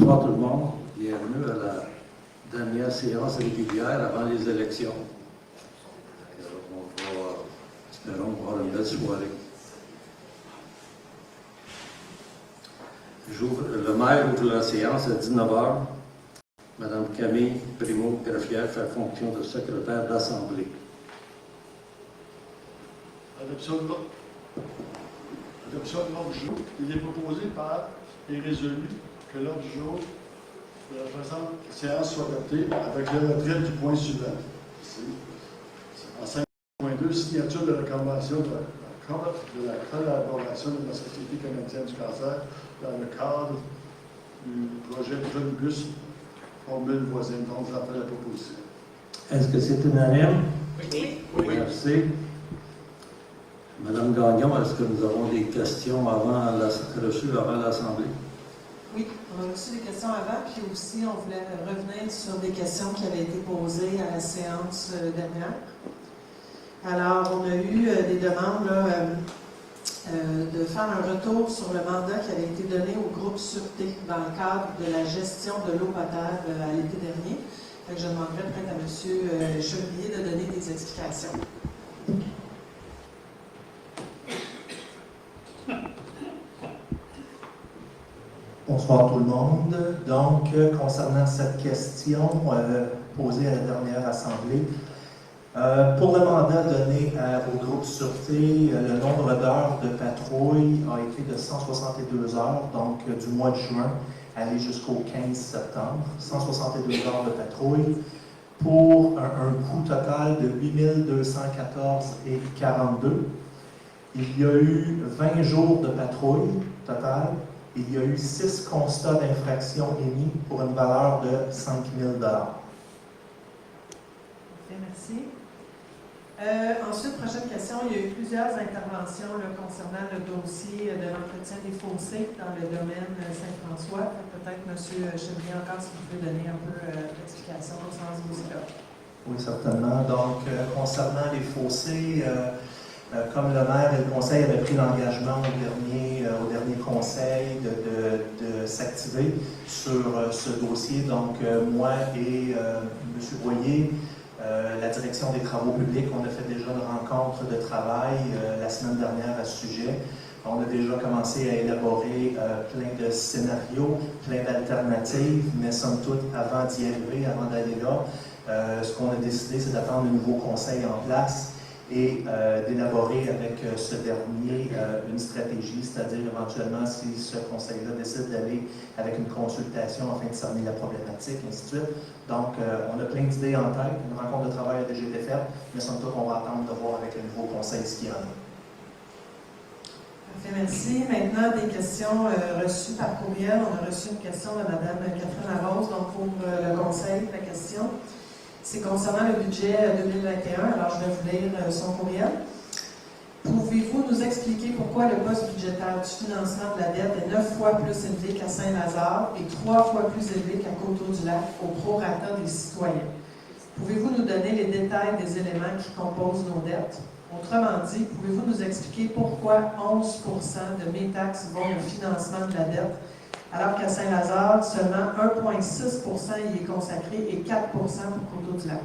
Bonsoir tout le monde. Bienvenue à la dernière séance régulière avant les élections. Espérons avoir une belle soirée. Le maire ouvre la séance à 19h. Madame Camille Primo-Greffière fait fonction de secrétaire d'Assemblée. Adoption de l'ordre du jour. Il est proposé par et résolu que l'ordre du jour de la présente séance soit adopté avec le retrait du point suivant. En 5.2, signature de la convention de la collaboration de la Société canadienne du cancer dans le cadre du projet Jeune-Bus Formule voisine. Donc, j'en fais la proposition. Est-ce que c'est unanime? Oui. Merci. Madame Gagnon, est-ce que nous avons des questions reçues avant l'Assemblée? Oui, on a reçu des questions avant, puis aussi on voulait revenir sur des questions qui avaient été posées à la séance dernière. Alors, on a eu des demandes là, de faire un retour sur le mandat qui avait été donné au groupe Sûreté dans le cadre de la gestion de l'eau potable à l'été dernier. Donc, je demanderai peut-être à M. Chevrier de donner des explications. Bonsoir tout le monde. Donc, concernant cette question posée à la dernière Assemblée, pour le mandat donné au groupe Sûreté, le nombre d'heures de patrouille a été de 162 heures, donc du mois de juin, aller jusqu'au 15 septembre. 162 heures de patrouille pour un coût total de 8 214,42 $. Il y a eu 20 jours de patrouille total. Il y a eu 6 constats d'infraction émis pour une valeur de 5 000 $. Merci. Ensuite, prochaine question. Il y a eu plusieurs interventions là, concernant le dossier de l'entretien des fossés dans le domaine Saint-François. Peut-être, M. Chevrier, encore, si vous pouvez donner un peu d'explication concernant ce dossier-là. Oui, certainement. Donc, concernant les fossés, comme le maire et le conseil avaient pris l'engagement au dernier conseil de s'activer sur ce dossier, donc moi et M. Boyer, la direction des travaux publics, on a fait déjà une rencontre de travail la semaine dernière à ce sujet. On a déjà commencé à élaborer plein de scénarios, plein d'alternatives, mais somme toute, avant d'y arriver, avant d'aller là, ce qu'on a décidé, c'est d'attendre un nouveau conseil en place et d'élaborer avec ce dernier une stratégie, c'est-à-dire éventuellement si ce conseil-là décide d'aller avec une consultation afin de cerner la problématique, ainsi de suite. Donc, on a plein d'idées en tête, une rencontre de travail a déjà été faite, mais somme toute, on va attendre de voir avec le nouveau conseil ce qu'il y en a. Parfait, merci. Maintenant, des questions reçues par courriel. On a reçu une question de Mme Catherine Larose, donc pour le conseil, la question. C'est concernant le budget 2021, alors je vais vous lire son courriel. Pouvez-vous nous expliquer pourquoi le poste budgétaire du financement de la dette est 9 fois plus élevé qu'à Saint-Lazare et 3 fois plus élevé qu'à Coteau-du-Lac au prorata des citoyens? Pouvez-vous nous donner les détails des éléments qui composent nos dettes? Autrement dit, pouvez-vous nous expliquer pourquoi 11 % de mes taxes vont au financement de la dette, alors qu'à Saint-Lazare, seulement 1,6 % y est consacré et 4 % pour Coteau-du-Lac.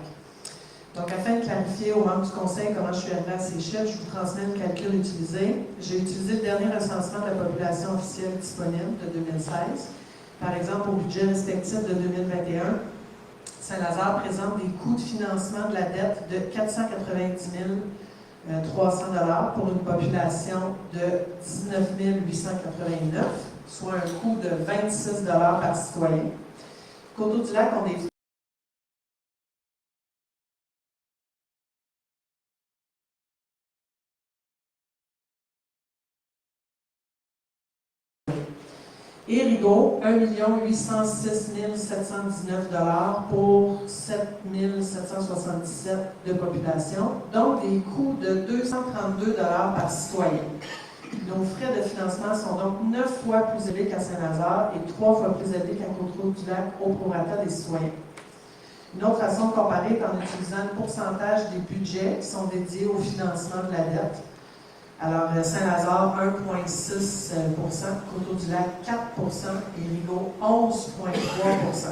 Donc, afin de clarifier aux membres du Conseil comment je suis arrivée à ces chiffres, je vous transmets le calcul utilisé. J'ai utilisé le dernier recensement de la population officielle disponible de 2016. Par exemple, au budget respectif de 2021, Saint-Lazare présente des coûts de financement de la dette de 490 300 $ pour une population de 19 889, soit un coût de 26 $ par citoyen. Coteau-du-Lac, on est et Rigaud, 1 806 719 $ pour 7 777 de population, donc des coûts de 232 $ par citoyen. Nos frais de financement sont donc 9 fois plus élevés qu'à Saint-Lazare et 3 fois plus élevés qu'à Coteau-du-Lac au prorata des citoyens. Une autre façon de comparer est en utilisant le pourcentage des budgets qui sont dédiés au financement de la dette. Alors, Saint-Lazare, 1,6 Coteau-du-Lac, 4 et Rigaud, 11,3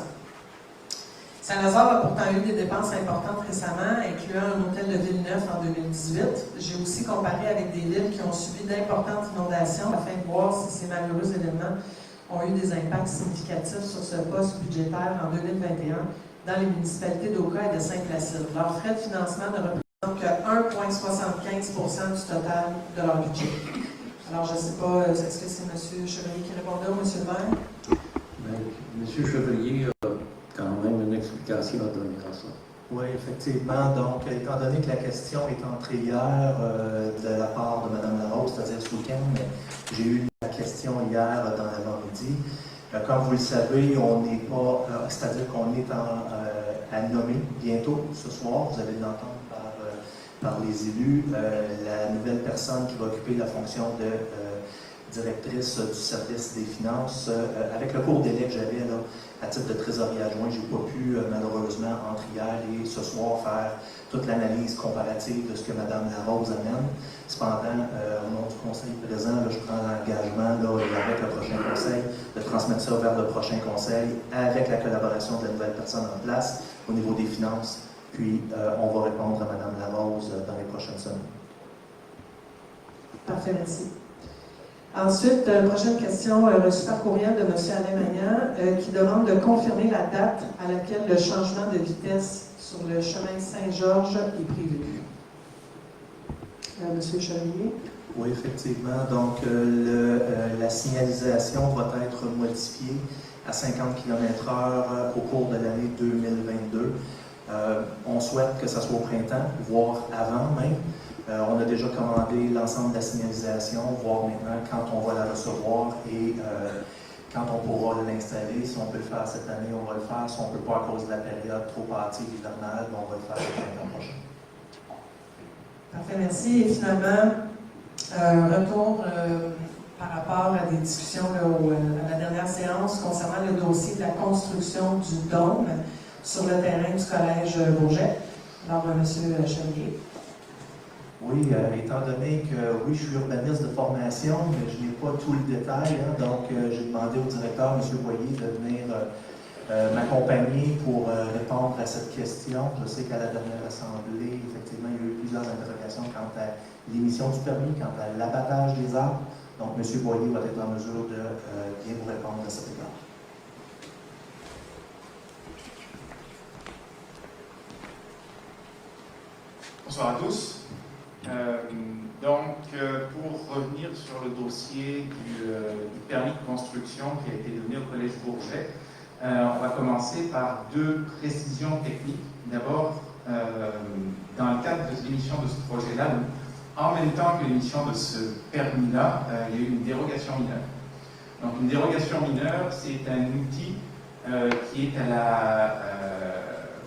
Saint-Lazare a pourtant eu des dépenses importantes récemment, incluant un hôtel de Villeneuve en 2018. J'ai aussi comparé avec des villes qui ont subi d'importantes inondations afin de voir si ces malheureux événements ont eu des impacts significatifs sur ce poste budgétaire en 2021 dans les municipalités d'Oka et de Saint-Placide. Leurs frais de financement ne représentent que 1,75 du total de leur budget. Alors, je ne sais pas, est-ce que c'est M. Chevalier qui répondait ou M. le maire? M. Chevalier a quand même une explication à donner à ça. Oui, effectivement. Donc, étant donné que la question est entrée hier de la part de Mme Larose, c'est-à-dire ce week-end, j'ai eu la question hier dans l'avant-midi. Comme vous le savez, on n'est pas, c'est-à-dire qu'on est à nommer bientôt ce soir, vous allez l'entendre par les élus, la nouvelle personne qui va occuper la fonction de directrice du service des finances. Avec le court délai que j'avais là, à titre de trésorier adjoint, je n'ai pas pu malheureusement entre hier et ce soir faire toute l'analyse comparative de ce que Mme Larose amène. Cependant, au nom du conseil présent, là, je prends l'engagement avec le prochain conseil de transmettre ça vers le prochain conseil avec la collaboration de la nouvelle personne en place au niveau des finances. Puis, on va répondre à Mme Larose dans les prochaines semaines. Parfait, merci. Ensuite, prochaine question reçue par courriel de M. Alain Magnan qui demande de confirmer la date à laquelle le changement de vitesse sur le chemin Saint-Georges est prévu. M. Chevalier. Oui, effectivement. Donc, la signalisation va être modifiée à 50 km/h au cours de l'année 2022. On souhaite que ça soit au printemps, voire avant même. On a déjà commandé l'ensemble de la signalisation, voir maintenant quand on va la recevoir et quand on pourra l'installer. Si on peut le faire cette année, on va le faire. Si on ne peut pas à cause de la période trop hâtive hivernale, on va le faire le printemps prochain. Parfait, merci. Et finalement, retour par rapport à des discussions à la dernière séance concernant le dossier de la construction du dôme sur le terrain du Collège Bourget. Alors, M. Chevalier. Oui, étant donné que oui, je suis urbaniste de formation, mais je n'ai pas tout le détail, donc j'ai demandé au directeur, M. Boyer, de venir m'accompagner pour répondre à cette question. Je sais qu'à la dernière assemblée, effectivement, il y a eu plusieurs interrogations quant à l'émission du permis, quant à l'abattage des arbres. Donc, M. Boyer va être en mesure de bien vous répondre à cet égard. Bonsoir à tous. Pour revenir sur le dossier du permis de construction qui a été donné au Collège Bourget, on va commencer par deux précisions techniques. D'abord, dans le cadre de l'émission de ce projet-là, en même temps que l'émission de ce permis-là, il y a eu une dérogation mineure. Donc une dérogation mineure, c'est un outil qui est à la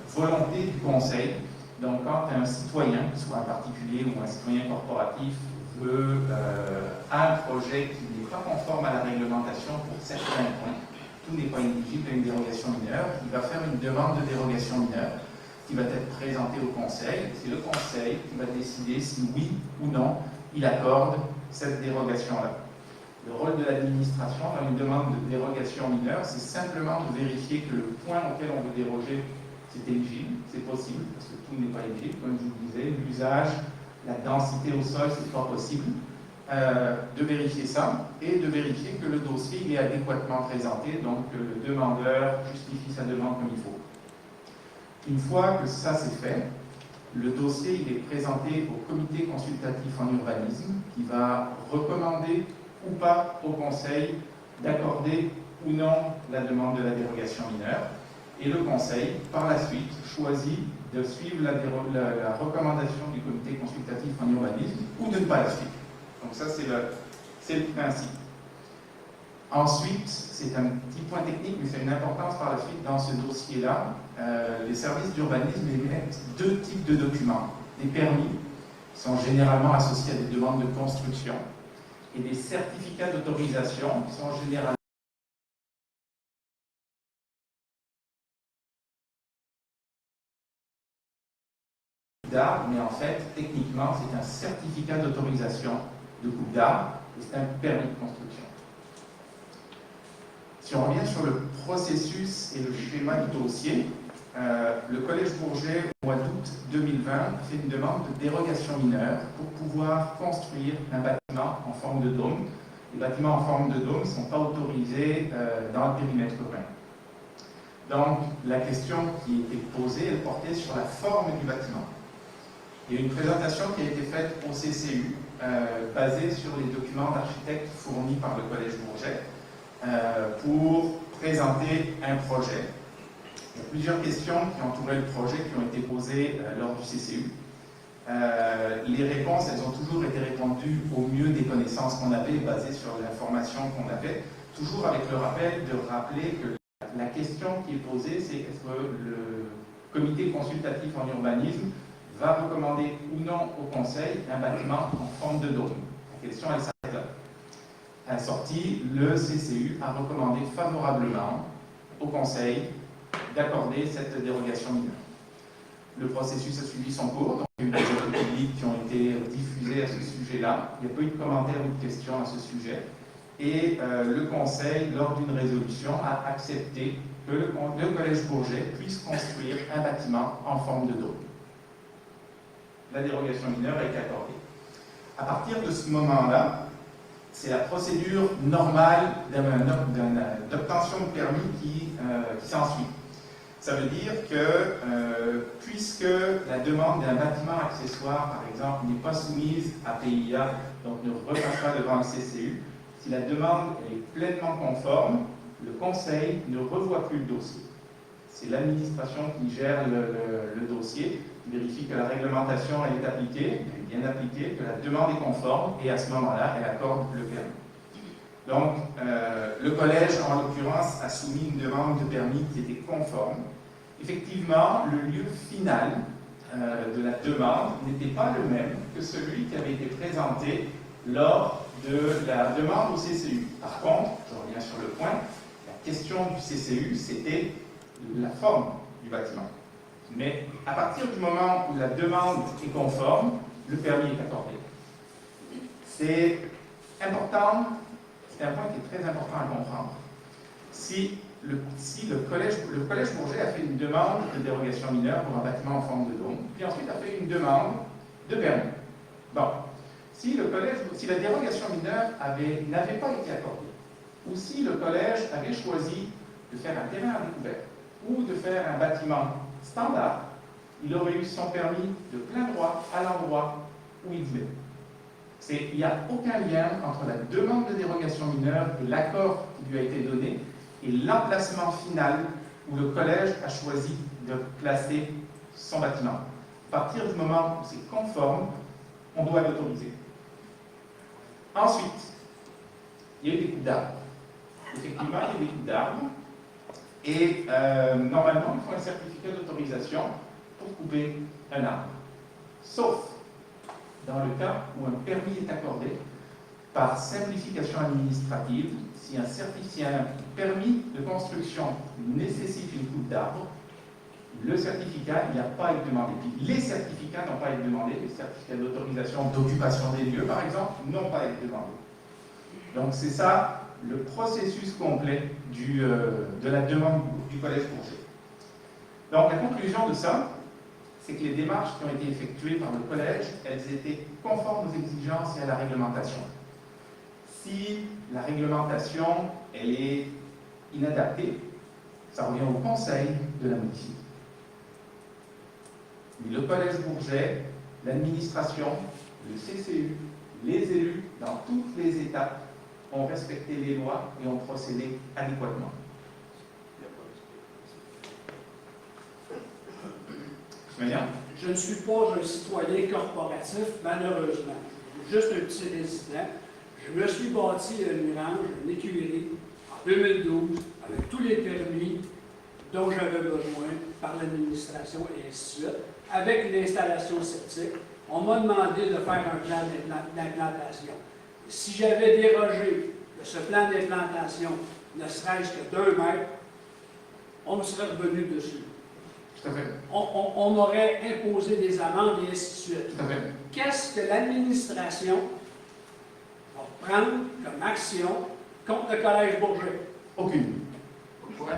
volonté du Conseil. Donc, quand un citoyen, que ce soit un particulier ou un citoyen corporatif, a un projet qui n'est pas conforme à la réglementation pour certains points, tout n'est pas éligible à une dérogation mineure, il va faire une demande de dérogation mineure qui va être présentée au Conseil. C'est le Conseil qui va décider si oui ou non il accorde cette dérogation-là. Le rôle de l'administration dans une demande de dérogation mineure, c'est simplement de vérifier que le point auquel on veut déroger, c'est éligible, c'est possible, parce que tout n'est pas éligible, comme je vous le disais, l'usage, la densité au sol, c'est pas possible. De vérifier ça et de vérifier que le dossier il est adéquatement présenté, donc que le demandeur justifie sa demande comme il faut. Une fois que ça c'est fait, le dossier il est présenté au comité consultatif en urbanisme qui va recommander ou pas au conseil d'accorder ou non la demande de la dérogation mineure. Et le Conseil, par la suite, choisit de suivre la recommandation du comité consultatif en urbanisme ou de ne pas la suivre. Donc ça, c'est le principe. Ensuite, c'est un petit point technique, mais c'est une importance par la suite dans ce dossier-là. Les services d'urbanisme émettent deux types de documents. Des permis, qui sont généralement associés à des demandes de construction, et des certificats d'autorisation, qui sont généralement mais en fait, techniquement, c'est un certificat d'autorisation de coupe d'arbre, et c'est un permis de construction. Si on revient sur le processus et le schéma du dossier, le Collège Bourget, au mois d'août 2020, a fait une demande de dérogation mineure pour pouvoir construire un bâtiment en forme de dôme. Les bâtiments en forme de dôme ne sont pas autorisés dans le périmètre urbain. Donc, la question qui était posée, elle portait sur la forme du bâtiment. Il y a une présentation qui a été faite au CCU, basée sur les documents d'architectes fournis par le Collège Bourget, pour présenter un projet. Il y a plusieurs questions qui entouraient le projet qui ont été posées lors du CCU. Les réponses, elles ont toujours été répondues au mieux des connaissances qu'on avait, basées sur l'information qu'on avait, toujours avec le rappel de rappeler que la question qui est posée, c'est est-ce que le comité consultatif en urbanisme va recommander ou non au Conseil un bâtiment en forme de dôme. La question, elle s'arrête là. À la sortie, le CCU a recommandé favorablement au Conseil d'accorder cette dérogation mineure. Le processus a suivi son cours, donc il y a eu des études publiques qui ont été diffusées à ce sujet-là. Il n'y a pas eu de commentaires ou de questions à ce sujet. Et le Conseil, lors d'une résolution, a accepté que le Collège Bourget puisse construire un bâtiment en forme de dôme. La dérogation mineure a été accordée. À partir de ce moment-là, c'est la procédure normale d'obtention de permis qui s'ensuit. Ça veut dire que, puisque la demande d'un bâtiment accessoire, par exemple, n'est pas soumise à PIA, donc ne repasse pas devant le CCU, si la demande est pleinement conforme, le Conseil ne revoit plus le dossier. C'est l'administration qui gère le dossier, qui vérifie que la réglementation est appliquée, elle est bien appliquée, que la demande est conforme, et à ce moment-là, elle accorde le permis. Donc, le collège, en l'occurrence, a soumis une demande de permis qui était conforme. Effectivement, le lieu final de la demande n'était pas le même que celui qui avait été présenté lors de la demande au CCU. Par contre, je reviens sur le point, la question du CCU, c'était la forme du bâtiment. Mais à partir du moment où la demande est conforme, le permis est accordé. C'est important, c'est un point qui est très important à comprendre. Si le collège Bourget a fait une demande de dérogation mineure pour un bâtiment en forme de dôme, puis ensuite a fait une demande de permis. Bon, si la dérogation mineure n'avait pas été accordée, ou si le collège avait choisi de faire un terrain à découvert, ou de faire un bâtiment standard, il aurait eu son permis de plein droit à l'endroit où il voulait. Il n'y a aucun lien entre la demande de dérogation mineure et l'accord qui lui a été donné et l'emplacement final où le collège a choisi de placer son bâtiment. À partir du moment où c'est conforme, on doit l'autoriser. Ensuite, il y a eu des coupes d'arbres. Effectivement, il y a eu des coupes d'arbres. Et normalement, il faut un certificat d'autorisation pour couper un arbre. Sauf dans le cas où un permis est accordé par simplification administrative, si un permis de construction nécessite une coupe d'arbre, le certificat n'a pas à être demandé. Puis les certificats n'ont pas à être demandés. Les certificats d'autorisation d'occupation des lieux, par exemple, n'ont pas à être demandés. Donc c'est ça le processus complet de la demande du Collège Bourget. Donc la conclusion de ça, c'est que les démarches qui ont été effectuées par le Collège, elles étaient conformes aux exigences et à la réglementation. Si la réglementation, elle est inadaptée, ça revient au Conseil de la modifier. Mais le Collège Bourget, l'administration, le CCU, les élus, dans toutes les étapes, ont respecté les lois et ont procédé adéquatement. Je ne suis pas un citoyen corporatif, malheureusement. Je suis juste un petit résident. Je me suis bâti une grange, une écurie, en 2012, avec tous les permis dont j'avais besoin par l'administration et ainsi de suite, avec l'installation septique. On m'a demandé de faire un plan d'implantation. Si j'avais dérogé de ce plan d'implantation, ne serait-ce que d'1 mètre, on me serait revenu dessus. Tout à fait. On m'aurait imposé des amendes et ainsi de suite. Tout à fait. Qu'est-ce que l'administration prendre comme action contre le Collège Bourget? Aucune. Ouais.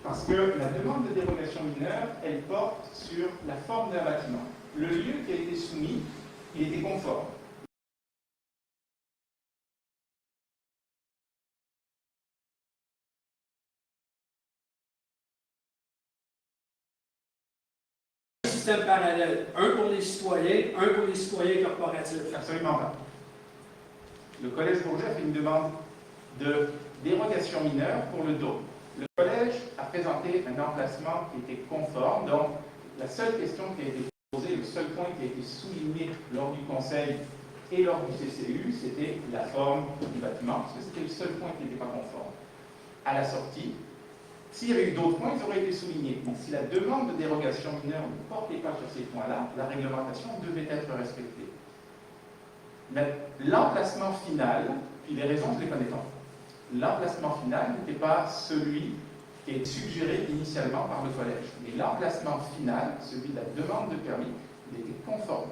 Parce que la demande de dérogation mineure, elle porte sur la forme d'un bâtiment. Le lieu qui a été soumis, il était conforme. Système parallèle, un pour les citoyens, un pour les citoyens corporatifs. Absolument pas. Le Collège Bourget fait une demande de dérogation mineure pour le dôme. Le collège a présenté un emplacement qui était conforme, donc la seule question qui a été posée, le seul point qui a été souligné lors du conseil et lors du CCU, c'était la forme du bâtiment, parce que c'était le seul point qui n'était pas conforme. À la sortie, s'il y avait eu d'autres points, ils auraient été soulignés. Donc si la demande de dérogation mineure ne portait pas sur ces points-là, la réglementation devait être respectée. Mais l'emplacement final, puis les raisons, je les connais pas. L'emplacement final n'était pas celui qui est suggéré initialement par le collège. Mais l'emplacement final, celui de la demande de permis, il était conforme.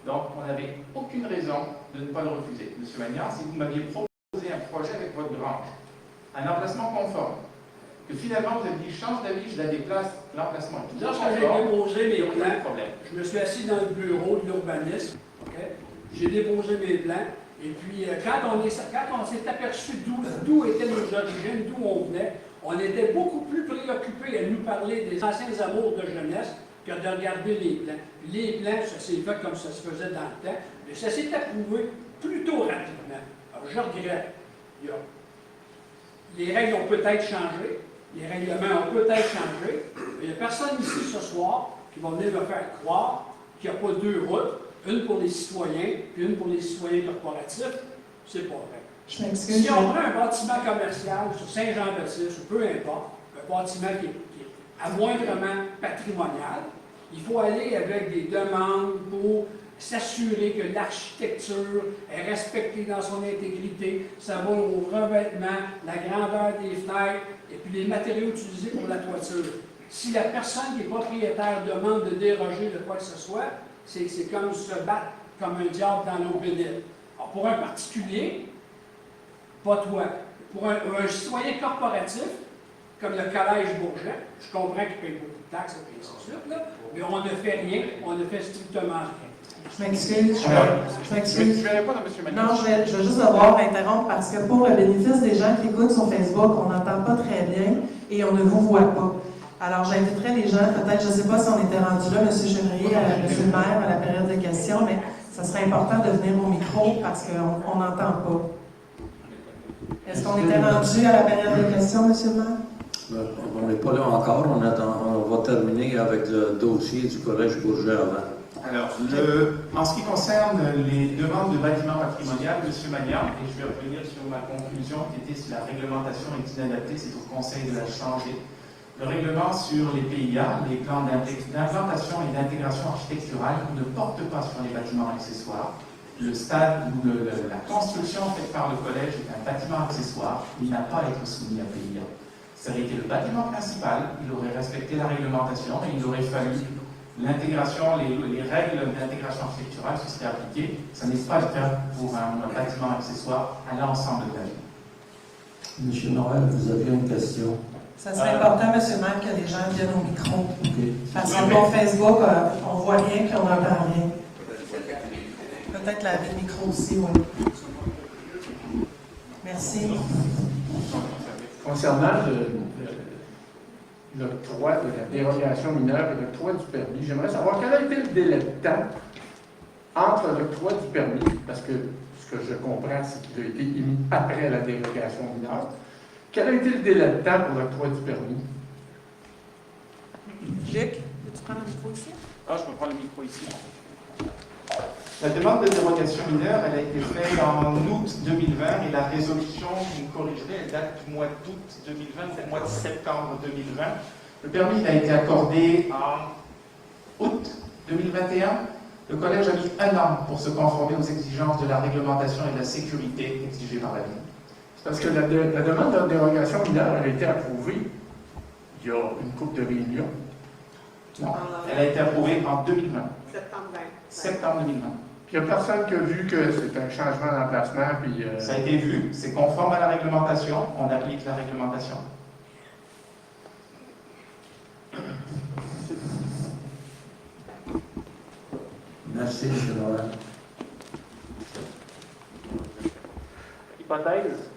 Donc, on n'avait aucune raison de ne pas le refuser. Monsieur Magnan, si vous m'aviez proposé un projet avec votre grange, un emplacement conforme, que finalement vous avez dit change d'avis, je la déplace, l'emplacement est toujours Lorsque j'ai conforme, déposé mes il n'y a aucun plans, problème. je me suis assis dans le bureau de l'urbanisme, j'ai déposé mes plans, et puis quand on s'est aperçu d'où étaient nos origines, d'où on venait, on était beaucoup plus préoccupés à nous parler des anciens amours de jeunesse que de regarder les plans. Les plans, ça s'est fait comme ça se faisait dans le temps, mais ça s'est approuvé plutôt rapidement. Alors je regrette. Les règles ont peut-être changé, les règlements ont peut-être changé, mais il n'y a personne ici ce soir qui va venir me faire croire qu'il n'y a pas deux routes, une pour les citoyens et une pour les citoyens corporatifs. C'est pas vrai. Je m'excuse. Si on prend un bâtiment commercial sur Saint-Jean-Baptiste, ou peu importe, un bâtiment qui est à moindrement patrimonial, il faut aller avec des demandes pour s'assurer que l'architecture est respectée dans son intégrité, ça va au revêtement, la grandeur des fenêtres et puis les matériaux utilisés pour la toiture. Si la personne qui est propriétaire demande de déroger de quoi que ce soit, c'est comme se battre comme un diable dans l'eau bénite. Alors pour un particulier, pas toi. Pour un citoyen corporatif, comme le Collège Bourget, je comprends qu'il paye beaucoup de taxes et ainsi de suite, là, mais on ne fait rien, on ne fait strictement rien. Je m'excuse. Je m'excuse. Je vais répondre à M. Magnan. Non, je vais juste devoir interrompre parce que pour le bénéfice des gens qui écoutent sur Facebook, on n'entend pas très bien et on ne vous voit pas. Alors, j'inviterai les gens, peut-être, je ne sais pas si on était rendu là, M. Chevrier, M. le maire, à la période de questions, mais ça serait important de venir au micro parce qu'on n'entend pas. Est-ce qu'on était rendu à la période de questions, M. le maire? On n'est pas là encore. On va terminer avec le dossier du Collège Bourget avant. Alors, en ce qui concerne les demandes de bâtiments patrimoniaux, M. Magnan, et je vais revenir sur ma conclusion qui était si la réglementation est inadaptée, c'est au Conseil de la changer. Le règlement sur les PIA, les plans d'implantation et d'intégration architecturale, ne porte pas sur les bâtiments accessoires. Le stade ou la construction faite par le collège est un bâtiment accessoire, il n'a pas à être soumis à PIA. Ça aurait été le bâtiment principal, il aurait respecté la réglementation et il aurait fallu l'intégration, les règles d'intégration architecturale se seraient appliquées. Ça n'est pas le cas pour un bâtiment accessoire à l'ensemble de la ville. Monsieur Noël, vous aviez une question? Ça serait important, M. le maire, que les gens viennent au micro. Okay. Parce que pour Facebook, on voit rien puis on n'entend rien. Peut-être laver le micro aussi, oui. Merci. Concernant l'octroi de la dérogation mineure et l'octroi du permis, j'aimerais savoir quel a été le délai de temps entre l'octroi du permis, parce que ce que je comprends, c'est qu'il a été émis après la dérogation mineure. Quel a été le délai de temps pour l'octroi du permis? Luc, veux-tu prendre le micro ici? Ah, je peux prendre le micro ici. La demande de dérogation mineure, elle a été faite en août 2020 et la résolution, vous me corrigerez, elle date du mois d'août 2020, c'est le mois de septembre 2020. Le permis a été accordé en août 2021. Le collège a mis 1 an pour se conformer aux exigences de la réglementation et de la sécurité exigées par la ville. C'est parce que la demande de dérogation mineure, elle a été approuvée il y a une couple de réunions. Non, elle a été approuvée en 2020. Septembre 20. Septembre 2020. Il n'y a personne qui a vu que c'est un changement d'emplacement, puis... Ça a été vu, c'est conforme à la réglementation, on applique la réglementation. Merci, M. Laurent. Hypothèse.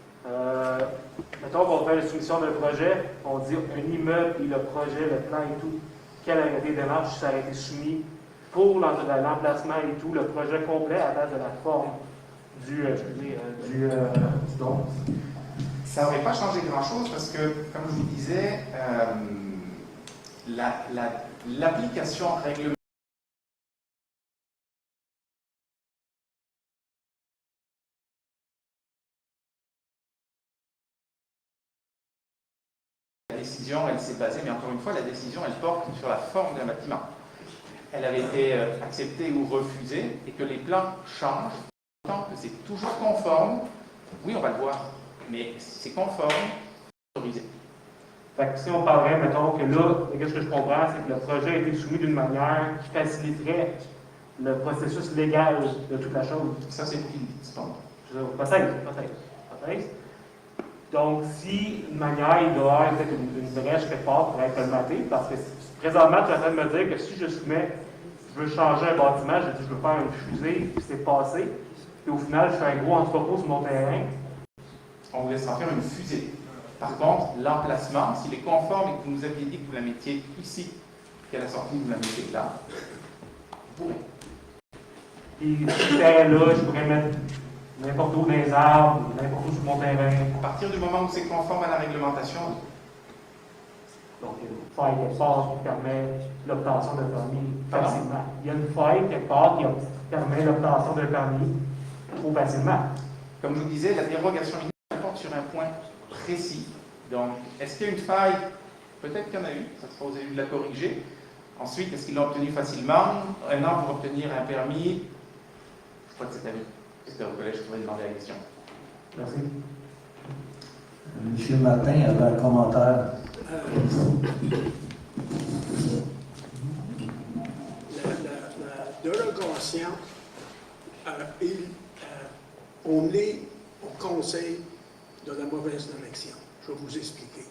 Mettons qu'on fait la soumission d'un projet, on dit un immeuble et le projet, le plan et tout, quelle aurait été démarche, ça aurait été soumis pour l'emplacement et tout, le projet complet à base de la forme du don. Ça n'aurait pas changé grand-chose parce que, comme je vous disais, l'application réglementaire la décision, elle s'est basée, mais encore une fois, la décision, elle porte sur la forme d'un bâtiment. Elle avait été acceptée ou refusée, et que les plans changent, tant que c'est toujours conforme, oui, on va le voir, mais si c'est conforme, c'est autorisé. Fait que si on parlerait, mettons que là, qu'est-ce que je comprends, c'est que le projet a été soumis d'une manière qui faciliterait le processus légal de toute la chose. Ça, c'est vous qui le dites, bon. Peut-être. Donc, si une manière, il doit y avoir peut-être une brèche quelque part pour être colmatée, parce que présentement, tu es en train de me dire que si je veux changer un bâtiment, je dis je veux faire une fusée, puis c'est passé, et au final, je fais un gros entrepôt sur mon terrain. On vous laissera faire une fusée. Par contre, l'emplacement, s'il est conforme et que vous nous aviez dit que vous la mettiez ici, qu'à la sortie, vous la mettez là, vous pourrez. Puis, ce terrain-là, je pourrais mettre n'importe où dans les arbres, n'importe où sur mon terrain. À partir du moment où c'est conforme à la réglementation, Donc, il y a une faille quelque part qui permet l'obtention d'un permis facilement. Il y a une faille quelque part qui permet l'obtention d'un permis trop facilement. comme je vous disais, la dérogation mineure porte sur un point précis. Donc, est-ce qu'il y a une faille? Peut-être qu'il y en a eu, ça sera aux élus de la corriger. Ensuite, est-ce qu'ils l'ont obtenu facilement? Un an pour obtenir un permis? Je crois que c'est à vous. C'était au collège, je pourrais demander la question. Merci. M. Martin avait un commentaire. La dérogation, on est au conseil de la mauvaise direction. Je vais vous expliquer.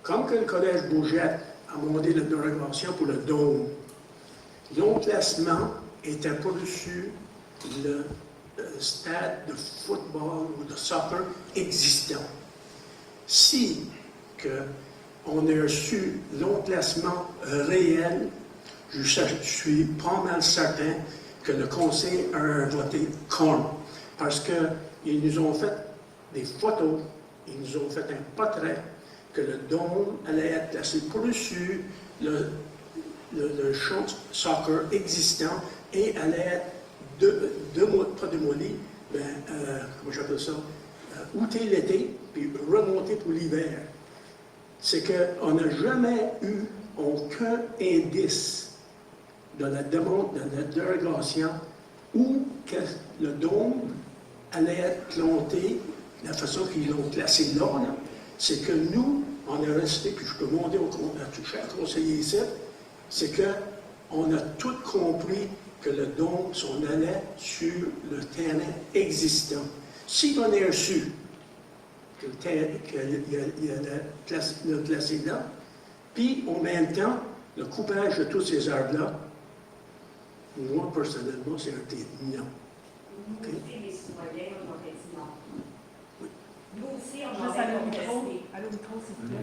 Comme que le collège Bougette a demandé la dérogation pour le dôme, l'emplacement était par-dessus le stade de football ou de soccer existant. Si on a reçu l'emplacement réel, je suis pas mal certain que le conseil a voté contre. Parce qu'ils nous ont fait des photos, ils nous ont fait un portrait que le dôme allait être placé par-dessus le champ soccer existant et allait être pas démoli, comment j'appelle ça, outer l'été, puis remonter pour l'hiver. C'est qu'on n'a jamais eu aucun indice de la demande, de la dérogation, où que le dôme allait être planté, la façon qu'ils l'ont placé là, c'est que nous, on est resté, puis je peux demander à tout cher conseiller ici, c'est qu'on a tout compris que le dôme s'en allait sur le terrain existant. Si on est reçu qu'il y a le placé là, puis en même temps, le coupage de tous ces arbres-là, moi, personnellement, c'est un thé. Non. Nous aussi, les citoyens, on aurait dit non. Oui. Nous aussi, on Juste aurait à contesté. l'autre micro, s'il vous plaît.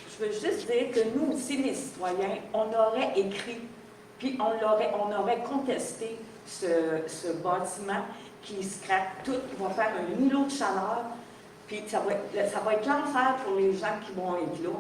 Je veux juste dire que nous aussi, les citoyens, on aurait écrit, puis on aurait contesté ce bâtiment qui se craque tout, qui va faire un îlot de chaleur, puis ça va être l'enfer pour les gens qui vont être là.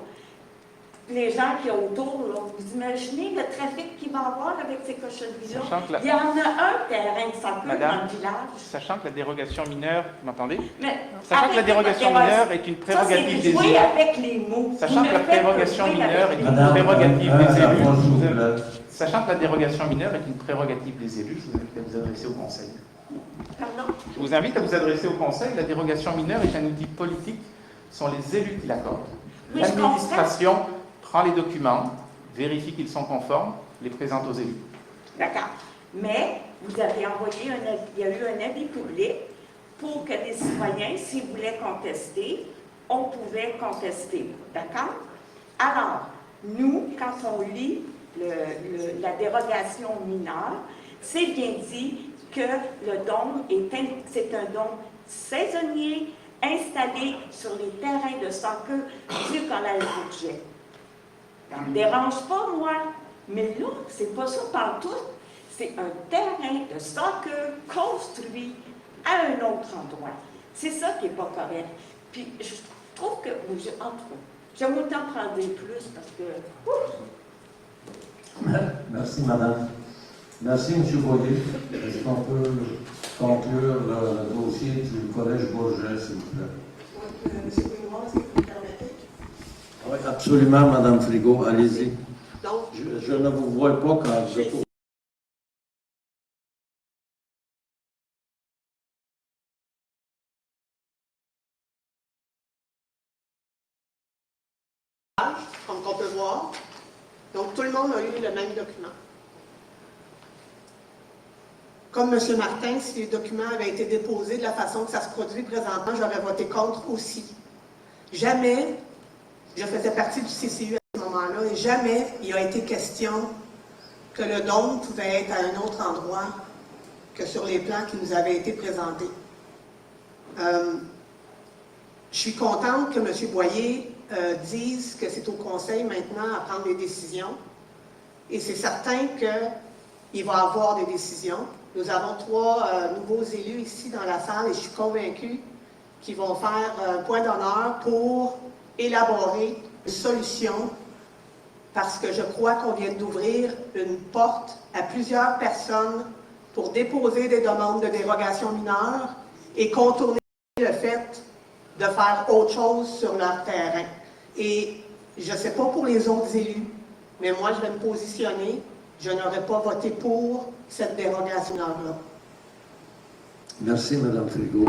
Les gens qui sont autour, là, vous imaginez le trafic qu'il va y avoir avec ces cochonneries-là? Il y en a un terrain de soccer dans le village. Sachant que la dérogation mineure, vous m'entendez? Mais Sachant que la dérogation mineure est une prérogative des élus. avec les mots. Sachant que la dérogation mineure est une prérogative des élus. Sachant que la dérogation mineure est une prérogative des élus, je vous invite à vous adresser au Conseil. Pardon? Je vous invite à vous adresser au Conseil. La dérogation mineure est un outil politique. Ce sont les élus qui l'accordent. Oui, L'administration prend les documents, vérifie qu'ils sont conformes, les présente aux élus. D'accord. Mais vous avez envoyé il y a eu un avis public pour que les citoyens, s'ils voulaient contester, on pouvait contester. D'accord? Alors, nous, quand on lit la dérogation mineure, c'est bien dit que le dôme c'est un dôme saisonnier installé sur les terrains de soccer du Collège Bourget. Ça ne me dérange pas, moi, mais là, c'est pas ça partout. C'est un terrain de soccer construit à un autre endroit. C'est ça qui n'est pas correct. Puis, je trouve que, en tout cas, j'aime autant prendre des plus parce que... Merci, madame. Merci, M. Boyer. Est-ce qu'on peut conclure le dossier du Collège Bourget, s'il vous plaît? M. Benoît, est-ce que vous me permettez? Oui, absolument, madame Frigo. Allez-y. Donc, Je ne vous vois pas quand je... comme on peut voir, donc tout le monde a eu le même document. Comme M. Martin, si les documents avaient été déposés de la façon que ça se produit présentement, j'aurais voté contre aussi. Jamais, je faisais partie du CCU à ce moment-là, et jamais il a été question que le dôme pouvait être à un autre endroit que sur les plans qui nous avaient été présentés. Je suis contente que M. Boyer dise que c'est au Conseil maintenant à prendre des décisions, et c'est certain qu'il va y avoir des décisions. Nous avons 3 nouveaux élus ici dans la salle et je suis convaincue qu'ils vont faire un point d'honneur pour élaborer une solution parce que je crois qu'on vient d'ouvrir une porte à plusieurs personnes pour déposer des demandes de dérogation mineure et contourner le fait de faire autre chose sur leur terrain. Et je ne sais pas pour les autres élus, mais moi je vais me positionner. Je n'aurais pas voté pour cette dérogation-là. Merci, madame Frigo.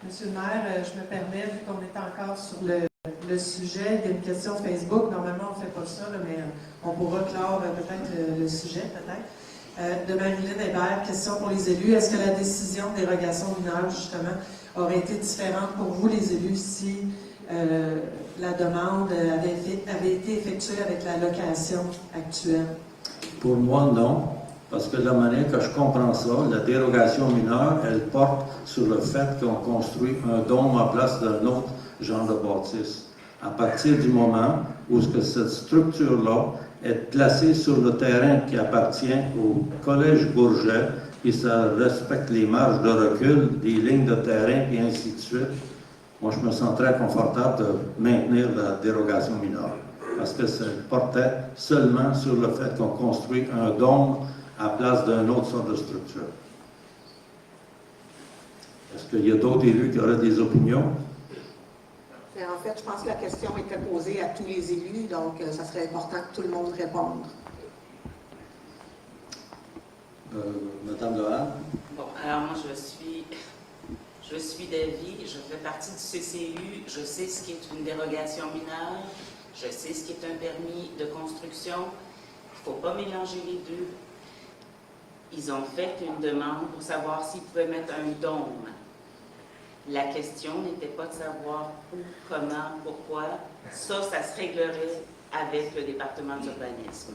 Monsieur le maire, je me permets, vu qu'on est encore sur le sujet, il y a une question Facebook. Normalement, on ne fait pas ça, là, mais on pourra clore peut-être le sujet, peut-être. De Marie-Lynne Hébert, question pour les élus. Est-ce que la décision de dérogation mineure, justement, aurait été différente pour vous, les élus, si la demande avait été effectuée avec la location actuelle? Pour moi, non. Parce que de la manière que je comprends ça, la dérogation mineure, elle porte sur le fait qu'on construit un dôme en place d'un autre genre de bâtisse. À partir du moment où cette structure-là est placée sur le terrain qui appartient au Collège Bourget, et ça respecte les marges de recul, des lignes de terrain, et ainsi de suite, moi, je me sens très confortable de maintenir la dérogation mineure. Parce que ça portait seulement sur le fait qu'on construit un dôme à place d'une autre sorte de structure. Est-ce qu'il y a d'autres élus qui auraient des opinions? Mais en fait, je pense que la question était posée à tous les élus, donc ça serait important que tout le monde réponde. Madame Lohan? Bon, alors moi, je suis d'avis, je fais partie du CCU, je sais ce qui est une dérogation mineure, je sais ce qui est un permis de construction. Il ne faut pas mélanger les deux. Ils ont fait une demande pour savoir s'ils pouvaient mettre un dôme. La question n'était pas de savoir où, comment, pourquoi. Ça se réglerait avec le département de l'urbanisme,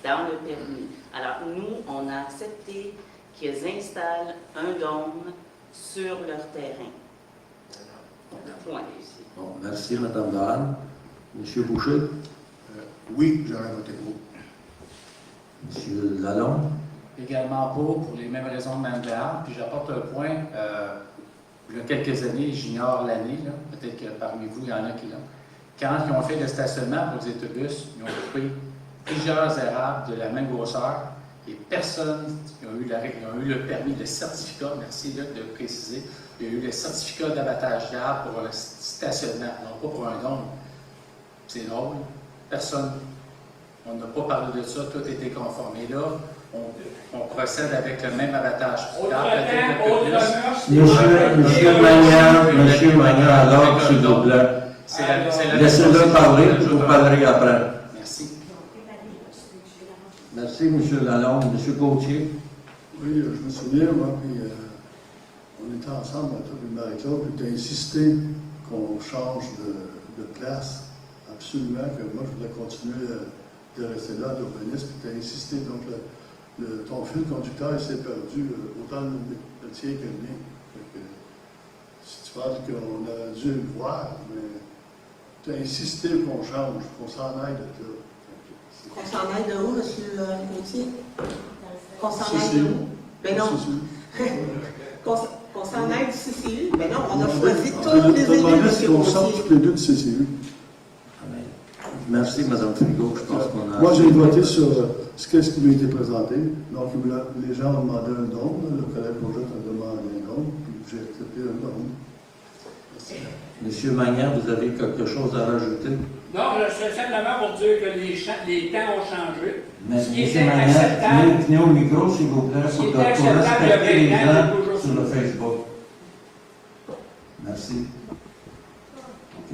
dans le permis. Alors, nous, on a accepté qu'ils installent un dôme sur leur terrain. Point. Bon, merci, Mme Lohan. M. Boucher? Oui, j'aurais voté pour. M. Lalonde? Également pour les mêmes raisons de Mme Lohan. Puis j'apporte un point. Il y a quelques années, j'ignore l'année, peut-être que parmi vous, il y en a qui l'ont. Quand ils ont fait le stationnement pour les autobus, ils ont coupé plusieurs érables de la même grosseur et personne qui ont eu le permis, le certificat, merci de le préciser, il y a eu le certificat d'abattage d'arbres pour le stationnement, non pas pour un don. C'est drôle. Personne On n'a pas parlé de ça, tout était conforme. Et là, on procède avec le même abattage. Monsieur Magnan, alors, s'il vous plaît. Laissez-le parler, vous parlerez après. Merci. Merci, M. Lalonde. M. Gauthier. Oui, je me souviens, moi, puis on était ensemble à toute une Marie-Claude, puis tu as insisté qu'on change de place. Absolument, que moi, je voulais continuer de rester là, d'urbanisme, puis tu as insisté. Donc, ton fil conducteur, il s'est perdu, autant le tien que le mien. Si tu penses qu'on a dû le voir, mais tu as insisté qu'on change, qu'on s'en aille de là. Qu'on s'en aille de où, M. Gauthier? Qu'on s'en aille de où? Ben non. Qu'on s'en aille du CCU? Ben non, on a choisi tous les élus, M. Gauthier. On sort tous les deux du CCU. Merci, Mme Frigo. Je pense qu'on a... Moi, j'ai voté sur ce qui m'a été présenté. Donc, les gens ont demandé un don. Le collègue Bourget a demandé un don. Puis j'ai accepté un don. Merci. Monsieur Magnan, vous avez quelque chose à rajouter? Non, c'est simplement pour dire que les temps ont changé. Mais Ce qui M. était Magnan, acceptable, tenez au micro, s'il vous plaît, Ce qui pour était acceptable respecter il y les a 20 ans, gens toujours sur le Facebook. Merci. OK.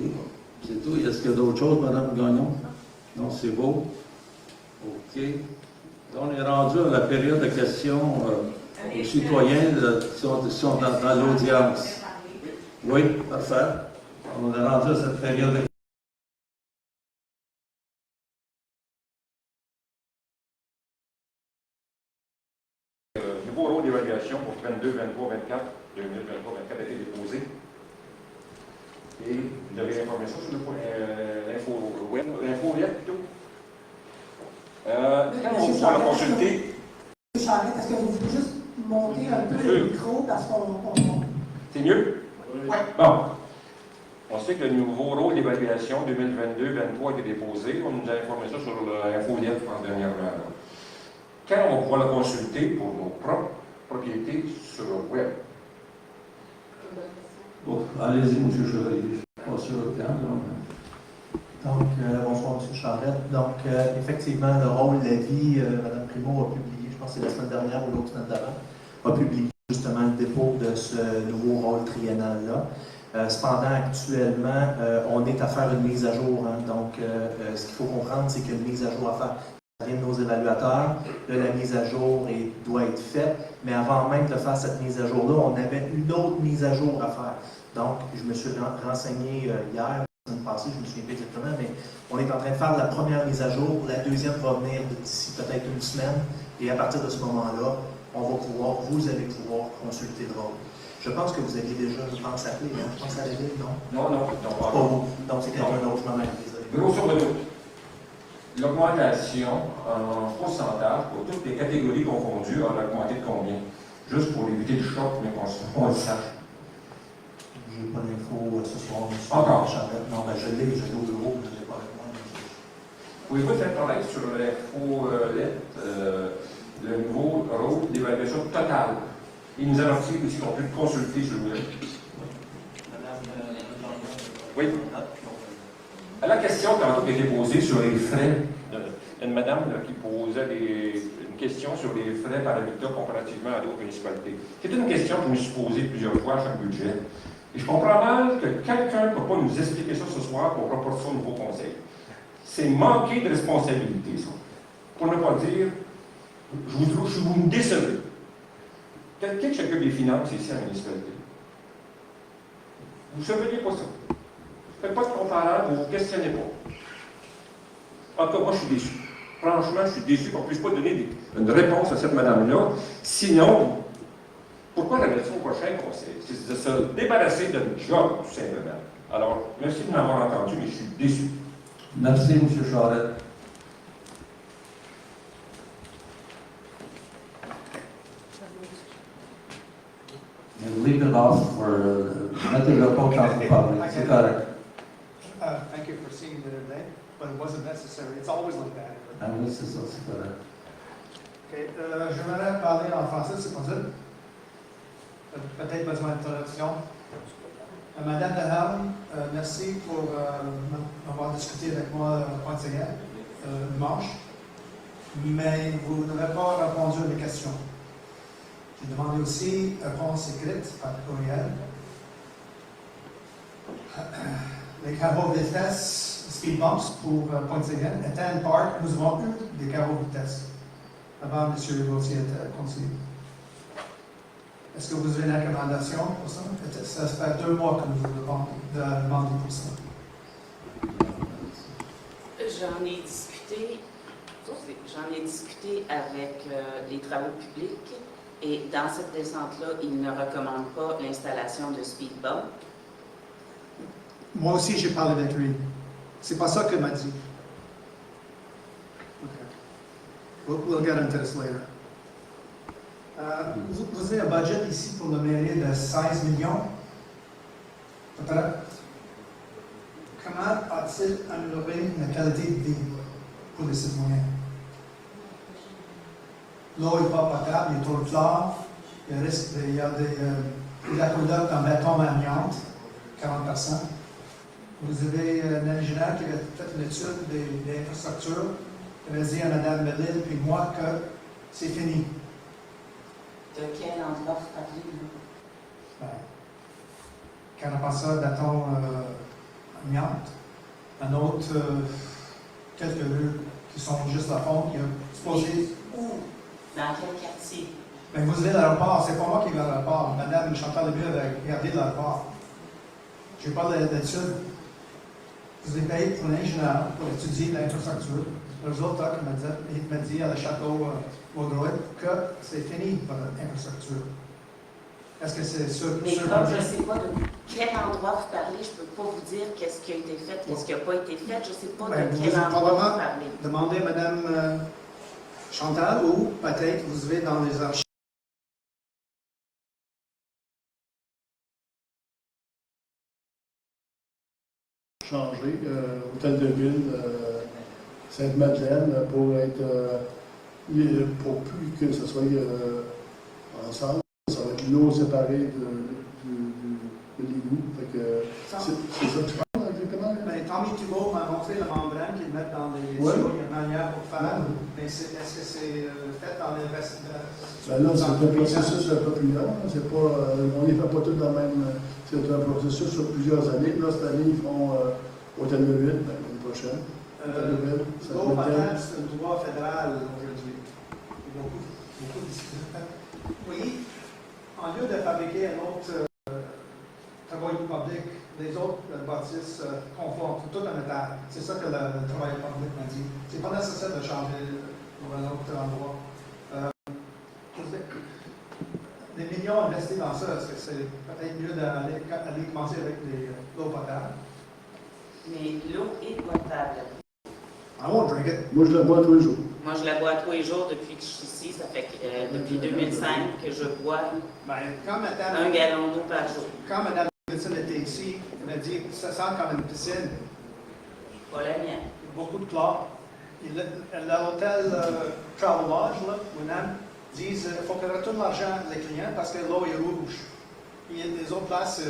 C'est tout. Est-ce qu'il y a d'autres choses, Mme Gagnon? Non, c'est beau. OK. On est rendu à la période de questions aux citoyens qui sont dans l'audience. Oui, parfait. On est rendu à cette période de nouveau rôle d'évaluation pour 22, 23, 24, 2023, 24 a été déposé. Et vous avez l'information sur l'infolette plutôt. Quand on va la consulter. Charette, est-ce que vous pouvez juste monter un peu le micro parce qu'on. C'est mieux? Oui. Bon. On sait que le nouveau rôle d'évaluation 2022-2023 a été déposé. On nous a informé ça sur l'infolette en dernièrement. Quand on va pouvoir le consulter pour nos propres propriétés sur le web? Bon, allez-y, M. Chevalier. Pas sur le temps, Donc, bonsoir, M. Charette. Donc, effectivement, le rôle de la vie, Mme Primo a publié, je pense que c'est la semaine dernière ou l'autre semaine d'avant, a publié justement le dépôt de ce nouveau rôle triennal-là. Cependant, actuellement, on est à faire une mise à jour. Hein. Donc, ce qu'il faut comprendre, c'est qu'il y a une mise à jour à faire. Ça vient de nos évaluateurs. Là, la mise à jour doit être faite. Mais avant même de faire cette mise à jour-là, on avait une autre mise à jour à faire. Donc, je me suis renseigné hier, la semaine passée, je ne me souviens pas exactement, mais on est en train de faire la première mise à jour. La deuxième va venir d'ici peut-être une semaine. Et à partir de ce moment-là, vous allez pouvoir consulter le rôle. Je pense que vous aviez déjà, je pense, appelé, hein? Je pense à la ville, non? Non, pas vous. Donc, c'est quelqu'un d'autre, je m'en désolé. Grosso modo, l'augmentation en pourcentage pour toutes les catégories confondues a augmenté de combien? Juste pour éviter le choc, mais qu'on le sache. Je n'ai pas d'infos ce soir, M. Encore? Non, ben je l'ai au bureau, mais je ne l'ai pas avec moi. Pouvez-vous faire travailler sur l'infolette, le nouveau rôle d'évaluation totale? Il nous a annoncé aussi qu'on peut le consulter sur le web. Oui. La question qui a été posée sur les frais, il y a une madame là, qui posait une question sur les frais par habitat comparativement à d'autres municipalités. C'est une question que je me suis posée plusieurs fois à chaque budget. Et je comprends mal que quelqu'un ne peut pas nous expliquer ça ce soir pour reporter ça au nouveau conseil. C'est manquer de responsabilité, ça. Pour ne pas dire, vous me décevez. Quelqu'un qui s'occupe des finances ici à la municipalité. Vous ne surveillez pas ça. Vous ne faites pas de comparable, vous ne vous questionnez pas. En tout cas, moi, je suis déçu. Franchement, je suis déçu qu'on ne puisse pas donner une réponse à cette madame-là. Sinon, pourquoi la version au prochain conseil? C'est de se débarrasser d'un job, tout simplement. Alors, merci de m'avoir entendu, mais je suis déçu. Merci, M. Charette. And leave it off for mettez-le pas quand vous parlez. C'est correct. Thank you for seeing it today, but it wasn't necessary. It's always like that. Ah oui, c'est ça, c'est correct. Okay. J'aimerais parler en français, c'est possible? Peut-être besoin d'introduction. Madame Delharme, merci pour avoir discuté avec moi en point de dimanche, mais vous n'avez pas répondu à mes questions. J'ai demandé aussi réponse écrite par courriel. Les carreaux de vitesse, speed bumps pour Pointe-Saint-Anne, à Tan Park, nous avons eu des carreaux de vitesse avant M. Gauthier était conseiller. Est-ce que vous avez une recommandation pour ça? Ça fait 2 mois que nous vous demandons pour ça. J'en ai discuté avec les travaux publics et dans cette descente-là, ils ne recommandent pas l'installation de speed bump. Moi aussi, j'ai parlé avec lui. C'est pas ça qu'il m'a dit. Okay. We'll get into this later. Vous avez un budget ici pour la mairie de 16 millions. Peut-être. Comment a-t-il amélioré la qualité de vie pour les citoyens? L'eau n'est pas potable, il y a trop de chlore, il y a des aqueducs en béton amiante, 40%. Vous avez un ingénieur qui a fait une étude des infrastructures, qui avait dit à Mme Bellil puis moi que c'est fini. De quel endroit vous parlez? Quand on passe ça béton amiante, un autre, quelques rues qui sont juste à fond, qui a supposé. Où? Dans quel quartier? Bien, vous avez l'aéroport, c'est pas moi qui vais à l'aéroport. Madame Chantal Lemieux avait regardé l'aéroport. Je n'ai pas d'études. Vous avez payé pour l'ingénieur pour étudier l'infrastructure. Le résultat, il m'a dit à la château Vaudreuil que c'est fini pour l'infrastructure. Est-ce que c'est sûr? Mais comme je ne sais pas de quel endroit vous parlez, je ne peux pas vous dire qu'est-ce qui a été fait, qu'est-ce qui n'a pas été fait. Je ne sais pas de quel endroit vous parlez. Demandez à Mme Chantal ou peut-être vous avez dans les archives. Changer, Hôtel de Ville, Sainte-Madeleine, pour être, pour plus que ce soit ensemble, ça va être l'eau séparée de l'égout. C'est ça que tu parles exactement? Ben, Tommy Thibault m'a montré le membrane qu'ils mettent dans les tuyaux, il y a une manière pour faire, mais est-ce que c'est fait dans les restes de... Ben là, c'est un processus un peu plus long, c'est pas, on ne les fait pas tous dans le même... C'est un processus sur plusieurs années. Là, cette année, ils font Hôtel de Ville, l'année prochaine. Hôtel de Ville, L'eau potable, c'est un droit fédéral aujourd'hui. Beaucoup de discussions. Oui, en lieu de fabriquer un autre travail public, les autres bâtisses conformes, tout en métal. C'est ça que le travail public m'a dit. C'est pas nécessaire de changer pour un autre endroit. Des millions investis dans ça, est-ce que c'est peut-être mieux d'aller commencer avec l'eau potable? Mais l'eau est potable. I won't drink it. Moi, je la bois tous les jours. Moi, je la bois tous les jours depuis que je suis ici. Ça fait que depuis 2005 que je bois 1 gallon d'eau par jour. Quand Mme Wilson était ici, elle m'a dit que ça sent comme une piscine. Pas la mienne. Beaucoup de chlore. L'hôtel Travel Lodge, là, Winam, disent qu'il faut qu'on retourne l'argent des clients parce que l'eau est rouge. Il y a des autres places.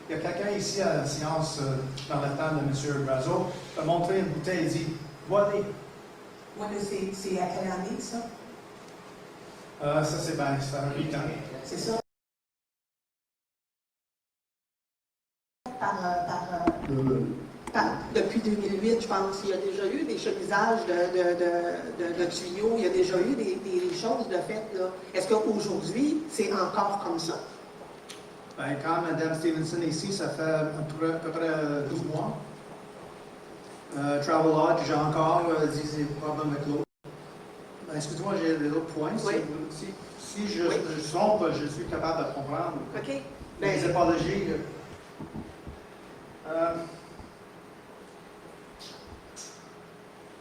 Il y a quelqu'un ici à la séance, dans le temps de M. Brazo, qui a montré une bouteille et dit bois-les. C'est à quelle année, ça? Ça, c'est bien, ça fait 8 ans. C'est ça? Depuis 2008, je pense qu'il y a déjà eu des chemisages de tuyaux, il y a déjà eu des choses de fait. Est-ce qu'aujourd'hui, c'est encore comme ça? Ben, quand Mme Stevenson est ici, ça fait à peu près 12 mois. Travel Lodge, j'ai encore des problèmes avec l'eau. Ben, excusez-moi, j'ai des autres points. Oui. Si je trompe, je suis capable de comprendre. OK. Les apologies.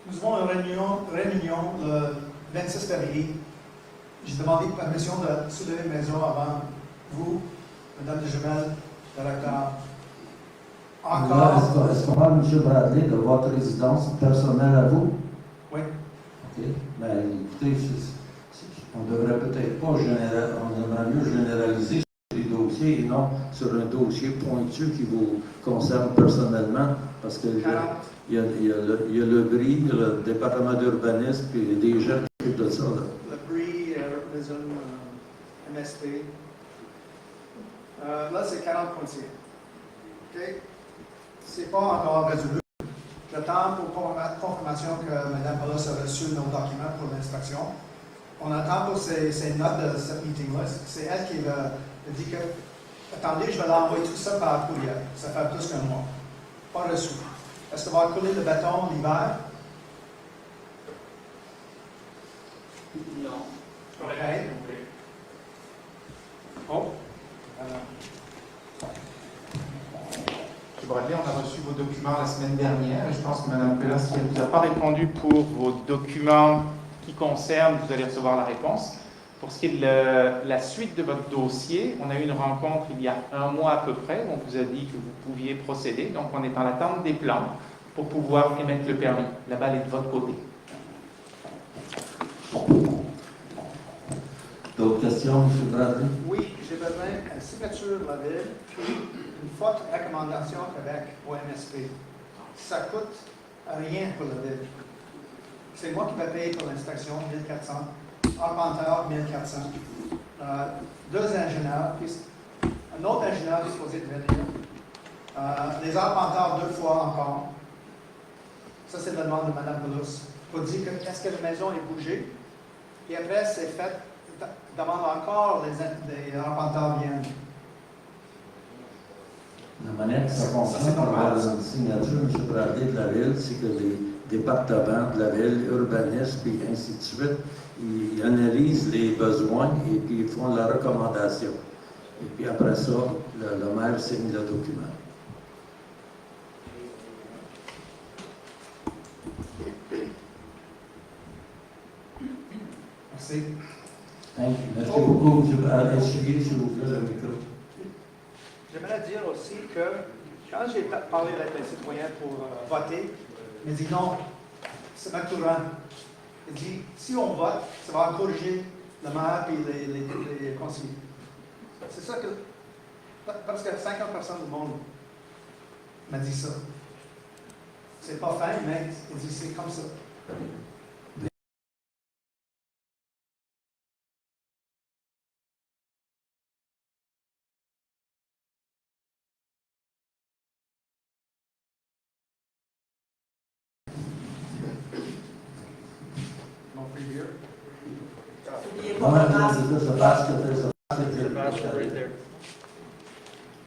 Nous avons une réunion le 26 février. J'ai demandé permission de soulever une maison avant vous, Mme Desjumelles, directeur. Encore. Est-ce qu'on parle, M. Bradley, de votre résidence personnelle à vous? Oui. OK. Bien, écoutez, on devrait peut-être pas on devrait mieux généraliser les dossiers dossier et non sur un dossier pointu qui vous concerne personnellement, parce que il y a le BRI, le département d'urbanisme, et des gens qui s'occupent de ça. Là. Le BRI, Urbanism, MSP. Là, c'est 40.5. OK? C'est pas encore résolu. J'attends pour confirmation que Mme Palos a reçu nos documents pour l'inspection. On attend pour ces notes de cette meeting-là. C'est elle qui a dit que, attendez, je vais l'envoyer tout ça par courriel. Ça fait plus qu'un mois. Pas reçu. Est-ce qu'on va couler le béton l'hiver? Non. OK. Oh. M. Bradley, on a reçu vos documents la semaine dernière et je pense que Mme Pelas ne vous a pas répondu pour vos documents qui concernent, vous allez recevoir la réponse. Pour ce qui est de la suite de votre dossier, on a eu une rencontre il y a un mois à peu près où on vous a dit que vous pouviez procéder. Donc, on est en attente des plans pour pouvoir émettre le permis. La balle est de votre côté. D'autres questions, M. Bradley? Oui, j'ai besoin d'une signature de la ville, puis une forte recommandation Québec au MSP. Ça coûte rien pour la ville. C'est moi qui vais payer pour l'inspection, 1400. Arpenteur, 1400. Deux ingénieurs, puis un autre ingénieur est supposé de venir. Les arpenteurs 2 fois encore. Ça, c'est la demande de Mme Palos. Pour dire que est-ce que la maison est bougée. Et après, c'est fait. Demande encore les arpenteurs viennent. La manière que ça fonctionne pour avoir une signature, M. Bradley, de la ville, c'est que les départements de la ville, urbanisme et ainsi de suite, ils analysent les besoins et puis ils font la recommandation. Et puis après ça, le maire signe le document. Merci. Merci beaucoup, M. Bradley. Essuyez, s'il vous plaît, le micro. J'aimerais dire aussi que quand j'ai parlé avec les citoyens pour voter, ils m'ont dit non, c'est Mactouran. Il dit si on vote, ça va encourager le maire et les conseillers. C'est ça que. Parce que 50% du monde m'a dit ça. C'est pas fin, mais il dit c'est comme ça.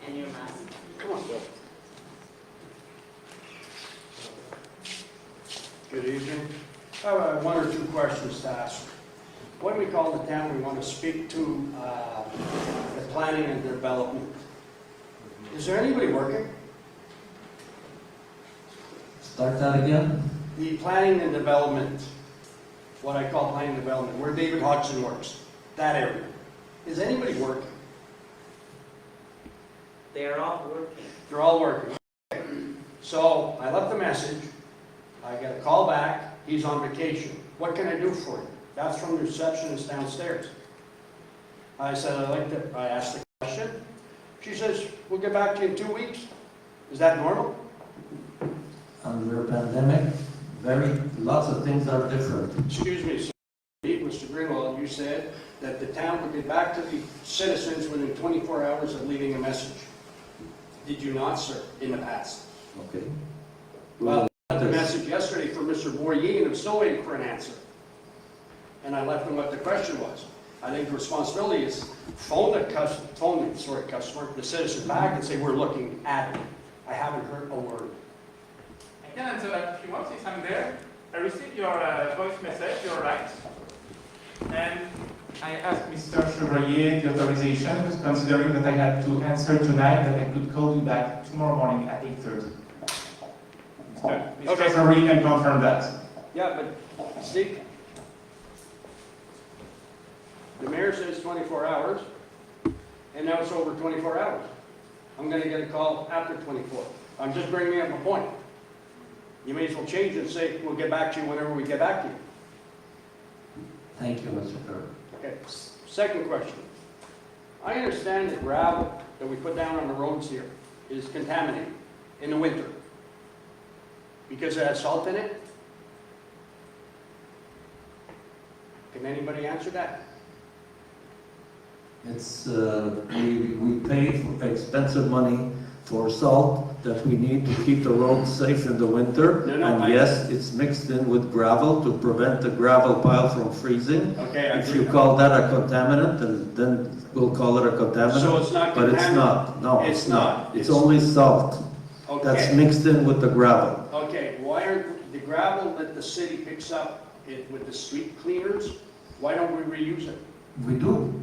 And your mask. Come on, Bill. Good evening. I have one or two questions to ask. When we call the town, we want to speak to the planning and development. Is there anybody working? Start that again. The planning and development, what I call planning and development, where David Hodgson works, that area. Is anybody working? They're all working. They're all working. Okay. So I left a message. I got a call back. He's on vacation. What can I do for you? That's from the receptionist downstairs. I said, I asked the question. She says, we'll get back to you in 2 weeks. Is that normal? Under a pandemic, lots of things are different. Excuse me, sir. Mr. Greenwald, you said that the town would get back to the citizens within 24 hours of leaving a message. Did you not, sir, in the past? Okay. Well, I left a message yesterday for Mr. Boyer, and I'm still waiting for an answer. And I left him what the question was. I think the responsibility is phone the customer, the citizen back and say, we're looking at it. I haven't heard a word. I can answer that if you want, since I'm there. I received your voice message, you're right. And I asked Mr. Chevalier the authorization, considering that I had to answer tonight, that I could call you back tomorrow morning at 8:30. Mr. Chevalier can confirm that. Yeah, but see, the mayor says 24 hours, and now it's over 24 hours. I'm going to get a call after 24. I'm just bringing up a point. You may as well change it and say, we'll get back to you whenever we get back to you. Thank you, Mr. Kerr. Okay, second question. I understand that gravel that we put down on the roads here is contaminated in the winter? Because it has salt in it? Can anybody answer that? It's, we pay for expensive money for salt that we need to keep the roads safe in the winter. And yes, it's mixed in with gravel to prevent the gravel pile from freezing. Okay, I If agree. you call that a contaminant, then we'll call it a contaminant. So it's not But it's contaminant? not, no, It's it's not. not. It's only salt that's Okay. mixed in with the gravel. Okay, why aren't the gravel that the city picks up with the street cleaners, why don't we reuse it? We do.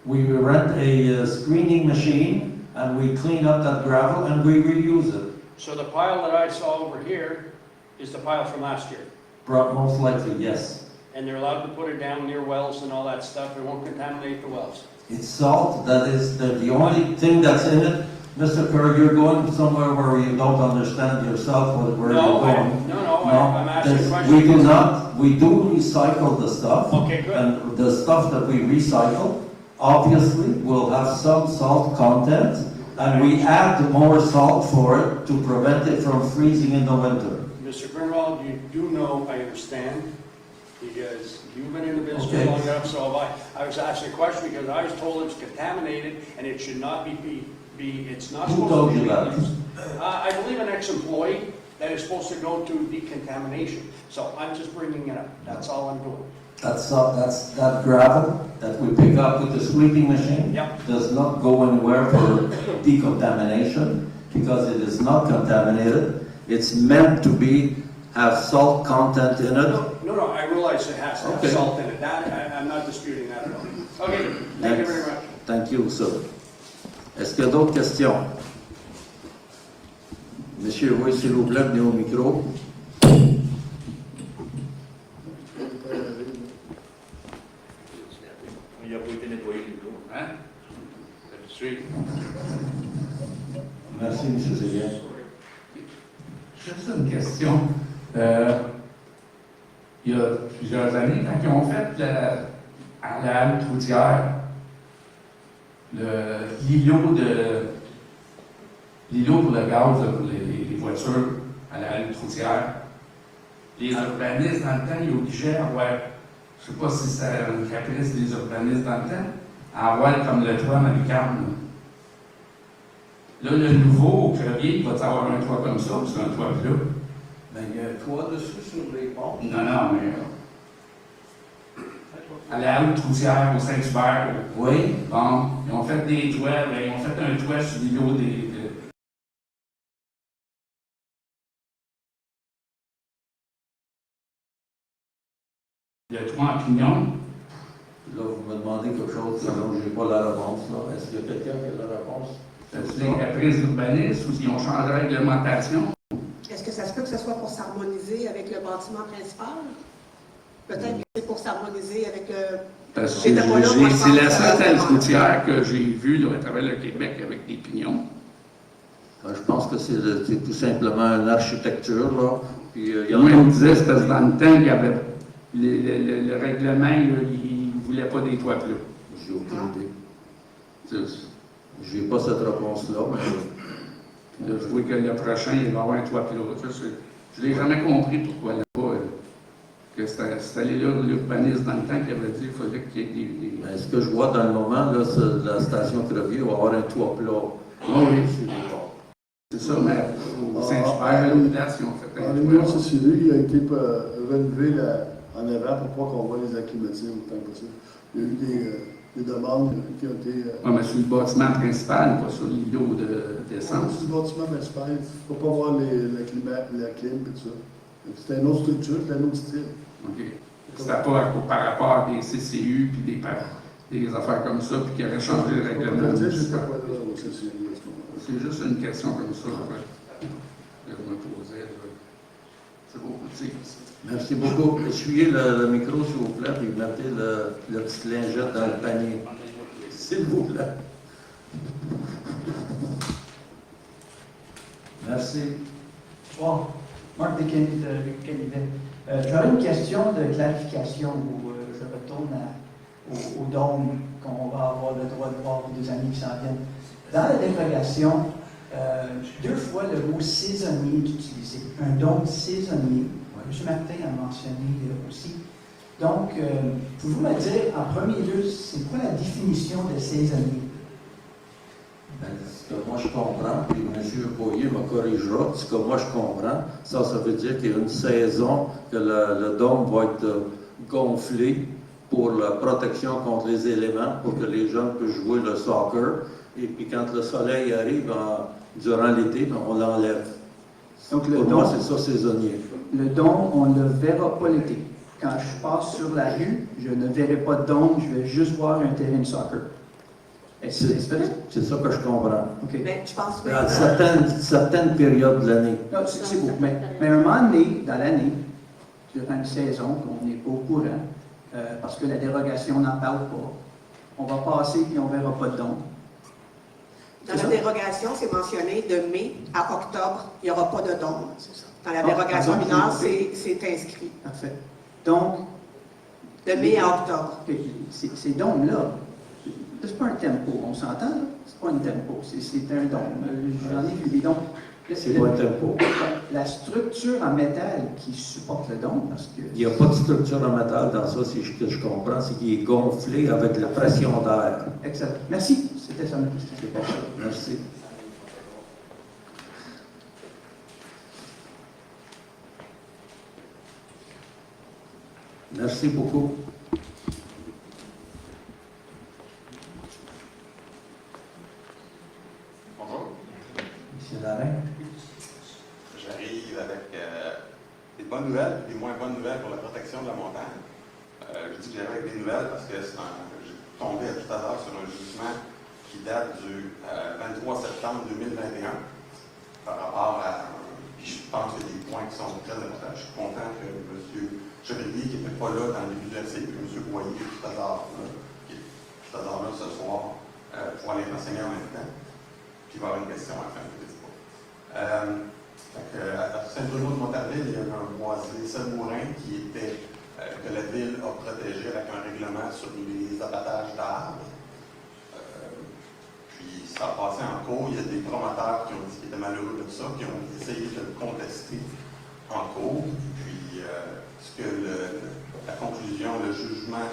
We rent a screening machine and we clean up that gravel and we reuse it. So the pile that I saw over here is the pile from last year? Most likely, yes. And they're allowed to put it down near wells and all that stuff, it won't contaminate the wells? It's salt, that is the only thing that's in it. Mr. Kerr, you're going somewhere where you don't understand yourself where you're going. I'm asking a question. We do not, we do recycle the stuff. Okay, good. And the stuff that we recycle, obviously, will have some salt content, and we add more salt for it to prevent it from freezing in the winter. Mr. Grunwald, you do know, I understand, because you've been in the business Okay. long enough, so have I. I was asking a question because I was told it's contaminated and it should not it's not Who supposed told to be you that? used. I believe an ex-employee that is supposed to go to decontamination. So I'm just bringing it up. That's all I'm doing. That gravel that we pick up with the sweeping machine does not go anywhere for decontamination because it is not contaminated. It's meant to have salt content in it. No, I realize it has to have Okay. salt in it. I'm not disputing that at all. Okay, thank you very much. Thank you, sir. Est-ce qu'il y a d'autres questions? Monsieur, oui, s'il vous plaît, venez au micro. Il n'a pas été nettoyé du tout. Hein? Habitué. Merci, M. Zélien. Juste une question. Il y a plusieurs années, quand ils ont fait à la halte routière, l'îlot pour le gaz pour les voitures à la halte routière, les urbanistes dans le temps, ils obligeaient à avoir, je ne sais pas si c'est un caprice des urbanistes dans le temps, à avoir comme le toit américain. Là, le nouveau au Crevier, il va avoir un toit comme ça, ou c'est un toit plat? Ben, il y a un toit dessus sur les ponts. Non, mais à la halte routière au Saint-Hubert. Oui. Bon, ils ont fait des toits, ils ont fait un toit sur l'îlot le toit en pignon. Là, vous me demandez quelque chose dont je n'ai pas la réponse. Est-ce qu'il y a quelqu'un qui a la réponse? C'est les caprices urbanistes ou s'ils ont changé la réglementation? Est-ce que ça se peut que ce soit pour s'harmoniser avec le bâtiment principal? Peut-être que c'est pour s'harmoniser avec Parce que c'est la seule halte routière que j'ai vue à travers le Québec avec des pignons. Je pense que c'est tout simplement une architecture. Là. Puis, Moi, on me disait, c'est parce que dans le temps, il y avait le règlement, il ne voulait pas des toits plats. J'ai aucune idée. Je n'ai pas cette réponse-là, mais là, je vois que le prochain, il va y avoir un toit plat. Je ne l'ai jamais compris pourquoi là-bas. Que c'était l'urbaniste dans le temps qui avait dit qu'il fallait qu'il y ait des... Ben, ce que je vois dans le moment, là, la station Crevier va avoir un toit plat. Oui, c'est ça, mais au Saint-Hubert, une place, ils ont fait un l'Union toit. sociale, il a été relevé en avant pour pas qu'on voit les acclimatiser autant que possible. Il y a eu des demandes qui ont été... Oui, mais sur le bâtiment principal, pas sur l'îlot d'essence. Sur le bâtiment principal, il ne faut pas voir la clim et tout ça. C'était une autre structure, c'était un autre style. OK. C'était pas par rapport à des CCU puis des affaires comme ça, puis qui auraient changé le règlement. C'est juste une question comme ça que je me posais. C'est beau, merci. Merci beaucoup. Essuyez le micro, s'il vous plaît, et mettez le petit lingette dans le panier. S'il vous plaît. Merci. Bonsoir. Marc Descanivet. J'aurais une question de clarification où je retourne au dôme qu'on va avoir le droit de voir pour des années qui s'en viennent. Dans la dérogation, 2 fois le mot saisonnier est utilisé. Un don saisonnier. M. Martin a mentionné aussi. Donc, pouvez-vous me dire, en premier lieu, c'est quoi la définition de saisonnier? Ben, ce que moi je comprends, puis M. Boyer me corrigera, ce que moi je comprends, ça veut dire qu'il y a une saison que le dôme va être gonflé pour la protection contre les éléments, pour que les jeunes puissent jouer le soccer. Et puis quand le soleil arrive durant l'été, on l'enlève. Donc, le pour don, moi, c'est ça saisonnier. Le don, on ne le verra pas l'été. Quand je passe sur la rue, je ne verrai pas de dôme, je vais juste voir un terrain de soccer. C'est ça que je comprends. Okay. Mais je pense que... À certaines périodes de l'année. C'est beau. Mais à un moment donné, dans l'année, durant une saison, qu'on n'est pas au courant, parce que la dérogation n'en parle pas, on va passer et on ne verra pas de dôme. Dans la dérogation, c'est mentionné de mai à octobre, il n'y aura pas de dôme. Dans la dérogation mineure, c'est inscrit. Parfait. Donc, de mai à octobre. Ces dômes-là, c'est pas un tempo, on s'entend, là? C'est pas un tempo, c'est un dôme. J'en ai vu des dômes. C'est pas un tempo. La structure en métal qui supporte le dôme, parce que... Il n'y a pas de structure en métal dans ça, ce que je comprends, c'est qu'il est gonflé avec la pression d'air. Exact. Merci. C'était ça ma question. C'est pas ça. Merci. Merci beaucoup. Bonjour. Monsieur Larin. J'arrive avec des bonnes nouvelles et des moins bonnes nouvelles pour la protection de la montagne. Je dis que j'arrive avec des nouvelles parce que j'ai tombé tout à l'heure sur un jugement qui date du 23 septembre 2021 par rapport à... Puis je pense qu'il y a des points qui sont très importants. Je suis content que M. Chevalier, qui n'était pas là dans le début de la série, M. Boyer, tout à l'heure, qui est tout à l'heure là ce soir, pour aller renseigner en même temps. Puis il va y avoir une question à la fin, je ne sais pas. À Saint-Bruno-de-Montarville, il y a un boisé Sabourin qui était, que la ville a protégé avec un règlement sur les abattages d'arbres. Puis ça a passé en cours. Il y a des promoteurs qui ont dit qu'ils étaient malheureux de ça, qui ont essayé de le contester en cours. Puis ce que la conclusion, le jugement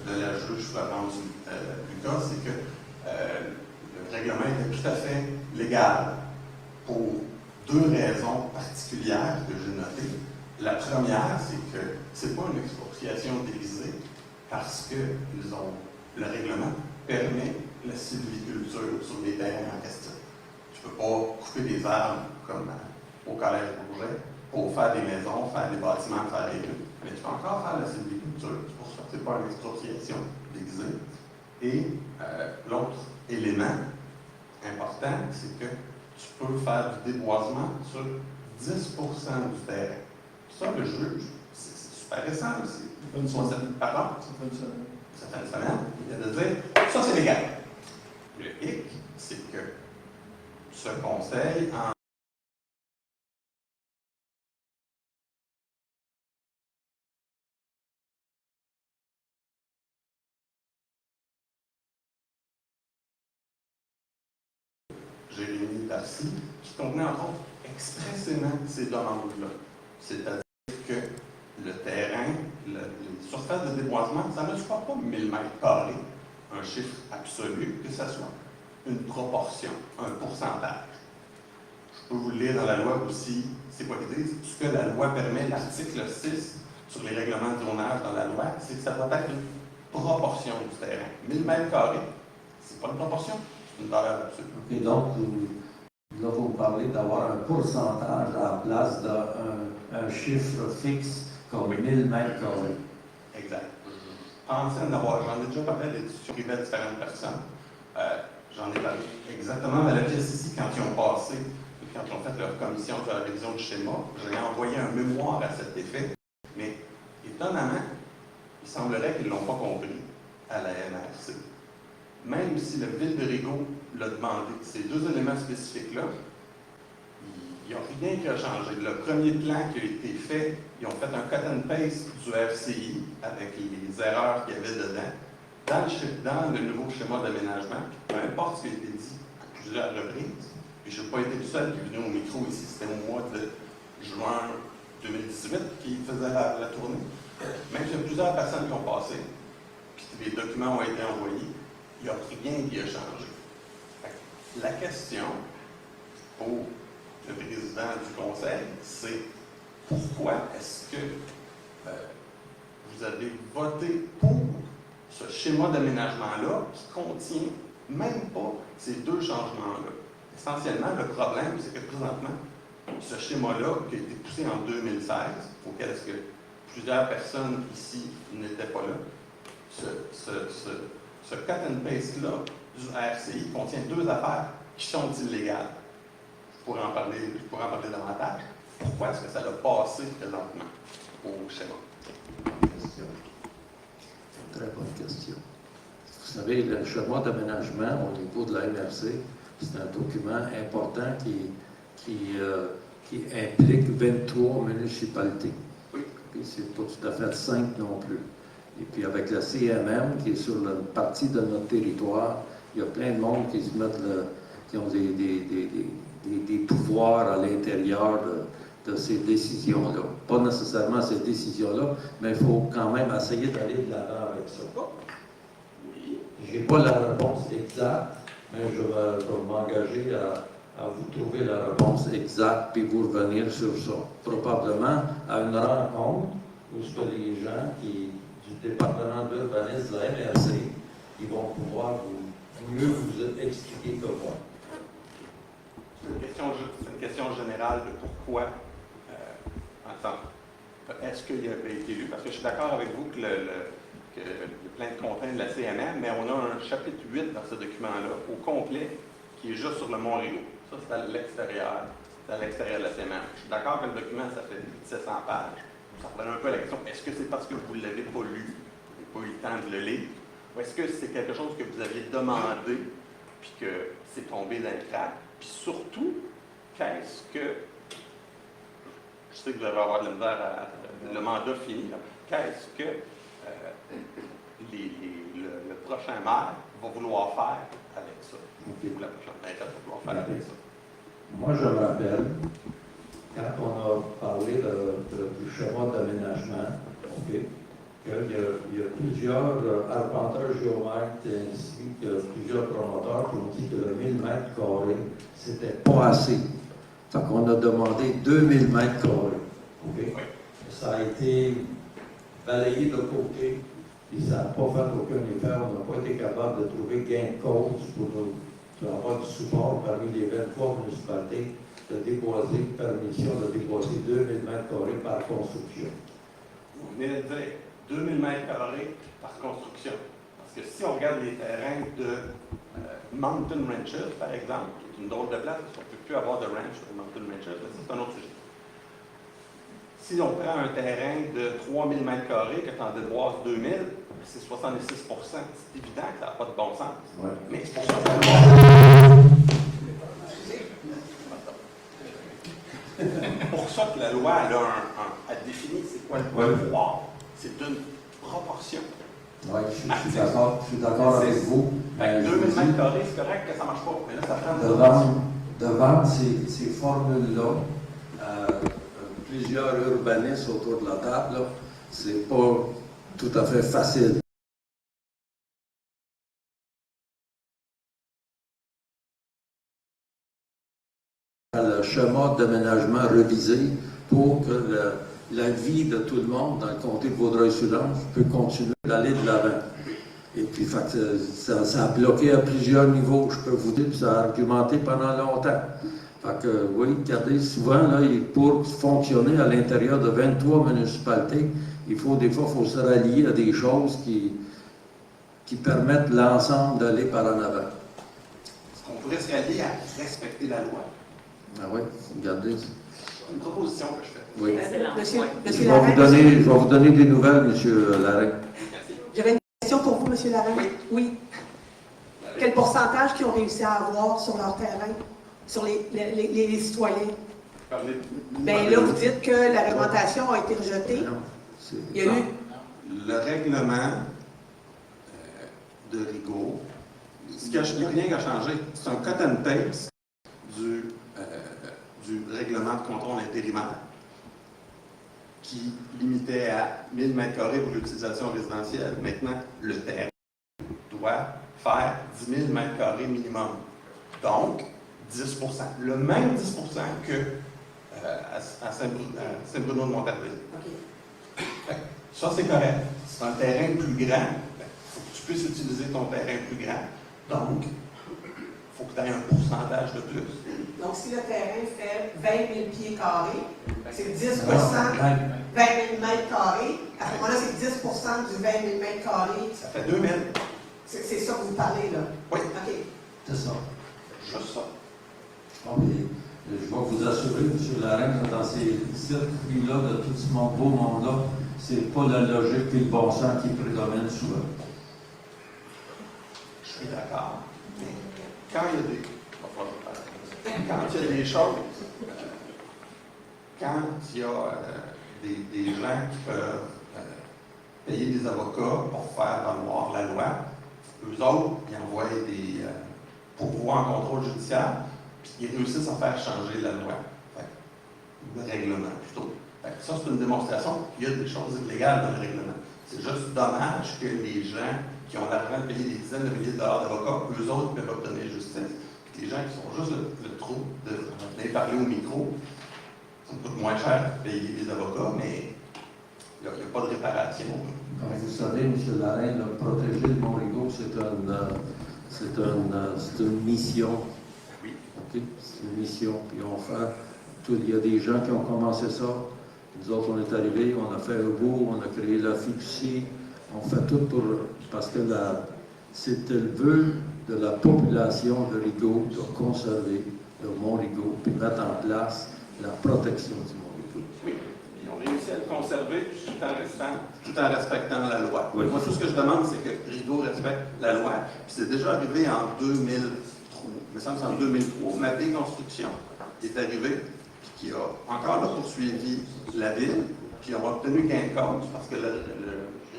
de la juge Florence Lucas, c'est que le règlement était tout à fait légal pour 2 raisons particulières que j'ai notées. La première, c'est que ce n'est pas une expropriation déguisée parce que le règlement permet la sylviculture sur les terrains en question. Tu ne peux pas couper des arbres comme au Collège Bourget pour faire des maisons, faire des bâtiments, faire des rues. Mais tu peux encore faire la sylviculture. C'est pour ça que ce n'est pas une expropriation déguisée. Et l'autre élément important, c'est que tu peux faire du déboisement sur 10% du terrain. Ça, le juge, c'est super récent aussi. Pardon? Ça fait une semaine. Il vient de dire, ça c'est légal. Le hic, c'est que ce conseil, en Jérémy Darcy, qui contenait entre autres expressément ces demandes-là. C'est-à-dire que le terrain, les surfaces de déboisement, ça ne soit pas 1000 mètres carrés, un chiffre absolu, que ça soit une proportion, un pourcentage. Je peux vous le lire dans la loi aussi, c'est quoi qu'ils disent? Ce que la loi permet, l'article 6 sur les règlements de zonage dans la loi, c'est que ça doit être une proportion du terrain. 1000 mètres carrés, c'est pas une proportion, c'est une valeur absolue. Et donc, là, vous parlez d'avoir un pourcentage à la place d'un chiffre fixe comme 1000 mètres carrés. Exact. J'en ai déjà parlé à des discussions privées à différentes personnes. J'en ai parlé exactement à la pièce ici quand ils ont passé, quand ils ont fait leur commission de la révision du schéma. J'ai envoyé un mémoire à cet effet, mais étonnamment, il semblerait qu'ils ne l'ont pas compris à la MRC. Même si la ville de Rigaud l'a demandé, ces 2 éléments spécifiques-là, il n'y a rien qui a changé. Le premier plan qui a été fait, ils ont fait un cut and paste du RCI avec les erreurs qu'il y avait dedans. Dans le nouveau schéma d'aménagement, peu importe ce qui a été dit plusieurs reprises. Puis je n'ai pas été le seul qui est venu au micro ici. C'était au mois de juin 2018 qui faisait la tournée. Même s'il y a plusieurs personnes qui ont passé, puis les documents ont été envoyés, il n'y a rien qui a changé. La question pour le président du conseil, c'est pourquoi est-ce que vous avez voté pour ce schéma d'aménagement-là qui contient même pas ces deux changements-là? Essentiellement, le problème, c'est que présentement, ce schéma-là, qui a été poussé en 2016, auquel est-ce que plusieurs personnes ici n'étaient pas là, ce cut and paste-là du RCI contient deux affaires qui sont illégales. Je pourrais en parler davantage. Pourquoi est-ce que ça a passé présentement au schéma? Très bonne question. Vous savez, le schéma d'aménagement au niveau de la MRC, c'est un document important qui implique 23 municipalités. Et c'est pas tout à fait simple non plus. Et puis avec la CMM, qui est sur une partie de notre territoire, il y a plein de monde qui se mettent qui ont des pouvoirs à l'intérieur de ces décisions-là. Pas nécessairement ces décisions-là, mais il faut quand même essayer d'aller de l'avant avec ça. Je n'ai pas la réponse exacte, mais je vais m'engager à vous trouver la réponse exacte puis vous revenir sur ça. Probablement à une rencontre où ce que les gens du département d'urbanisme de la MRC, ils vont pouvoir mieux vous expliquer que moi. C'est une question générale de pourquoi, est-ce qu'il avait été élu? Parce que je suis d'accord avec vous qu'il y a plein de contraintes de la CMM, mais on a un chapitre 8 dans ce document-là, au complet, qui est juste sur le Mont-Rigaud. Ça, c'est à l'extérieur. C'est à l'extérieur de la CMM. Je suis d'accord que le document, ça fait 700 pages. Ça prend un peu la question, est-ce que c'est parce que vous ne l'avez pas lu, vous n'avez pas eu le temps de le lire, ou est-ce que c'est quelque chose que vous aviez demandé, puis que c'est tombé dans le crack? Puis surtout, qu'est-ce que... Je sais que vous allez avoir de la misère le mandat fini, là. Qu'est-ce que le prochain maire va vouloir faire avec ça? Ou la prochaine maire va vouloir faire avec ça? Moi, je me rappelle, quand on a parlé du schéma d'aménagement, qu'il y a plusieurs arpenteurs géomètres ainsi que plusieurs promoteurs qui ont dit que le 1000 mètres carrés, c'était pas assez. Donc, on a demandé 2000 mètres carrés. Okay? Ça a été balayé de côté, et ça n'a pas fait aucun effet. On n'a pas été capable de trouver gain de cause pour avoir du support parmi les 23 municipalités de déposer, permission de déposer 2000 mètres carrés par construction. Vous venez de dire 2000 mètres carrés par construction. Parce que si on regarde les terrains de Mountain Ranches, par exemple, qui est une drôle de place, parce qu'on ne peut plus avoir de ranch sur Mountain Ranches, mais ça, c'est un autre sujet. Si on prend un terrain de 3000 mètres carrés, que tu en déboises 2000, c'est 66%. C'est évident que ça n'a pas de bon sens. Ouais. Mais c'est pour ça que pour ça que la loi a défini c'est quoi le pouvoir. C'est d'une proportion. Oui, je suis d'accord avec vous. 2000 mètres carrés, c'est correct que ça ne marche pas. Mais là, ça prend devant ces formules-là, plusieurs urbanistes autour de la table, c'est pas tout à fait facile. Le schéma d'aménagement révisé pour que la vie de tout le monde dans le comté de Vaudreuil-Soulanges peut continuer d'aller de l'avant. Et puis, ça a bloqué à plusieurs niveaux, je peux vous dire, puis ça a argumenté pendant longtemps. Fait que, oui, regardez, souvent, là, pour fonctionner à l'intérieur de 23 municipalités, des fois, il faut se rallier à des choses qui permettent l'ensemble d'aller par en avant. Est-ce qu'on pourrait se rallier à respecter la loi? Ah oui, regardez. C'est une proposition que je fais. Oui. Monsieur Je vais vous donner des nouvelles, M. Larrey. J'avais une question pour vous, M. Larrey. Oui. Quel pourcentage qu'ils ont réussi à avoir sur leur terrain, sur les citoyens? Bien là, vous dites que la réglementation a été rejetée. Il y a eu... Le règlement de Rigaud Il n'y a rien à changer. C'est un cut and paste du règlement de contrôle intérimaire qui limitait à 1000 m² pour l'utilisation résidentielle. Maintenant, le terrain doit faire 10 000 m² minimum. Donc, 10 %. Le même 10 % qu'à Saint-Bruno-de-Montarville. Ça, c'est correct. C'est un terrain plus grand. Il faut que tu puisses utiliser ton terrain plus grand. Donc, il faut que tu aies un pourcentage de plus. Donc, si le terrain fait 20 000 pieds carrés, c'est 10 20 000 mètres carrés. À ce moment-là, c'est 10 du 20 000 mètres carrés. Ça fait 2000. C'est ça que vous parlez, là? Oui. OK. C'est ça. Juste ça. Bon, je vais vous assurer, M. Lareine, dans ces circuits-là, de tout ce beau monde-là, c'est pas la logique et le bon sens qui prédomine souvent. Je suis d'accord. Mais quand il y a des choses, quand il y a des gens qui peuvent payer des avocats pour faire valoir la loi, eux autres, ils envoient des pourvois en contrôle judiciaire, puis ils réussissent à faire changer la loi. Le règlement, plutôt. Ça, c'est une démonstration qu'il y a des choses illégales dans le règlement. C'est juste dommage que les gens qui ont l'argent de payer des dizaines de milliers de dollars d'avocats, eux autres peuvent obtenir justice. Puis les gens qui sont juste le trou de venir parler au micro, ça me coûte moins cher de payer des avocats, mais il n'y a pas de réparation. Comme vous savez, M. Lareine, protéger le Mont-Rigaud, c'est une mission. Oui. Okay? C'est une mission. Puis il y a des gens qui ont commencé ça. Nous autres, on est arrivés, on a fait un bout, on a créé la fiducie, on fait tout parce que c'était le vœu de la population de Rigaud de conserver le Mont-Rigaud puis mettre en place la protection du Mont-Rigaud. Oui, ils ont réussi à le conserver tout en respectant la loi. Oui. Moi, tout ce que je demande, c'est que Rigaud respecte la loi. Puis c'est déjà arrivé en 2003, il me semble que c'est en 2003, ma déconstruction est arrivée, puis qui a encore là poursuivi la ville, puis on a obtenu gain de cause parce que le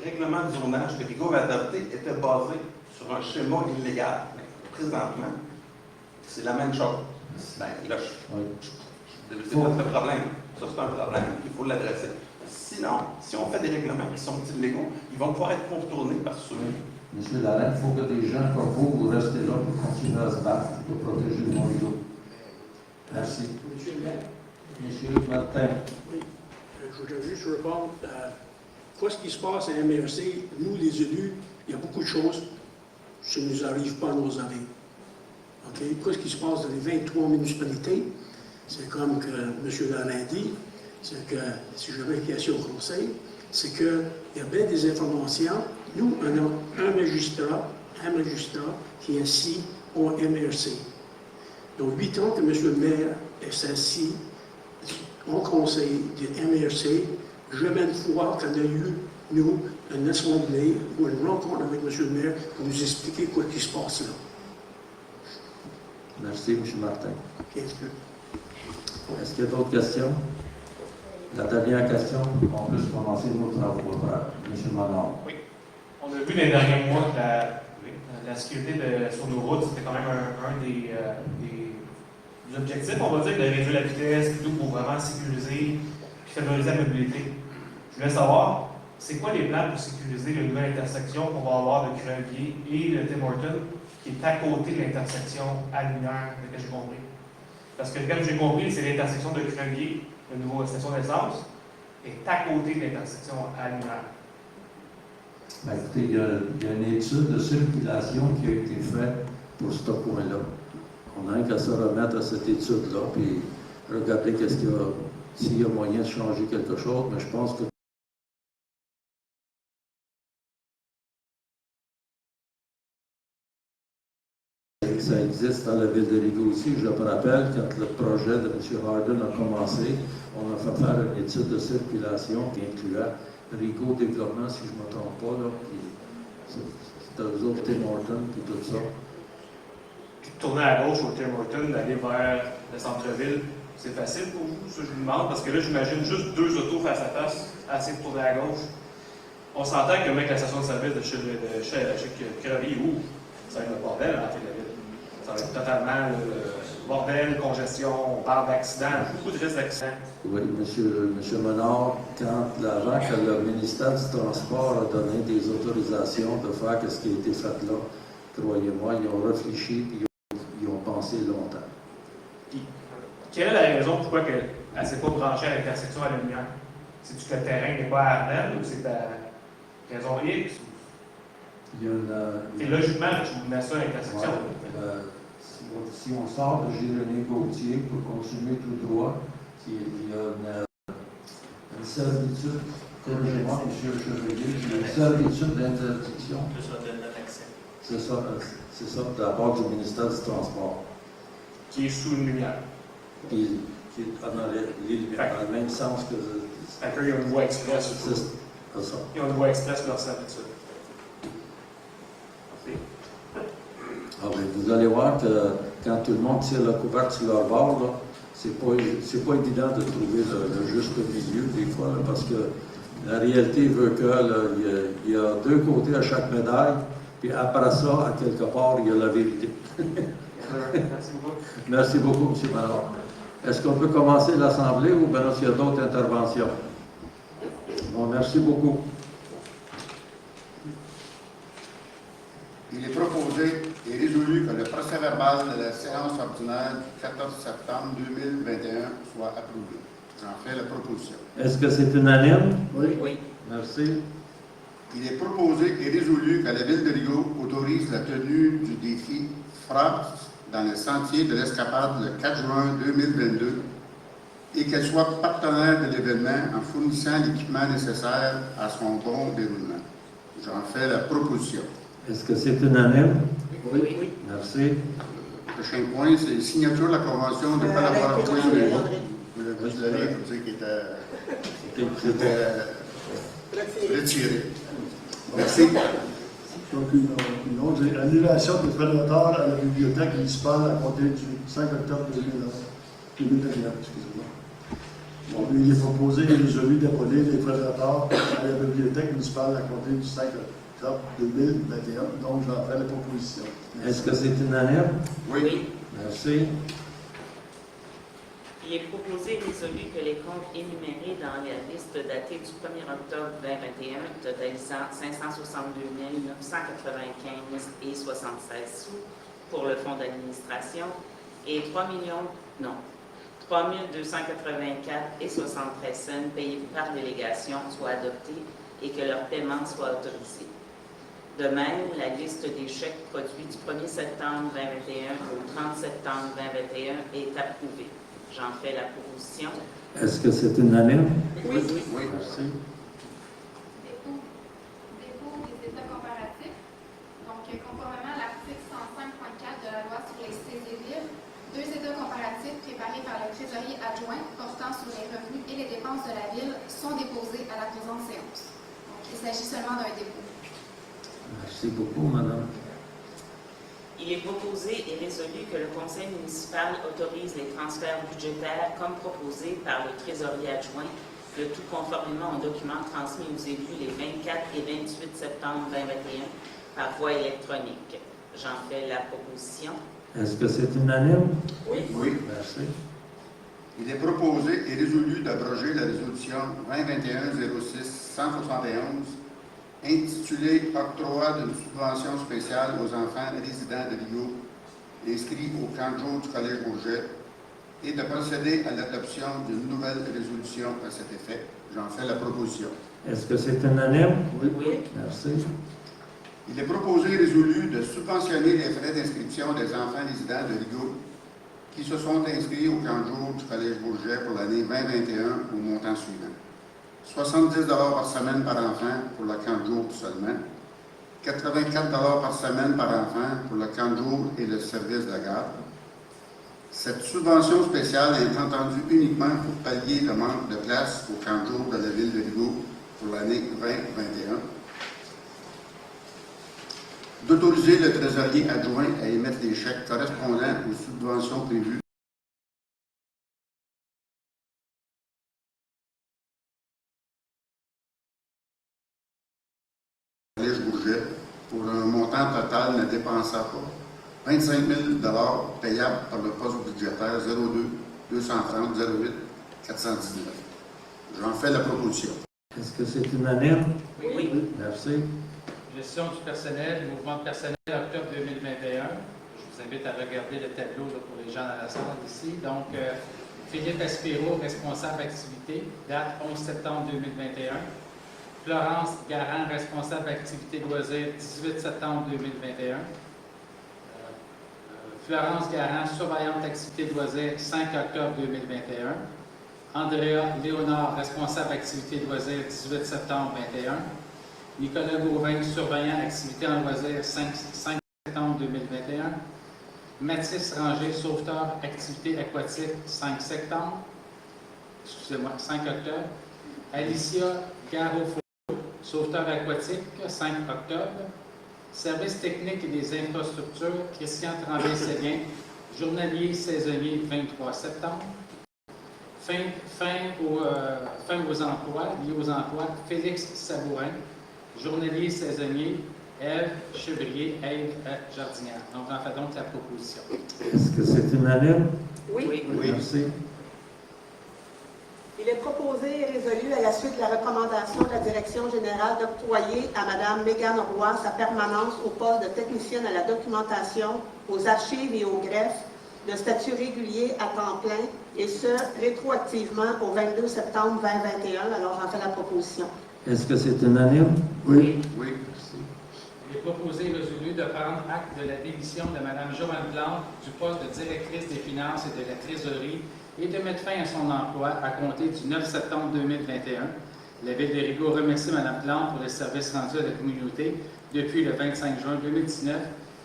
règlement de zonage que Rigaud avait adopté était basé sur un schéma illégal. Mais présentement, c'est la même chose. Ben, là, c'est pas le problème. Ça, c'est un problème. Il faut l'adresser. Sinon, si on fait des règlements qui sont illégaux, ils vont pouvoir être contournés par ceux. Monsieur Lareine, il faut que des gens comme vous restez là pour continuer à se battre pour protéger le Mont-Rigaud. Merci. Monsieur le maire. Monsieur Martin. Oui. Je voudrais juste répondre à quoi ce qui se passe à MRC. Nous, les élus, il y a beaucoup de choses. Ça ne nous arrive pas à nos oreilles. OK? Quoi ce qui se passe dans les 23 municipalités, c'est comme que M. Lareine dit, c'est que, si je vérifie au conseil, c'est qu'il y a bien des informations. Nous, on a un magistrat qui est assis au MRC. Donc, 8 ans que M. le maire est assis au conseil du MRC, jamais une fois qu'on a eu, nous, une assemblée ou une rencontre avec M. le maire pour nous expliquer quoi qui se passe là. Merci, M. Martin. Okay. Est-ce qu'il y a d'autres questions? La dernière question, on peut commencer nos travaux. M. Manon. Oui. On a vu les derniers mois que la sécurité sur nos routes, c'était quand même un des objectifs, on va dire, de réduire la vitesse, plutôt pour vraiment sécuriser et favoriser la mobilité. Je voulais savoir, c'est quoi les plans pour sécuriser la nouvelle intersection qu'on va avoir de Crevier et le Tim Hortons, qui est à côté de l'intersection à Lumière, de que j'ai compris. Parce que, comme j'ai compris, c'est l'intersection de Crevier, la nouvelle station d'essence, est à côté de l'intersection à Lumière. Ben, écoutez, il y a une étude de circulation qui a été faite pour ce coin-là. On n'a qu'à se remettre à cette étude-là, puis regarder s'il y a moyen de changer quelque chose, mais je pense que ça existe dans la ville de Rigaud aussi. Je me rappelle, quand le projet de M. Harden a commencé, on a fait faire une étude de circulation qui incluait Rigaud Développement, si je ne me trompe pas, là, puis c'était eux autres, Tim Hortons, puis tout ça. Puis de tourner à gauche au Tim Hortons, d'aller vers le centre-ville, c'est facile pour vous, ça je vous demande, parce que là j'imagine juste 2 autos face à face, assez de tourner à gauche. On s'entend que même la station de service de chez Crevier ouvre. Ça va être le bordel à l'entrée de la ville. Ça va être totalement le bordel, congestion, on parle d'accidents, beaucoup de risques d'accidents. Oui, monsieur Menard, avant que le ministère du Transport a donné des autorisations de faire ce qui a été fait là, croyez-moi, ils ont réfléchi et ils ont pensé longtemps. Puis, quelle est la raison pourquoi elle ne s'est pas branchée à l'intersection à la lumière? C'est-tu que le terrain n'est pas ardent ou c'est la raison X? Il y a une, Et logiquement, tu mets ça à l'intersection. Si on sort de Jérémy Gauthier pour continuer tout droit, il y a une servitude, corrigez-moi, M. Chevalier, il y a une servitude d'interdiction. C'est ça, de la part du ministère du Transport. Qui est sous une lumière. Qui est dans les lumières, dans le même sens que. Fait qu'il y a une voie express. C'est ça. Il y a une voie express leur servitude. Ah ben, vous allez voir que quand tout le monde tire la couverte sur leur bord, là, c'est pas évident de trouver le juste milieu des fois, là, parce que la réalité veut que il y a deux côtés à chaque médaille, puis après ça, à quelque part, il y a la vérité. Merci beaucoup. Merci beaucoup, M. Manard. Est-ce qu'on peut commencer l'Assemblée ou bien s'il y a d'autres interventions? Bon, merci beaucoup. Il est proposé et résolu que le procès-verbal de la séance ordinaire du 14 septembre 2021 soit approuvé. J'en fais la proposition. Est-ce que c'est unanime? Oui. Merci. Il est proposé et résolu que la Ville de Rigaud autorise la tenue du défi FRAP dans le sentier de l'Escapade le 4 juin 2022 et qu'elle soit partenaire de l'événement en fournissant l'équipement nécessaire à son bon déroulement. J'en fais la proposition. Est-ce que c'est unanime? Oui. Merci. Le prochain point, c'est signature de la convention de collaboration. Vous l'avez dit qu'il était retiré. Merci. Donc, une autre annulation des frais de retard à la bibliothèque municipale à compter du 5 octobre 2021. Excusez-moi. Bon, il est proposé et résolu d'abroger les frais de retard à la bibliothèque municipale à compter du 5 octobre 2021. Donc, j'en fais la proposition. Est-ce que c'est unanime? Oui. Merci. Il est proposé et résolu que les comptes énumérés dans la liste datée du 1er octobre 2021, totalisant 562 995 et 76 sous pour le fonds d'administration et 3 284 et 73 cents payés par délégation soient adoptés et que leur paiement soit autorisé. De même, la liste des chèques produits du 1er septembre 2021 au 30 septembre 2021 est approuvée. J'en fais la proposition. Est-ce que c'est unanime? Oui. Merci. Dépôt des états comparatifs. Donc, conformément à l'article 105.4 de la loi sur les CESIR, 2 états comparatifs préparés par le trésorier adjoint portant sur les revenus et les dépenses de la Ville sont déposés à la présente séance. Donc, il s'agit seulement d'un dépôt. Merci beaucoup, madame. Il est proposé et résolu que le Conseil municipal autorise les transferts budgétaires comme proposé par le trésorier adjoint, le tout conformément aux documents transmis aux élus les 24 et 28 septembre 2021 par voie électronique. J'en fais la proposition. Est-ce que c'est unanime? Oui. Merci. Il est proposé et résolu d'abroger la résolution 2021-06-171 intitulée « Octroi d'une subvention spéciale aux enfants résidents de Rigaud inscrits au camp de jour du Collège Bourget » et de procéder à l'adoption d'une nouvelle résolution à cet effet. J'en fais la proposition. Est-ce que c'est unanime? Oui. Merci. Il est proposé et résolu de subventionner les frais d'inscription des enfants résidents de Rigaud qui se sont inscrits au camp de jour du Collège Bourget pour l'année 2021 au montant suivant. 70 $ par semaine par enfant pour le camp de jour seulement, 84 $ par semaine par enfant pour le camp de jour et le service de garde. Cette subvention spéciale est entendue uniquement pour pallier le manque de place au camp de jour de la Ville de Rigaud pour l'année 2021. D'autoriser le trésorier adjoint à émettre les chèques correspondant aux subventions prévues Collège Bourget pour un montant total ne dépassant pas 25 000 $ payables par le poste budgétaire 02 230 08 419. J'en fais la proposition. Est-ce que c'est unanime? Oui. Merci. Gestion du personnel, mouvement de personnel octobre 2021. Je vous invite à regarder le tableau là, pour les gens dans la salle ici. Donc, Philippe Aspiro, responsable activité, date 11 septembre 2021. Florence Garand, responsable activité loisirs, 18 septembre 2021. Florence Garand, surveillante activité loisirs, 5 octobre 2021. Andrea Léonard, responsable activité loisirs, 18 septembre 2021. Nicolas Gauvin, surveillant activité en loisirs, 5 septembre 2021. Mathis Ranger, sauveteur activité aquatique, 5 septembre. Excusez-moi, 5 octobre. Alicia Garofalo, sauveteur aquatique, 5 octobre. Service technique et des infrastructures, Christian Tremblay-Séguin, journalier saisonnier, 23 septembre. Fin aux emplois, liés aux emplois, Félix Sabourin, journalier saisonnier, Ève Chevrier, aide jardinière. Donc, j'en fais donc la proposition. Est-ce que c'est unanime? Oui. Merci. Il est proposé et résolu à la suite de la recommandation de la Direction générale d'octroyer à Mme Mégane Roy sa permanence au poste de technicienne à la documentation, aux archives et au greffe, de statut régulier à temps plein, et ce, rétroactivement au 22 septembre 2021. Alors, j'en fais la proposition. Est-ce que c'est unanime? Oui. Merci. Il est proposé et résolu de prendre acte de la démission de Mme Joanne Plante du poste de directrice des finances et de la trésorerie et de mettre fin à son emploi à compter du 9 septembre 2021. La Ville de Rigaud remercie Mme Plante pour le service rendu à la communauté depuis le 25 juin 2019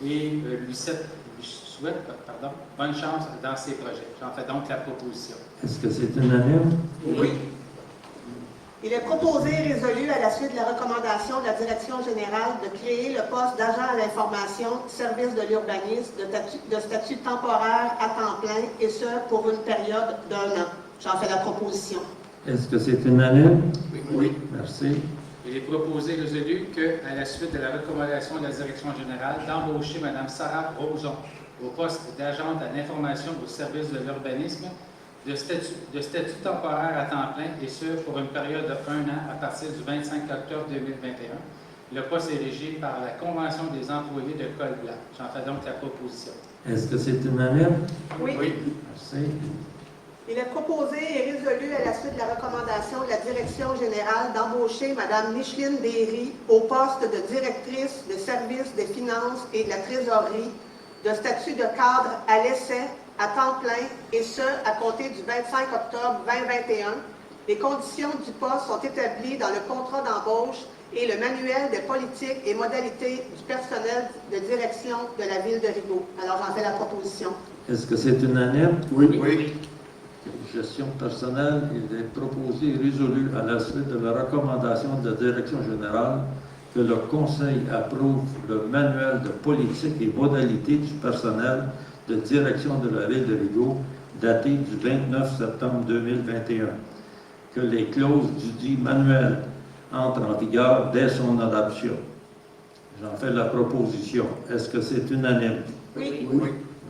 et lui souhaite bonne chance dans ses projets. J'en fais donc la proposition. Est-ce que c'est unanime? Oui. Il est proposé et résolu à la suite de la recommandation de la Direction générale de créer le poste d'agent à l'information, service de l'urbanisme, de statut temporaire à temps plein, et ce, pour une période d'1 an. J'en fais la proposition. Est-ce que c'est unanime? Oui. Merci. Il est proposé et résolu qu'à la suite de la recommandation de la Direction générale d'embaucher Mme Sarah Roson au poste d'agente à l'information au service de l'urbanisme, de statut temporaire à temps plein, et ce, pour une période de 1 an à partir du 25 octobre 2021. Le poste est régi par la Convention des employés de col blanc. J'en fais donc la proposition. Est-ce que c'est unanime? Oui. Merci. Il est proposé et résolu à la suite de la recommandation de la Direction générale d'embaucher Mme Micheline Derry au poste de directrice de service des finances et de la trésorerie, de statut de cadre à l'essai, à temps plein, et ce, à compter du 25 octobre 2021. Les conditions du poste sont établies dans le contrat d'embauche et le manuel des politiques et modalités du personnel de direction de la Ville de Rigaud. Alors, j'en fais la proposition. Est-ce que c'est unanime? Oui. Gestion personnelle, il est proposé et résolu à la suite de la recommandation de la Direction générale que le Conseil approuve le manuel de politique et modalités du personnel de direction de la Ville de Rigaud, daté du 29 septembre 2021, que les clauses du dit manuel entrent en vigueur dès son adoption. J'en fais la proposition. Est-ce que c'est unanime? Oui.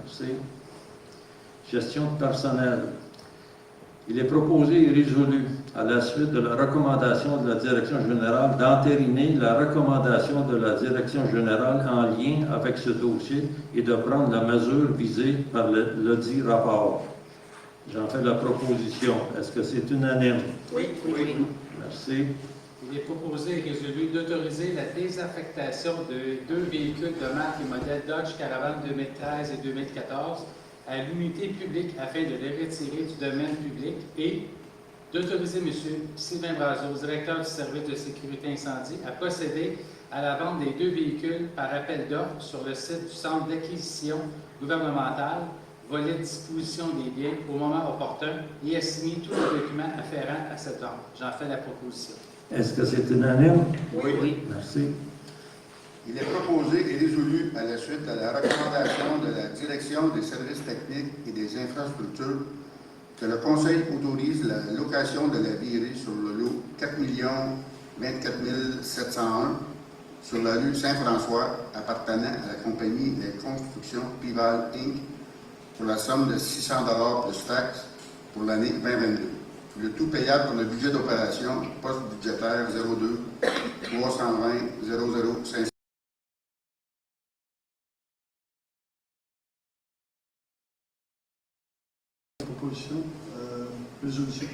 Merci. Gestion de personnel. Il est proposé et résolu à la suite de la recommandation de la Direction générale d'entériner la recommandation de la Direction générale en lien avec ce dossier et de prendre la mesure visée par le dit rapport. J'en fais la proposition. Est-ce que c'est unanime? Oui. Merci. Il est proposé et résolu d'autoriser la désaffectation de 2 véhicules de marque et modèle Dodge Caravan 2013 et 2014 à l'unité publique afin de les retirer du domaine public et d'autoriser M. Sylvain Brazeau, directeur du service de sécurité incendie, à procéder à la vente des 2 véhicules par appel d'offres sur le site du Centre d'acquisition gouvernementale, volet disposition des biens au moment opportun et à signer tous les documents afférents à cette vente. J'en fais la proposition. Est-ce que c'est unanime? Oui. Merci. Il est proposé et résolu à la suite de la recommandation de la Direction des services techniques et des infrastructures que le Conseil autorise la location de la virée sur le lot 4 024 701 sur la rue Saint-François appartenant à la compagnie des constructions Pival Inc. pour la somme de 600 $ plus taxes pour l'année 2022. Le tout payable pour le budget d'opération, poste budgétaire 02 320 00 500. Proposition, résolution.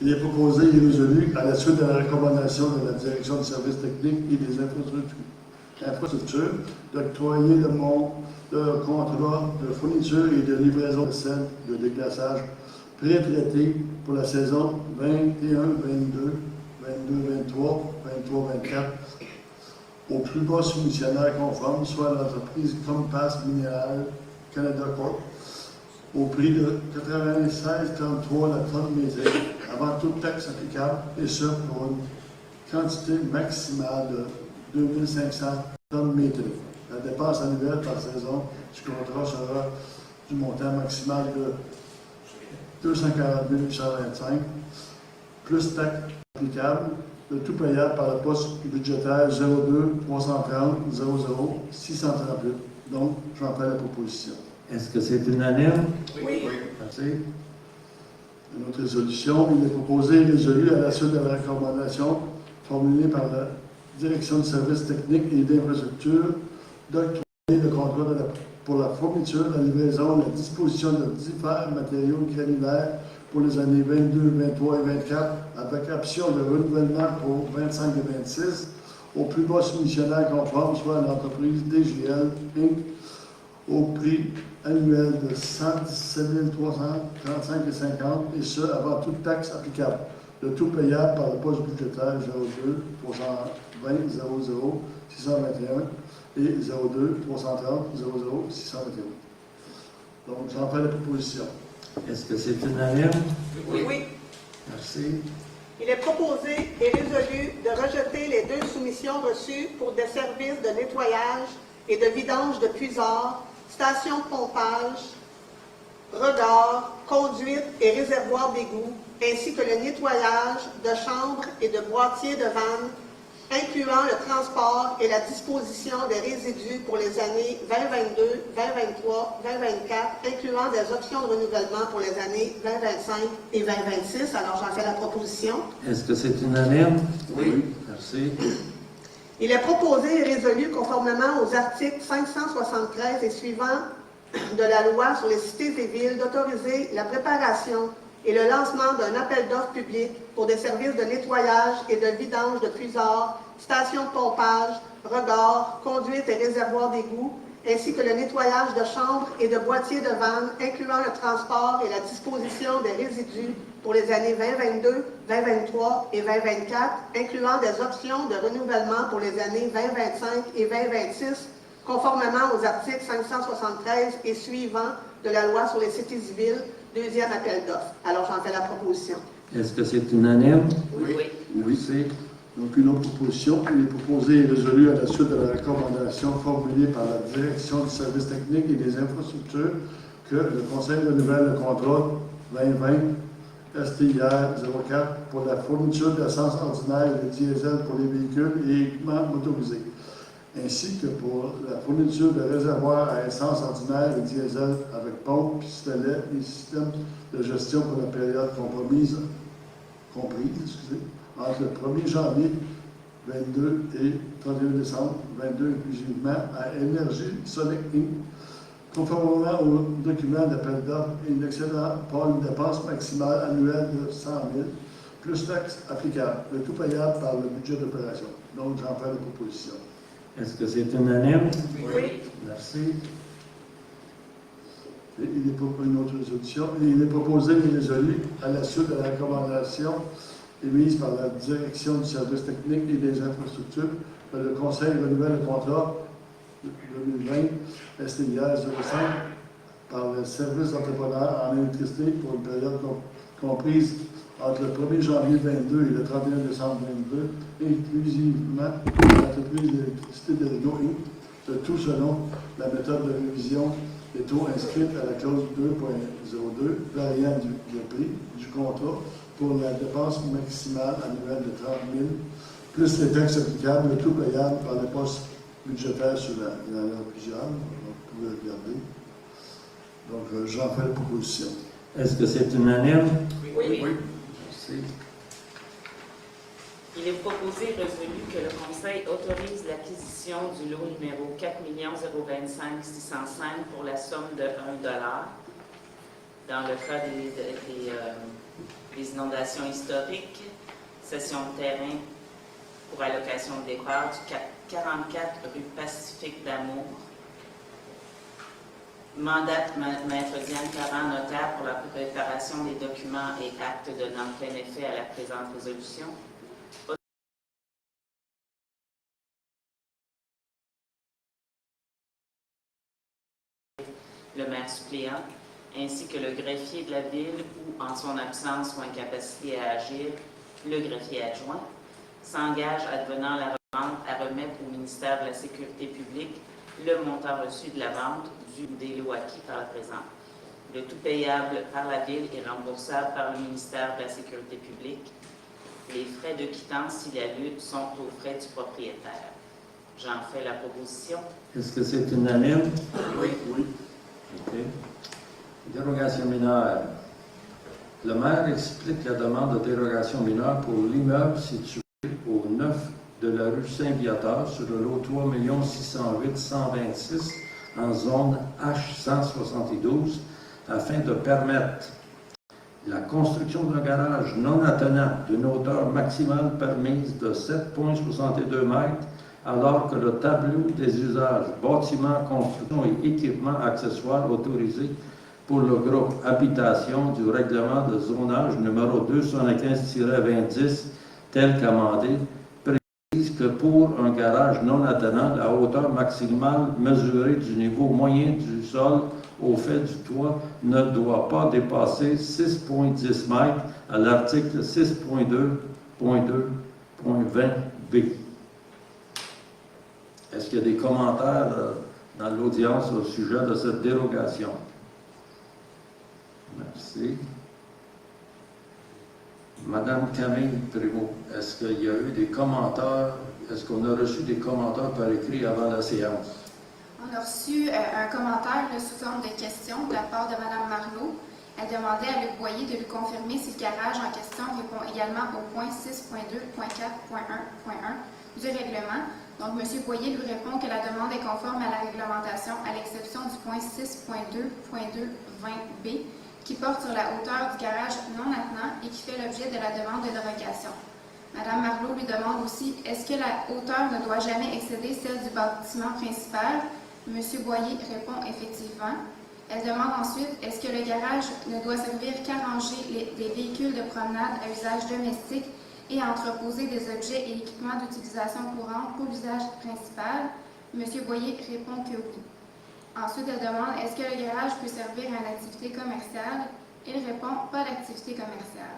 Il est proposé et résolu à la suite de la recommandation de la Direction du service technique et des infrastructures d'octroyer le contrat de fourniture et de livraison de sel de déclassage pré-traité pour la saison 21-22, 22-23, 23-24 au plus bas soumissionnaire conforme, soit l'entreprise Compass Mineral Canada Corp. Au prix de 96,33 la tonne métrique, avant toute taxe applicable, et ce pour une quantité maximale de 2500 tonnes métriques. La dépense annuelle par saison du contrat sera du montant maximal de 240 825, plus taxe applicable, le tout payable par le poste budgétaire 02 330 00 638. Donc, j'en fais la proposition. Est-ce que c'est unanime? Oui. Merci. Une autre résolution, il est proposé et résolu à la suite de la recommandation formulée par la Direction du service technique et d'infrastructure d'octroyer le contrat pour la fourniture, la livraison, la disposition de divers matériaux granulaires pour les années 22, 23 et 24, avec option de renouvellement pour 25 et 26, au plus bas soumissionnaire conforme, soit l'entreprise DGL Inc., au prix annuel de 117 335,50 et ce, avant toute taxe applicable. Le tout payable par le poste budgétaire 02 320 00 621 et 02 330 00 621. Donc, j'en fais la proposition. Est-ce que c'est unanime? Oui. Merci. Il est proposé et résolu de rejeter les 2 soumissions reçues pour des services de nettoyage et de vidange de puisards, station de pompage, regard, conduite et réservoir d'égout, ainsi que le nettoyage de chambres et de boîtiers de vannes, incluant le transport et la disposition des résidus pour les années 2022, 2023, 2024, incluant des options de renouvellement pour les années 2025 et 2026. Alors, j'en fais la proposition. Est-ce que c'est unanime? Oui. Merci. Il est proposé et résolu conformément aux articles 573 et suivants de la loi sur les cités et villes d'autoriser la préparation et le lancement d'un appel d'offres public pour des services de nettoyage et de vidange de puisards, stations de pompage, regards, conduites et réservoirs d'égout, ainsi que le nettoyage de chambres et de boîtiers de vannes, incluant le transport et la disposition des résidus pour les années 2022, 2023 et 2024, incluant des options de renouvellement pour les années 2025 et 2026, conformément aux articles 573 et suivants de la loi sur les cités et villes, deuxième appel d'offres. Alors, j'en fais la proposition. Est-ce que c'est unanime? Oui. Oui, c'est. Donc, une autre proposition. Il est proposé et résolu à la suite de la recommandation formulée par la Direction du service technique et des infrastructures que le Conseil renouvelle le contrat 2020 STIR 04 pour la fourniture d'essence ordinaire et de diesel pour les véhicules et équipements motorisés, ainsi que pour la fourniture de réservoirs à essence ordinaire et diesel avec pompe, pistolet et système de gestion pour la période comprise entre le 1er janvier 22 et 31 décembre 22 inclusivement à Énergie Sonic Inc., conformément au document d'appel d'offres et l'excédent par une dépense maximale annuelle de 100 000, plus taxes applicables, le tout payable par le budget d'opération. Donc, j'en fais la proposition. Est-ce que c'est unanime? Oui. Merci. Et il est pour une autre résolution. Il est proposé et résolu à la suite de la recommandation émise par la Direction du service technique et des infrastructures que le Conseil renouvelle le contrat 2020 STIR 05 par le service entrepreneur en électricité pour une période comprise entre le 1er janvier 2022 et le 31 décembre 2022, inclusivement l'entreprise d'électricité de Rigaud Inc., de tout selon la méthode de révision des taux inscrite à la clause 2.02, variant du prix du contrat pour la dépense maximale annuelle de 30 000 plus les taxes applicables, le tout payable par les postes budgétaires sur la. Il y en a plusieurs, donc vous pouvez regarder. Donc, j'en fais la proposition. Est-ce que c'est unanime? Oui. Merci. Il est proposé et résolu que le Conseil autorise l'acquisition du lot numéro 4 025 605 pour la somme de 1 $, dans le cas des inondations historiques, cession de terrain pour allocation de départ du 44 rue Pacifique d'Amour. Mandate Maître Diane Caron, notaire, pour la préparation des documents et actes donnant plein effet à la présente résolution. Le maire suppléant, ainsi que le greffier de la ville ou, en son absence ou incapacité à agir, le greffier adjoint, s'engage, advenant la vente, à remettre au ministère de la Sécurité publique le montant reçu de la vente du ou des lots acquis par le présent. Le tout payable par la ville et remboursable par le ministère de la Sécurité publique. Les frais de quittance, s'il y a lieu, sont aux frais du propriétaire. J'en fais la proposition. Est-ce que c'est unanime? Oui. OK. Dérogation mineure. Le maire explique la demande de dérogation mineure pour l'immeuble situé au 9 de la rue Saint-Viateur sur le lot 3 608 126 en zone H172 afin de permettre la construction d'un garage non attenant d'une hauteur maximale permise de 7,62 mètres alors que le tableau des usages bâtiments, construction et équipements accessoires autorisés pour le groupe Habitation du règlement de zonage numéro 215-2010 tel qu'amendé précise que pour un garage non attenant, la hauteur maximale mesurée du niveau moyen du sol au fait du toit ne doit pas dépasser 6,10 mètres à l'article 6.2.2.20b. Est-ce qu'il y a des commentaires dans l'audience au sujet de cette dérogation? Merci. Madame Camille Prévost, est-ce qu'il y a eu des commentaires? Est-ce qu'on a reçu des commentaires par écrit avant la séance? On a reçu un commentaire sous forme de question de la part de Mme Marleau. Elle demandait à Luc Boyer de lui confirmer si le garage en question répond également au point 6.2.4.1.1 du règlement. Donc, M. Boyer lui répond que la demande est conforme à la réglementation, à l'exception du point 6.2.2.20b, qui porte sur la hauteur du garage non attenant et qui fait l'objet de la demande de dérogation. Mme Marleau lui demande aussi, est-ce que la hauteur ne doit jamais excéder celle du bâtiment principal? M. Boyer répond effectivement. Elle demande ensuite, est-ce que le garage ne doit servir qu'à ranger des véhicules de promenade à usage domestique et à entreposer des objets et équipements d'utilisation courante pour l'usage principal? M. Boyer répond que oui. Ensuite, elle demande, est-ce que le garage peut servir à une activité commerciale? Il répond, pas d'activité commerciale.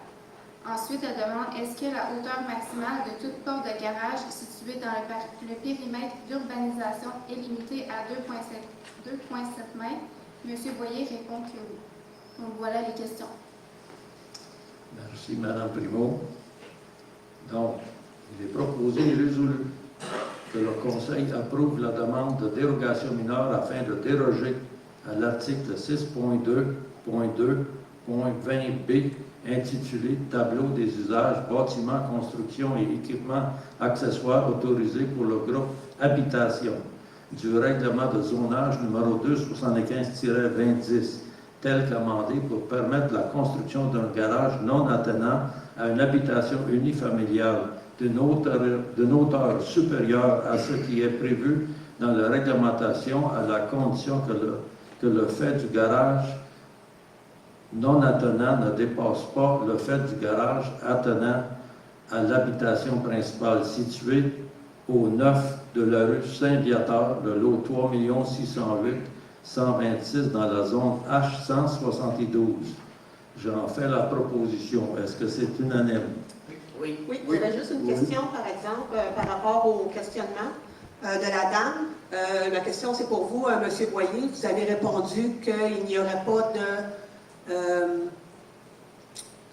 Ensuite, elle demande, est-ce que la hauteur maximale de toute porte de garage située dans le périmètre d'urbanisation est limitée à 2,7 mètres? M. Boyer répond que oui. Donc, voilà les questions. Merci, Mme Prévost. Donc, il est proposé et résolu que le Conseil approuve la demande de dérogation mineure afin de déroger à l'article 6.2.2.20b intitulé « Tableau des usages, bâtiments, constructions et équipements accessoires autorisés pour le groupe Habitation » du règlement de zonage numéro 275-2010, tel qu'amendé pour permettre la construction d'un garage non attenant à une habitation unifamiliale d'une hauteur supérieure à ce qui est prévu dans la réglementation à la condition que le fait du garage non attenant ne dépasse pas le fait du garage attenant à l'habitation principale située au 9 de la rue Saint-Viateur, le lot 3 608 126 dans la zone H172. J'en fais la proposition. Est-ce que c'est unanime? Oui. Oui, il y avait juste une question, par exemple, par rapport au questionnement de la dame. La question, c'est pour vous, M. Boyer. Vous avez répondu qu'il n'y aurait pas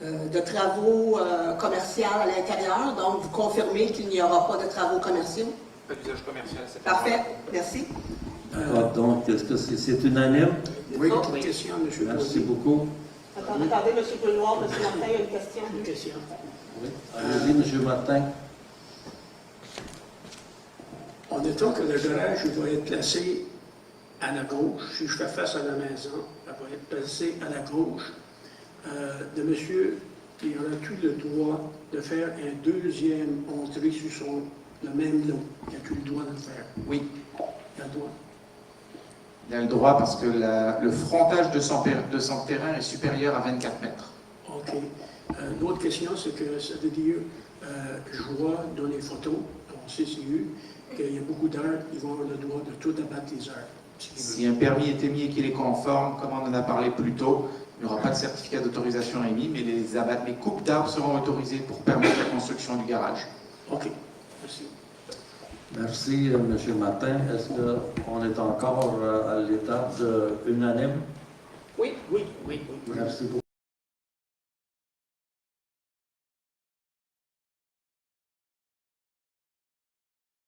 de travaux commerciaux à l'intérieur. Donc, vous confirmez qu'il n'y aura pas de travaux commerciaux? Pas d'usage commercial, c'est Parfait, merci. D'accord, donc, est-ce que c'est unanime? Oui, une question, M. Merci beaucoup. Attendez, M. Benoît, M. Martin, il y a une question. Une question. Oui. Allez-y, M. Martin. Admettons que le garage il va être placé à la gauche. Si je fais face à la maison, elle va être placée à la gauche. De monsieur, il aurait-tu le droit de faire un deuxième entrée sur le même lot? Il a-tu le droit de le faire? Oui. Il a le droit. Il a le droit parce que le frontage de son terrain est supérieur à 24 mètres. OK. L'autre question, c'est que ça veut dire, je vois dans les photos, en CCU, qu'il y a beaucoup d'heures, ils vont avoir le droit de tout abattre les heures. Si un permis est émis et qu'il est conforme, comme on en a parlé plus tôt, il n'y aura pas de certificat d'autorisation émis, mais les coupes d'arbres seront autorisées pour permettre la construction du garage. OK. Merci. Merci, M. Martin. Est-ce qu'on est encore à l'étape unanime? Oui. Oui. Merci beaucoup.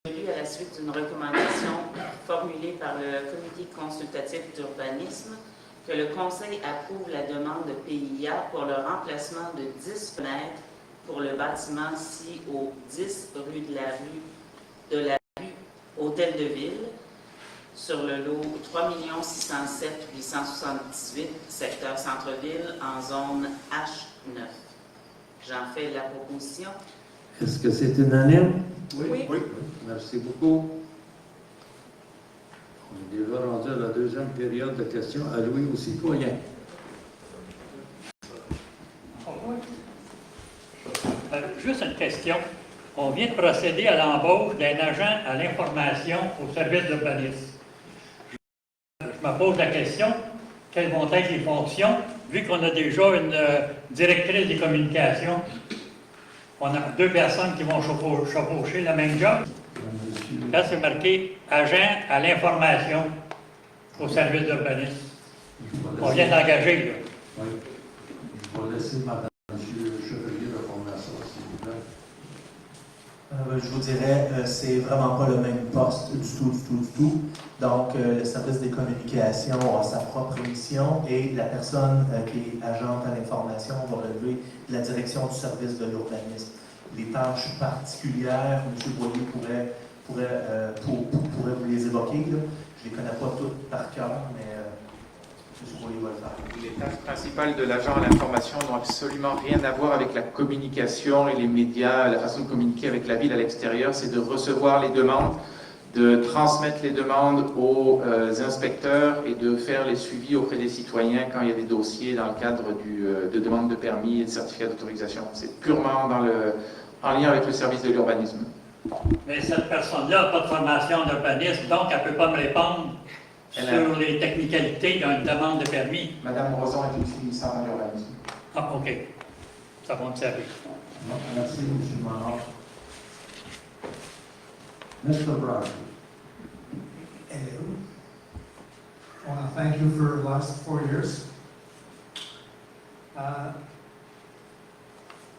À la suite d'une recommandation formulée par le Comité consultatif d'urbanisme, que le Conseil approuve la demande de PIA pour le remplacement de 10 fenêtres pour le bâtiment situé au 10 rue de la rue Hôtel de Ville, sur le lot 3 607 878, secteur centre-ville, en zone H9. J'en fais la proposition. Est-ce que c'est unanime? Oui. Merci beaucoup. On est déjà rendu à la deuxième période de questions à Louis aux citoyens. Juste une question. On vient de procéder à l'embauche d'un agent à l'information au service d'urbanisme. Je me pose la question, quelles vont être les fonctions, vu qu'on a déjà une directrice des communications. On a 2 personnes qui vont chevaucher le même job. Là, c'est marqué agent à l'information au service d'urbanisme. On vient d'engager, là. Oui. Je vais laisser Mme Chevalier répondre à ça, s'il vous plaît. Je vous dirais, c'est vraiment pas le même poste du tout. Donc, le service des communications a sa propre mission et la personne qui est agente à l'information va relever de la direction du service de l'urbanisme. Les tâches particulières, M. Boyer pourrait vous les évoquer. Là. Je ne les connais pas toutes par cœur, mais M. Boyer va le faire. Les tâches principales de l'agent à l'information n'ont absolument rien à voir avec la communication et les médias, la façon de communiquer avec la ville à l'extérieur. C'est de recevoir les demandes, de transmettre les demandes aux inspecteurs et de faire les suivis auprès des citoyens quand il y a des dossiers dans le cadre de demande de permis et de certificat d'autorisation. C'est purement en lien avec le service de l'urbanisme. Mais cette personne-là n'a pas de formation d'urbanisme, donc elle ne peut pas me répondre sur les technicalités d'une demande de permis. Madame Roson est une finissante en urbanisme. Ah, OK. Ça va me servir. Merci, M. Marron. Mr. Brown. Hello. I want to thank you for the last 4 years.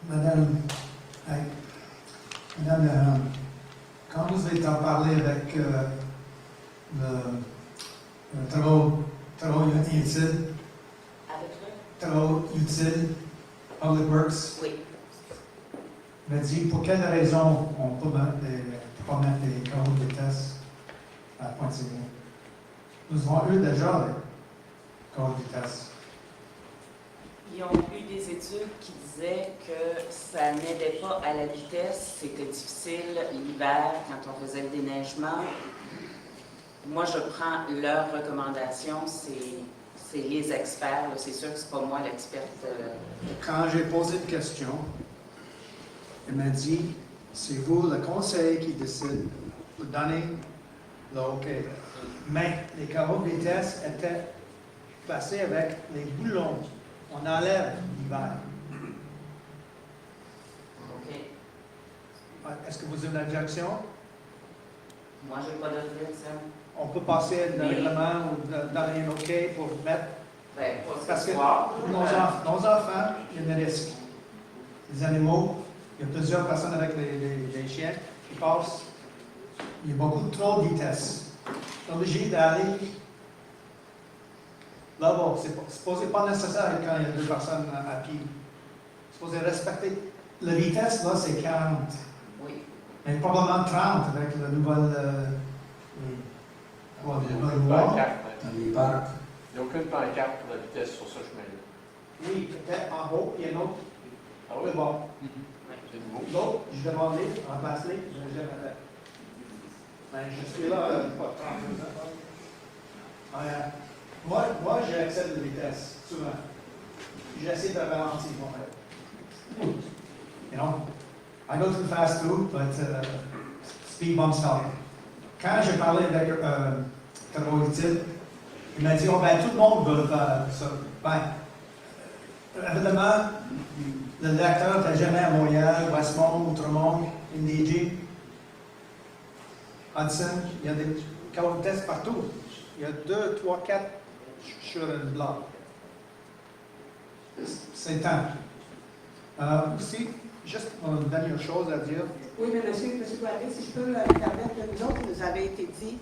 Madame, quand vous êtes en parlé avec le travaux utiles, Public Works, oui. m'a dit pour quelle raison on ne peut pas mettre des travaux de vitesse à Pointe-Séguin. Nous avons eu déjà des travaux de vitesse. Ils ont eu des études qui disaient que ça n'aidait pas à la vitesse, c'était difficile l'hiver quand on faisait le déneigement. Moi, je prends leurs recommandations, c'est les experts, c'est sûr que c'est pas moi l'experte. Quand j'ai posé une question, il m'a dit, c'est vous, le conseil, qui décide. Vous donnez le OK. Mais les carreaux de vitesse étaient placés avec les boulons. On enlève l'hiver. OK. Est-ce que vous avez une objection? Moi, je n'ai pas d'objection. On peut passer un règlement ou donner un OK pour mettre. Ben, parce que nos enfants, il y a un risque. les animaux. Il y a plusieurs personnes avec les chiens qui passent. Il y a beaucoup trop de vitesse. On est obligé d'aller là-bas. C'est supposé pas nécessaire quand il y a 2 personnes à pied. C'est supposé respecter. La vitesse, là, c'est 40. Oui. Mais probablement 30 avec la nouvelle loi. Dans les parcs. Il n'y a aucune pancarte pour la vitesse sur ce chemin-là. Oui, peut-être en haut, il y a une autre. Ah oui? C'est bon. C'est nouveau. L'autre, je demandais, remplace-les, je l'ai jamais fait. Ben, je suis là, pas 32 ans. Moi, j'accède la vitesse, souvent. J'essaie de ralentir, moi. You know, I go too fast too, but speed bumps help. Quand j'ai parlé avec Carole, il m'a dit, oh ben, tout le monde veut faire ça. Ben, évidemment, le lecteur n'était jamais à Montréal, Westmont, Outremont, Indéji, Hudson. Il y a des tests partout. Il y a 2, 3, 4 sur une bloc. C'est temps. Aussi, juste une dernière chose à dire. Oui, mais monsieur Poirier, si je peux me permettre, nous autres, il nous avait été dit,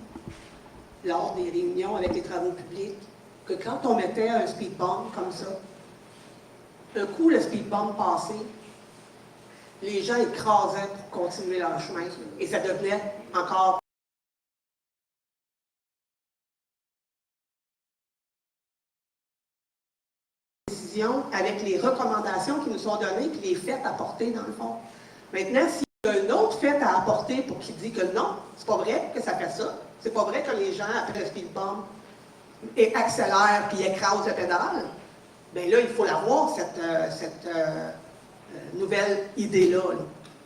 lors des réunions avec les travaux publics, que quand on mettait un speed bump comme ça, un coup le speed bump passé, les gens écrasaient pour continuer leur chemin et ça devenait encore décision avec les recommandations qui nous sont données puis les faits apportés dans le fond. Maintenant, s'il y a un autre fait à apporter pour qu'il dit que non, c'est pas vrai que ça fait ça, c'est pas vrai que les gens après le speed bump accélèrent puis écrasent la pédale, bien là, il faut l'avoir, cette nouvelle idée-là.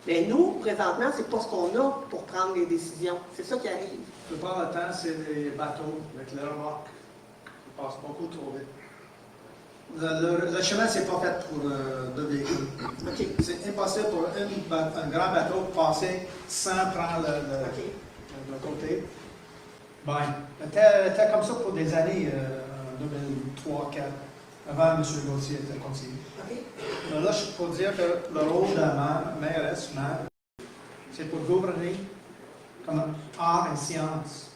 Mais nous, présentement, c'est pas ce qu'on a pour prendre les décisions. C'est ça qui arrive. La plupart du temps, c'est les bateaux avec les remorques qui passent beaucoup trop vite. Le chemin, c'est pas fait pour 2 véhicules. Okay. C'est impossible pour un grand bateau de passer sans prendre le côté. Ben, c'était comme ça pour des années, 2003, 2004, avant M. Gauthier était conseiller. Okay. Mais là, je peux dire que le rôle de la mairesse, c'est pour gouverner comme art et science,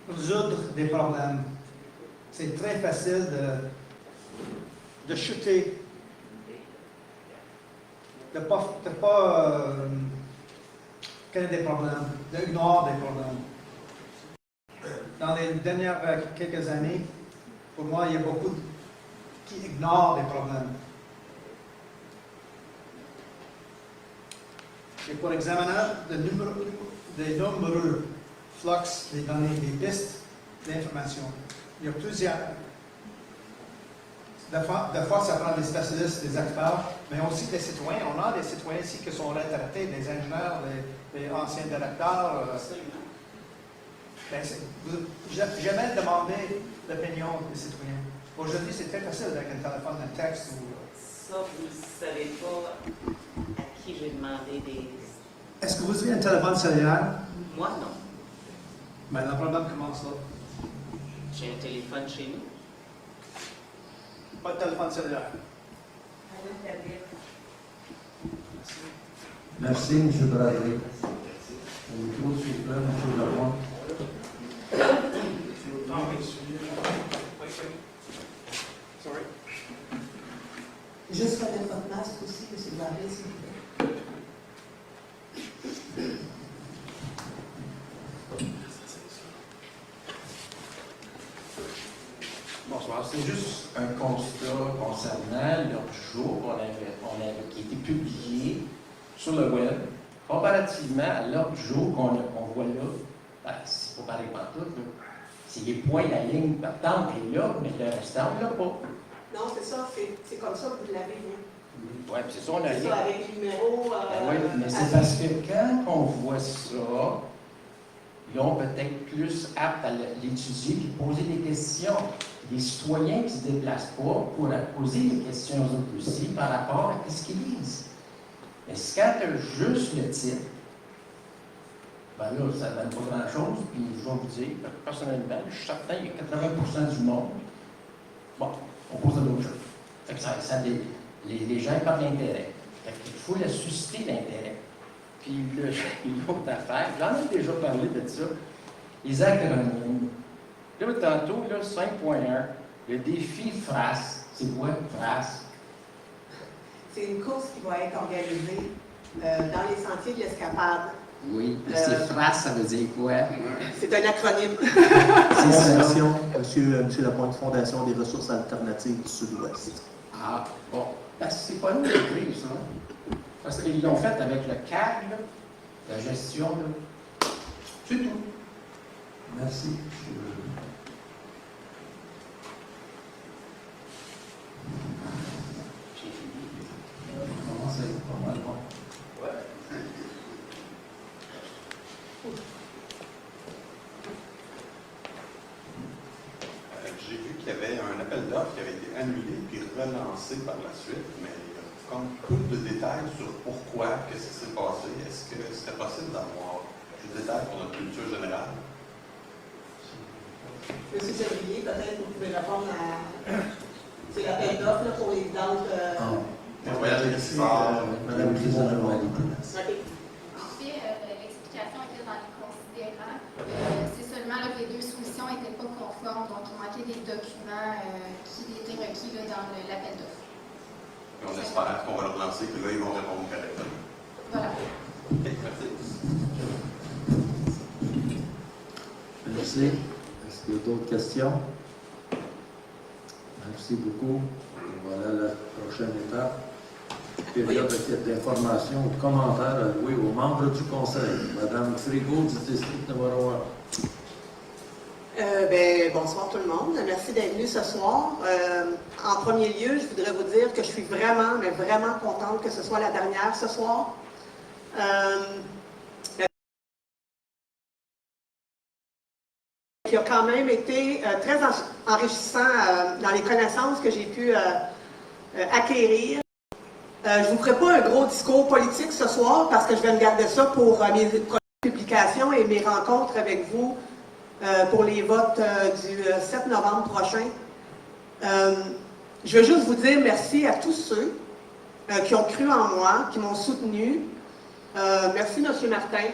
résoudre des problèmes. C'est très facile de chuter, de ne pas créer des problèmes, d'ignorer des problèmes. Dans les dernières quelques années, pour moi, il y a beaucoup qui ignorent des problèmes. Et pour examiner des nombreux flux des données, des pistes d'information, il y a plusieurs. Des fois, ça prend des spécialistes, des experts, mais aussi des citoyens. On a des citoyens ici qui sont retraités, des ingénieurs, des anciens directeurs. J'ai jamais demandé l'opinion des citoyens. Aujourd'hui, c'est très facile avec un téléphone, un texte. Ça, vous ne savez pas à qui j'ai demandé des... Est-ce que vous avez un téléphone cellulaire? Moi, non. Ben, le problème commence là. J'ai un téléphone chez nous. Pas de téléphone cellulaire. Merci, M. Bradley. Le micro, s'il vous plaît, M. Leroy. Sorry. Juste remettre votre masque aussi, M. Bradley, s'il vous plaît. Bonsoir. C'est juste un constat concernant l'ordre du jour qui a été publié sur le web, comparativement à l'ordre du jour qu'on voit là. Ben, c'est pas pareil partout. C'est les points, la ligne partante est là, mais le restant, on l'a pas. Non, c'est ça, c'est comme ça que vous l'avez vu. Oui, puis c'est ça, on a C'est rien. ça, avec le numéro. Oui, mais c'est parce que quand on voit ça, ils ont peut-être plus apte à l'étudier et poser des questions. Les citoyens qui ne se déplacent pas pourraient poser des questions aux autres aussi par rapport à ce qu'ils lisent. Mais quand tu as juste le titre, ben là, ça ne donne pas grand-chose, puis je vais vous dire, personnellement, je suis certain qu'il y a 80% du monde, bon, on pose d'autres choses. Fait que les gens n'ont pas d'intérêt. Il faut le susciter l'intérêt. Puis l'autre affaire, j'en ai déjà parlé de ça, les acronymes. Là, tantôt, 5.1, le défi FRAS. C'est quoi, FRAS? C'est une course qui va être organisée dans les sentiers de l'Escapade. Oui, c'est FRAS, ça veut dire quoi? C'est un acronyme. Fondation, Monsieur Lapointe, Fondation des ressources alternatives du Sud-Ouest. Ah, bon. Parce que c'est pas nous qui écrivons ça. Parce qu'ils l'ont fait avec le CAG, là, la gestion. Là. C'est tout. Merci. C'est pas mal bon. J'ai vu qu'il y avait un appel d'offres qui avait été annulé puis relancé par la suite, mais il y a comme peu de détails sur pourquoi, qu'est-ce qui s'est passé. Est-ce que c'était possible d'avoir plus de détails pour notre culture générale? Monsieur Servier, peut-être vous pouvez répondre à... C'est l'appel d'offres pour les ventes... Madame Prisonnier. En fait, l'explication était dans les considérants. C'est seulement là, que les deux solutions n'étaient pas conformes, donc il manquait des documents qui étaient requis là, dans l'appel d'offres. On espère qu'on va le relancer, que là, ils vont répondre correctement. Voilà. OK, merci. Merci. Est-ce qu'il y a d'autres questions? Merci beaucoup. Voilà la prochaine étape. Période d'information ou de commentaires alloués aux membres du Conseil. Madame Frigo du district numéro 1. Bonsoir tout le monde. Merci d'être venu ce soir. En premier lieu, je voudrais vous dire que je suis vraiment, mais vraiment contente que ce soit la dernière ce soir. Qui a quand même été très enrichissant dans les connaissances que j'ai pu acquérir. Je ne vous ferai pas un gros discours politique ce soir parce que je vais me garder ça pour mes prochaines publications et mes rencontres avec vous pour les votes du 7 novembre prochain. Je veux juste vous dire merci à tous ceux qui ont cru en moi, qui m'ont soutenu. Merci, M. Martin,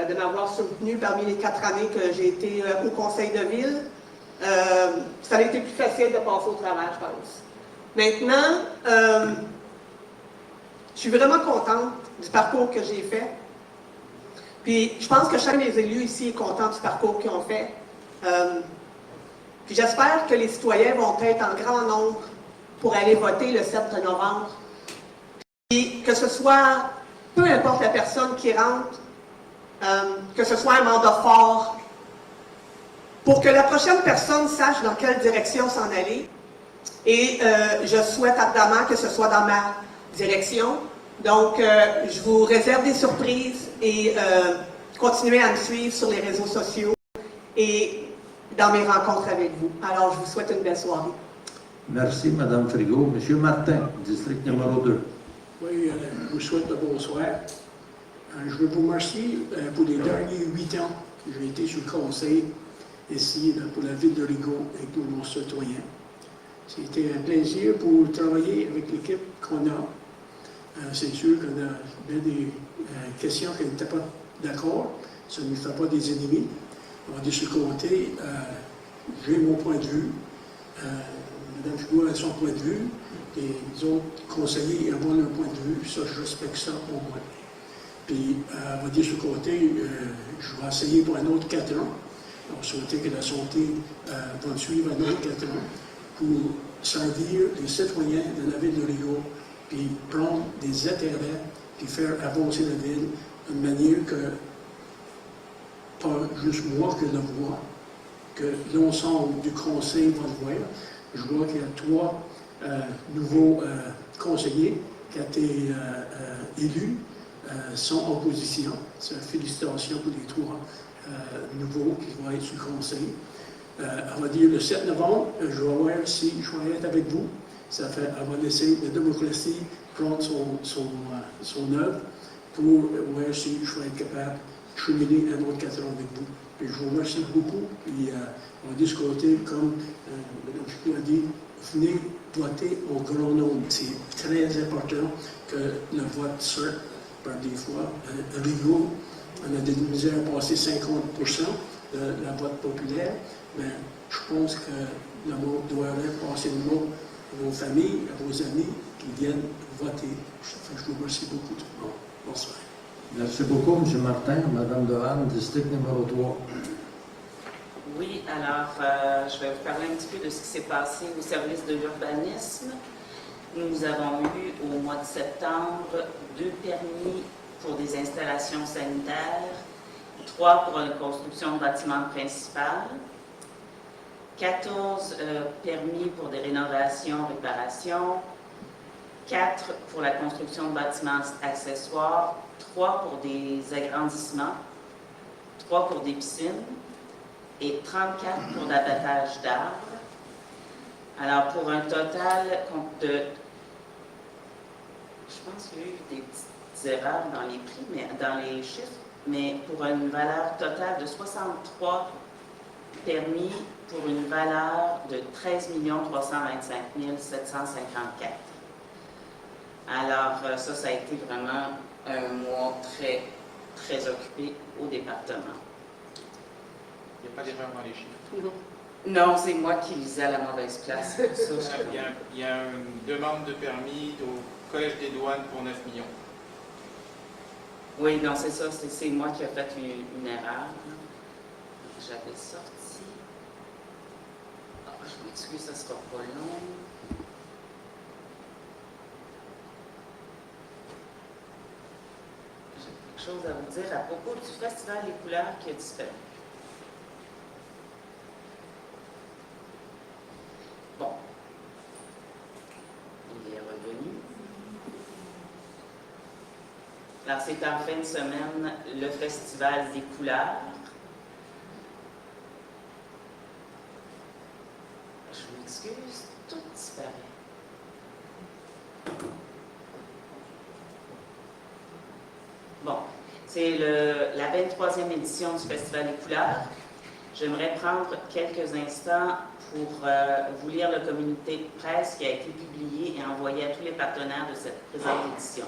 de m'avoir soutenu parmi les 4 années que j'ai été au conseil de ville. Ça a été plus facile de passer au travail, je pense. Maintenant, je suis vraiment contente du parcours que j'ai fait. Puis, je pense que chacun des élus ici est content du parcours qu'ils ont fait. Puis, j'espère que les citoyens vont être en grand nombre pour aller voter le 7 novembre. Puis, que ce soit, peu importe la personne qui rentre, que ce soit un mandat fort, pour que la prochaine personne sache dans quelle direction s'en aller. Et je souhaite ardemment que ce soit dans ma direction. Donc, je vous réserve des surprises et continuez à me suivre sur les réseaux sociaux et dans mes rencontres avec vous. Alors, je vous souhaite une belle soirée. Merci, Mme Frigo. Monsieur Martin, district numéro 2. Oui, je vous souhaite le bonsoir. Je veux vous remercier pour les derniers 8 ans que j'ai été sur le conseil ici pour la ville de Rigaud et pour nos citoyens. C'était un plaisir pour travailler avec l'équipe qu'on a. C'est sûr qu'on a des questions qui n'étaient pas d'accord. Ça ne nous fait pas des ennemis. On va dire sur le côté, j'ai mon point de vue. Mme Frigo a son point de vue. Et les autres conseillers ont leur point de vue. Ça, je respecte ça au moins. Puis, on va dire sur le côté, je vais essayer pour un autre 4 ans. On souhaitait que la santé va suivre un autre 4 ans pour servir les citoyens de la ville de Rigaud, puis prendre des intérêts, puis faire avancer la ville d'une manière que, pas juste moi que le vois, que l'ensemble du conseil va le voir. Je vois qu'il y a 3 nouveaux conseillers qui ont été élus, sont en position. Félicitations pour les 3 nouveaux qui vont être sur le conseil. On va dire le 7 novembre, je vais voir si je vais être avec vous. Ça fait, on va laisser la démocratie prendre son œuvre pour voir si je vais être capable de cheminer un autre 4 ans avec vous. Puis je vous remercie beaucoup. Puis on va discuter, comme Mme Chicot a dit, venez voter au grand nombre. C'est très important que le vote sorte par des fois. À Rigaud, on a des misères à passer 50% de la vote populaire, mais je pense que le monde doit passer le mot à vos familles, à vos amis qui viennent voter. Je vous remercie beaucoup tout le monde. Bonsoir. Merci beaucoup, M. Martin. Madame Dehaene, district numéro 3. Oui, alors je vais vous parler un petit peu de ce qui s'est passé au service de l'urbanisme. Nous avons eu au mois de septembre 2 permis pour des installations sanitaires, 3 pour la construction de bâtiments principaux, 14 permis pour des rénovations, réparations, 4 pour la construction de bâtiments accessoires, 3 pour des agrandissements, 3 pour des piscines et 34 pour l'abattage d'arbres. Alors, pour un total de... Je pense qu'il y a eu des petites erreurs dans les prix, mais dans les chiffres, mais pour une valeur totale de 63 permis pour une valeur de 13 325 754. Alors, ça a été vraiment un mois très, très occupé au département. Il n'y a pas d'erreur dans les chiffres. Non, c'est moi qui lisais à la mauvaise place. Il y a une demande de permis au Collège des douanes pour 9 millions. Oui, non, c'est ça. C'est moi qui ai fait une erreur. J'avais sorti... je m'excuse, ça ne sera pas long. J'ai quelque chose à vous dire à propos du Festival des couleurs qui a disparu. Bon. Il est revenu. Alors, c'est en fin de semaine le Festival des couleurs. Je m'excuse, tout disparaît. Bon, c'est la 23e édition du Festival des couleurs. J'aimerais prendre quelques instants pour vous lire le communiqué de presse qui a été publié et envoyé à tous les partenaires de cette présente édition.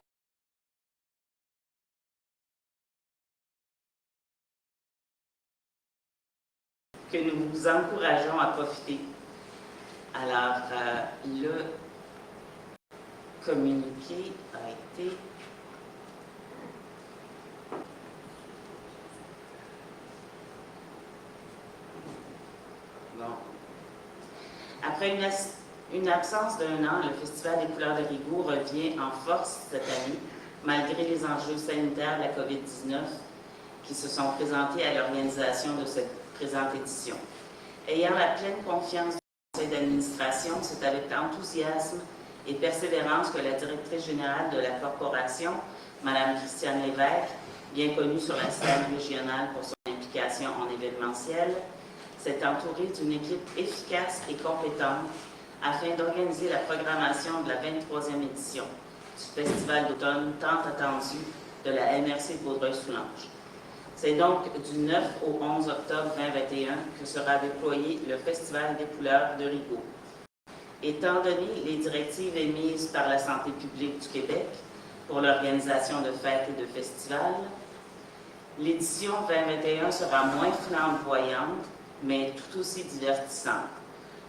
Que nous vous encourageons à profiter. Alors, le communiqué a été bon. Après une absence d'1 an, le Festival des couleurs de Rigaud revient en force cette année, malgré les enjeux sanitaires de la COVID-19 qui se sont présentés à l'organisation de cette présente édition. Ayant la pleine confiance du conseil d'administration, c'est avec enthousiasme et persévérance que la directrice générale de la corporation, Mme Christiane Lévesque, bien connue sur la scène régionale pour son implication en événementiel, s'est entourée d'une équipe efficace et compétente afin d'organiser la programmation de la 23e édition du Festival d'automne tant attendu de la MRC de Vaudreuil-Soulanges. C'est donc du 9 au 11 octobre 2021 que sera déployé le Festival des couleurs de Rigaud. Étant donné les directives émises par la Santé publique du Québec pour l'organisation de fêtes et de festivals, l'édition 2021 sera moins flamboyante, mais tout aussi divertissante.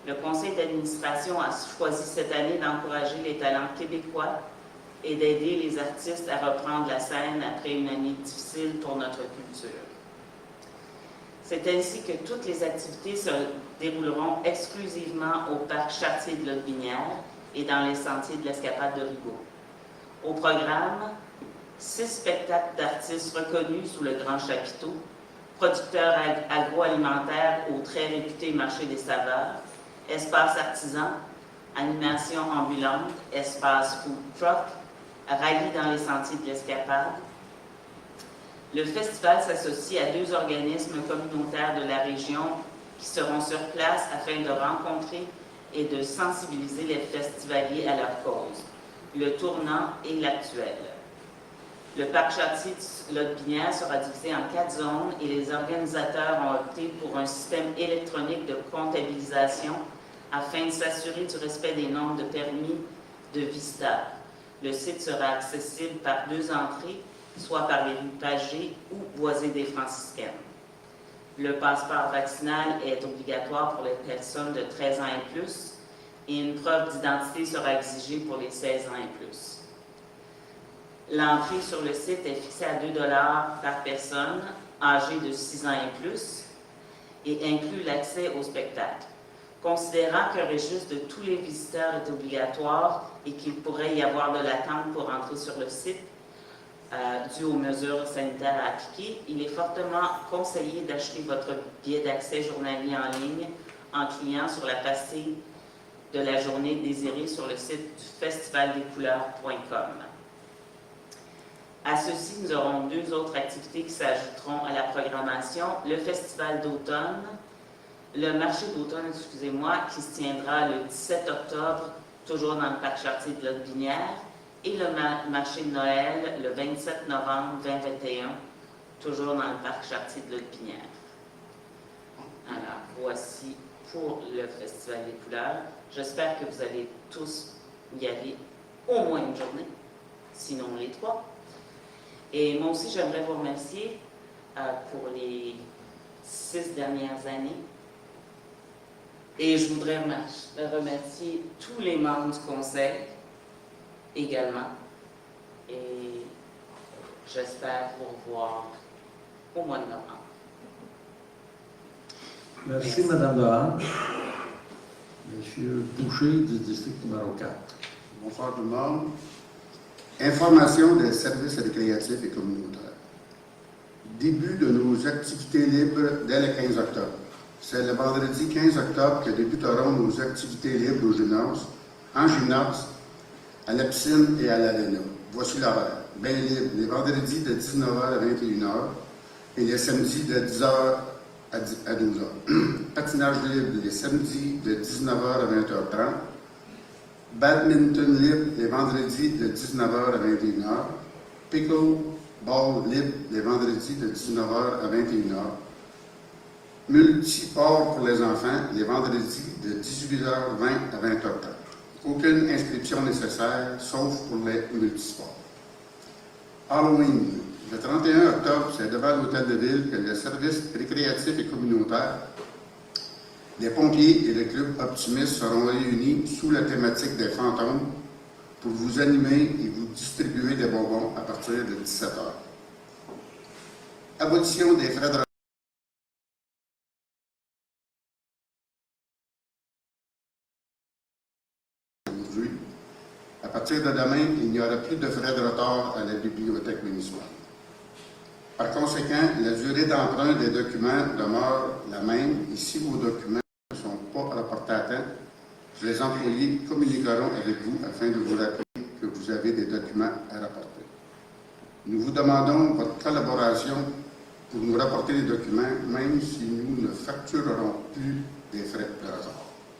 Le conseil d'administration a choisi cette année d'encourager les talents québécois et d'aider les artistes à reprendre la scène après une année difficile pour notre culture. C'est ainsi que toutes les activités se dérouleront exclusivement au parc Chartier de Lotbinière et dans les sentiers de l'Escapade de Rigaud. Au programme, 6 spectacles d'artistes reconnus sous le grand chapiteau, producteurs agroalimentaires au très réputé marché des saveurs, espace artisan, animation ambulante, espace food truck, rallye dans les sentiers de l'Escapade. Le festival s'associe à 2 organismes communautaires de la région qui seront sur place afin de rencontrer et de sensibiliser les festivaliers à leur cause, le tournant et l'actuel. Le parc Chartier de Lotbinière sera divisé en 4 zones et les organisateurs ont opté pour un système électronique de comptabilisation afin de s'assurer du respect des normes de permis de vie stable. Le site sera accessible par 2 entrées, soit par les rues Pagé ou Boisé des Franciscaines. Le passeport vaccinal est obligatoire pour les personnes de 13 ans et plus et une preuve d'identité sera exigée pour les 16 ans et plus. L'entrée sur le site est fixée à 2 $ par personne âgée de 6 ans et plus et inclut l'accès au spectacle. Considérant qu'un registre de tous les visiteurs est obligatoire et qu'il pourrait y avoir de l'attente pour entrer sur le site, dû aux mesures sanitaires à appliquer, il est fortement conseillé d'acheter votre billet d'accès journalier en ligne en cliquant sur la pastille de la journée désirée sur le site du festivaldescouleurs.com. À ceci, nous aurons 2 autres activités qui s'ajouteront à la programmation. Le festival d'automne, le marché d'automne, excusez-moi, qui se tiendra le 17 octobre, toujours dans le parc Chartier de Lotbinière, et le marché de Noël le 27 novembre 2021, toujours dans le parc Chartier de Lotbinière. Alors, voici pour le Festival des couleurs. J'espère que vous allez tous y aller au moins une journée, sinon les 3. Et moi aussi, j'aimerais vous remercier pour les 6 dernières années. Et je voudrais remercier tous les membres du conseil également. Et j'espère vous revoir au mois de novembre. Merci, Mme Dohan. Monsieur Boucher du district numéro 4. Bonsoir tout le monde. Information des services récréatifs et communautaires. Début de nos activités libres dès le 15 octobre. C'est le vendredi 15 octobre que débuteront nos activités libres en gymnase, à la piscine et à l'aréna. Voici l'horaire. Bien libre, les vendredis de 19h à 21h et les samedis de 10h à 12h. Patinage libre les samedis de 19h à 20h30. Badminton libre les vendredis de 19h à 21h. Pickleball libre les vendredis de 19h à 21h. Multisport pour les enfants les vendredis de 18h20 à 20h30. Aucune inscription nécessaire, sauf pour les multisports. Halloween. Le 31 octobre, c'est devant l'Hôtel de Ville que les services récréatifs et communautaires, les pompiers et le club Optimiste seront réunis sous la thématique des fantômes pour vous animer et vous distribuer des bonbons à partir de 17h. Abolition des frais de aujourd'hui. À partir de demain, il n'y aura plus de frais de retard à la bibliothèque municipale. Par conséquent, la durée d'emprunt des documents demeure la même et si vos documents ne sont pas rapportés à temps, les employés communiqueront avec vous afin de vous rappeler que vous avez des documents à rapporter. Nous vous demandons votre collaboration pour nous rapporter les documents, même si nous ne facturerons plus des frais de retard,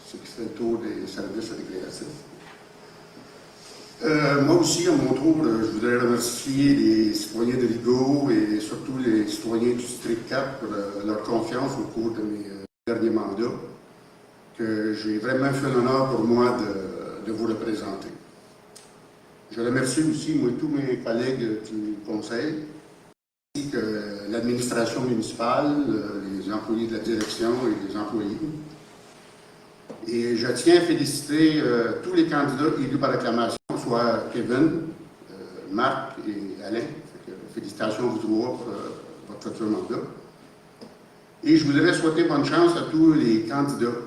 ce qui fait le tour des services récréatifs. Moi aussi, à mon tour, je voudrais remercier les citoyens de Rigaud et surtout les citoyens du District 4 pour leur confiance au cours de mes derniers mandats, que j'ai vraiment fait l'honneur pour moi de vous représenter. Je remercie aussi, moi, tous mes collègues du Conseil, ainsi que l'administration municipale, les employés de la direction et les employés. Et je tiens à féliciter tous les candidats élus par acclamation, soit Kevin, Marc et Alain. Félicitations à vous trois pour votre futur mandat. Et je voudrais souhaiter bonne chance à tous les candidats,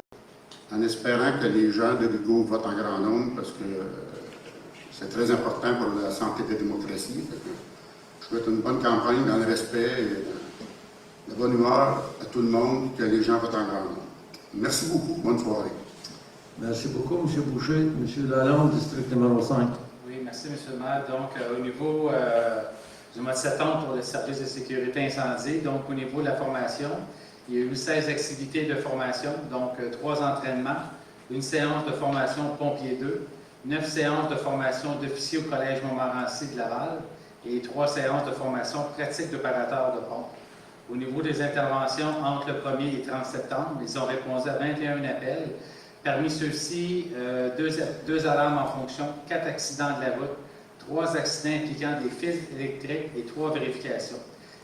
en espérant que les gens de Rigaud votent en grand nombre, parce que c'est très important pour la santé de la démocratie. Je souhaite une bonne campagne dans le respect et la bonne humeur à tout le monde, que les gens votent en grand nombre. Merci beaucoup. Bonne soirée. Merci beaucoup, M. Boucher. M. Lalonde, district numéro 5. Oui, merci, M. le maire. Donc, au niveau du mois de septembre pour le service de sécurité incendie, donc au niveau de la formation, il y a eu 16 activités de formation, donc 3 entraînements, une séance de formation pompier 2, 9 séances de formation d'officiers au Collège Montmorency de Laval et 3 séances de formation pratique d'opérateur de pompe. Au niveau des interventions entre le 1er et 30 septembre, ils ont répondu à 21 appels, Parmi ceux-ci, 2 alarmes en fonction, 4 accidents de la route, 3 accidents impliquant des fils électriques et 3 vérifications.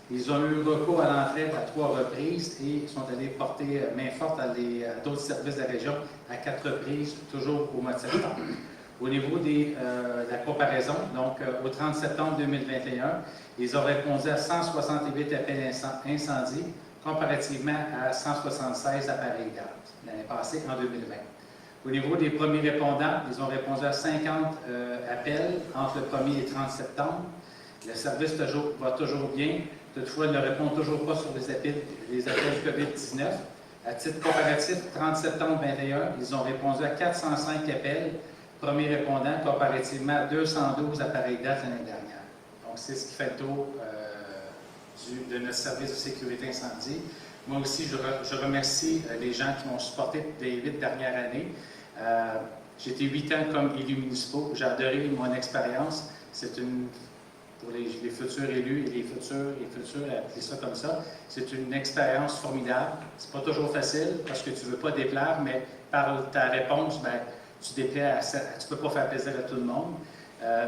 Ils ont eu recours à l'entraide à 3 reprises et sont allés porter main forte à d'autres services de la région à 4 reprises, toujours au mois de septembre. Au niveau de la comparaison, donc au 30 septembre 2021, ils ont répondu à 168 appels incendie, comparativement à 176 appareils d'alerte l'année passée, en 2020. Au niveau des premiers répondants, ils ont répondu à 50 appels entre le 1er et 30 septembre. Le service va toujours bien. Toutefois, il ne répond toujours pas sur les appels COVID-19. À titre comparatif, 30 septembre 2021, ils ont répondu à 405 appels, premiers répondants, comparativement à 212 appareils d'alerte l'année dernière. Donc, c'est ce qui fait le tour de notre service de sécurité incendie. Moi aussi, je remercie les gens qui m'ont supporté les 8 dernières années. J'ai été 8 ans comme élu municipal. J'ai adoré mon expérience. C'est pour les futurs élus et les futurs, appelez ça comme ça, c'est une expérience formidable. C'est pas toujours facile parce que tu veux pas déplaire, mais par ta réponse, ben, tu déplais tu peux pas faire plaisir à tout le monde.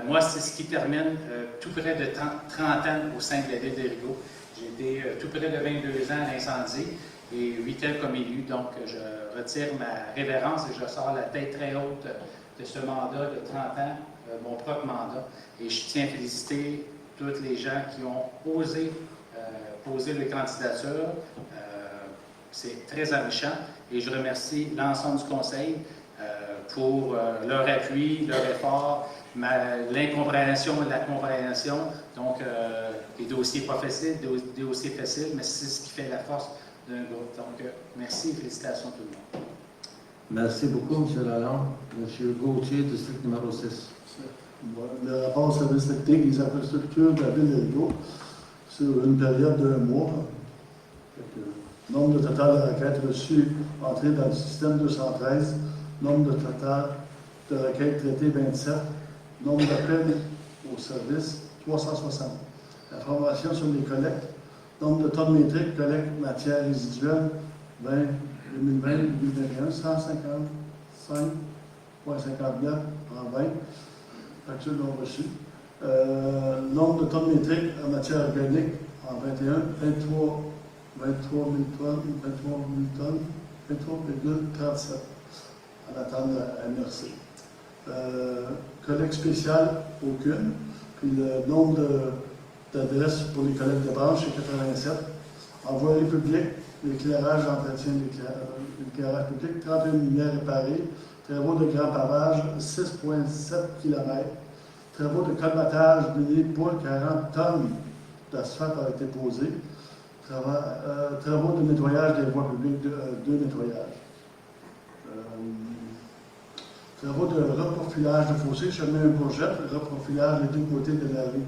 Moi, c'est ce qui termine tout près de 30 ans au sein de la ville de Rigaud. J'ai été tout près de 22 ans à l'incendie et 8 ans comme élu, donc je retire ma révérence et je sors la tête très haute de ce mandat de 30 ans, mon propre mandat. Et je tiens à féliciter tous les gens qui ont osé poser leur candidature. C'est très enrichant et je remercie l'ensemble du conseil pour leur appui, leur effort, l'incompréhension et la compréhension. Donc, des dossiers pas faciles, des dossiers faciles, mais c'est ce qui fait la force d'un groupe. Donc, merci et félicitations à tout le monde. Merci beaucoup, M. Lalonde. M. Gauthier, district numéro 6. Le rapport service technique des infrastructures de la ville de Rigaud sur une période d'1 mois. Nombre de total de requêtes reçues entrées dans le système 213. Nombre de total de requêtes traitées 27. Nombre d'appels au service 360. Information sur les collectes. Nombre de tonnes métriques, collecte matière résiduelle 2020-2021, 155,59 en 20. Facture non reçue. Nombre de tonnes métriques en matière organique en 21, 23 000 tonnes, 23,37 en attente de MRC. Collecte spéciale, aucune. Puis le nombre d'adresses pour les collectes de branches, c'est 87. Envoyé public, l'éclairage, entretien de l'éclairage public, 31 lumières réparées. Travaux de grand pavage, 6,7 km. Travaux de colmatage de pour 40 tonnes d'asphalte ont été posés. Travaux de nettoyage des voies publiques, 2 nettoyages. Travaux de reprofilage de fossés, chemin un courgette, reprofilage des 2 côtés de la rue.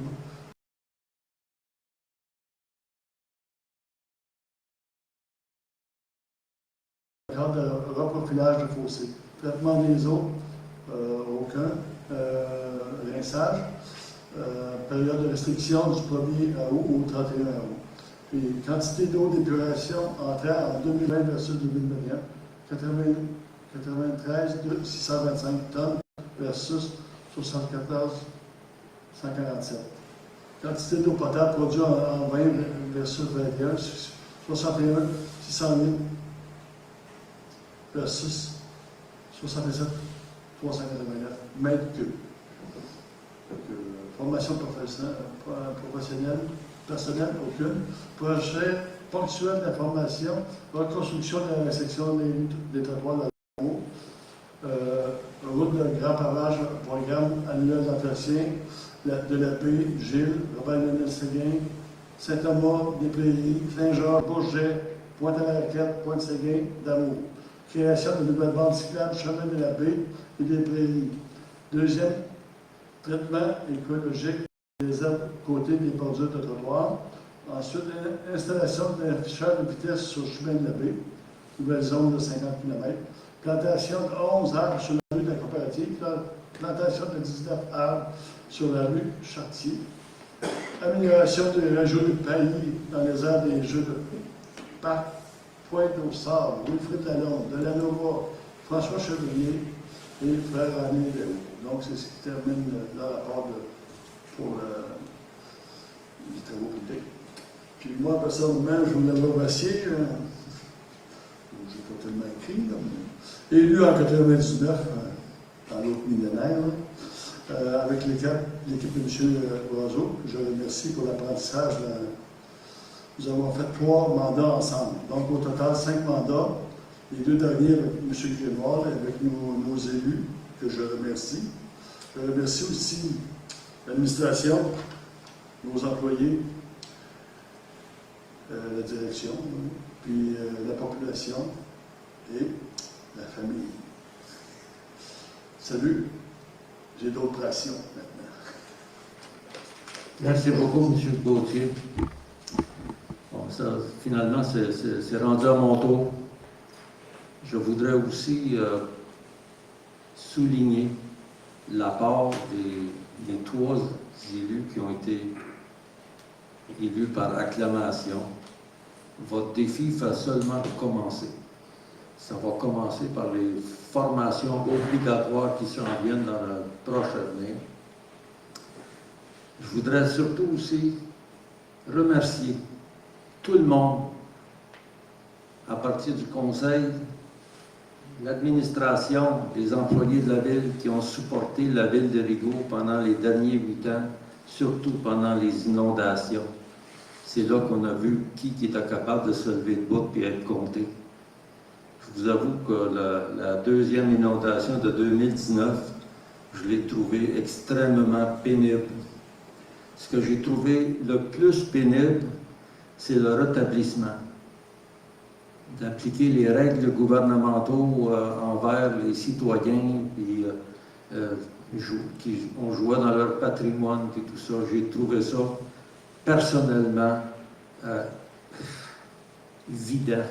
De reprofilage de fossés. Traitement des eaux, aucun. Rinçage. Période de restriction du 1er août au 31 août. Puis quantité d'eau d'épuration entrée en 2020 versus 2021, 93 de 625 tonnes versus 74 147. Quantité d'eau potable produite en 20 versus 21, 61 600 000 versus 67 389 mètres cubes. Formation professionnelle, personnelle, aucune. Projet ponctuel d'information, reconstruction de la section des trottoirs de l'amour, route de grand pavage, programme annuel d'entretien de la paix, Gilles, Robert-Lionel-Séguin, Saint-Thomas, des Prairies, Saint-Georges, Bourget, Pointe-à-la-Raquette, Pointe-Séguin, d'Amour. Création de nouvelles bandes cyclables, chemin de la baie et des Prairies. Deuxième, traitement écologique des côtés des bordures de trottoir. Ensuite, installation d'un afficheur de vitesse sur le chemin de la baie, nouvelle zone de 50 km. Plantation de 11 arbres sur la rue de la coopérative. Plantation de 19 arbres sur la rue Chartier. Amélioration des rajouts de paillis dans les aires des jeux de parc. Pointe-aux-Sables, Wilfrid Lalonde, de la Nova, François Chevalier et frère Alain Léo. Donc, c'est ce qui termine le rapport pour les travaux publics. Puis moi, personnellement, je voulais remercier, je n'ai pas tellement écrit, là, mais élu en 99, dans l'autre millénaire, avec l'équipe de M. Oiseau, que je remercie pour l'apprentissage. Nous avons fait 3 mandats ensemble. Donc, au total, 5 mandats. Les 2 derniers avec M. Grégoire et avec nos élus, que je remercie. Je remercie aussi l'administration, nos employés, la direction, puis la population et la famille. Salut, j'ai d'autres passions maintenant. Merci beaucoup, M. Gauthier. Bon, ça, finalement, c'est rendu à mon tour. Je voudrais aussi souligner l'apport des 3 élus qui ont été élus par acclamation. Votre défi va seulement commencer. Ça va commencer par les formations obligatoires qui s'en viennent dans le proche avenir. Je voudrais surtout aussi remercier tout le monde, à partir du conseil, l'administration, les employés de la ville qui ont supporté la ville de Rigaud pendant les derniers 8 ans, surtout pendant les inondations. C'est là qu'on a vu qui était capable de se lever debout et être compté. Je vous avoue que la 2e inondation de 2019, je l'ai trouvée extrêmement pénible. Ce que j'ai trouvé le plus pénible, c'est le rétablissement. D'appliquer les règles gouvernementaux envers les citoyens, puis qui ont joué dans leur patrimoine, et tout ça. J'ai trouvé ça, personnellement, évident.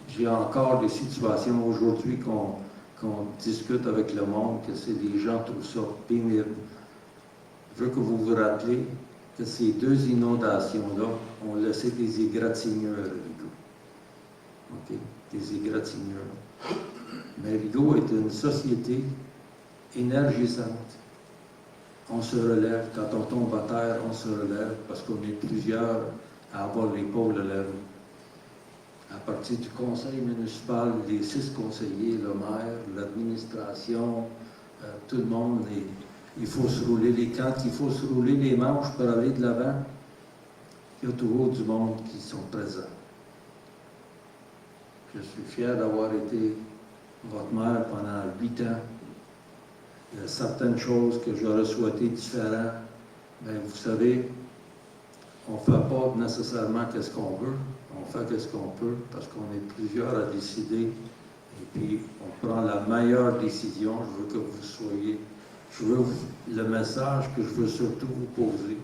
J'ai encore des situations aujourd'hui qu'on discute avec le monde, que les gens trouvent ça pénible. Je veux que vous vous rappelez que ces 2 inondations-là ont laissé des égratignures à Rigaud. Okay? Des égratignures. Mais Rigaud est une société énergisante. On se relève. Quand on tombe à terre, on se relève parce qu'on est plusieurs à avoir l'épaule levée. À partir du conseil municipal, les 6 conseillers, le maire, l'administration, tout le monde, il faut se rouler quand il faut se rouler les manches pour aller de l'avant, il y a toujours du monde qui sont présents. Je suis fier d'avoir été votre maire pendant 8 ans. Il y a certaines choses que j'aurais souhaité différentes. Mais vous savez, on ne fait pas nécessairement ce qu'on veut, on fait ce qu'on peut parce qu'on est plusieurs à décider et puis on prend la meilleure décision. Je veux que vous soyez, le message que je veux surtout vous poser,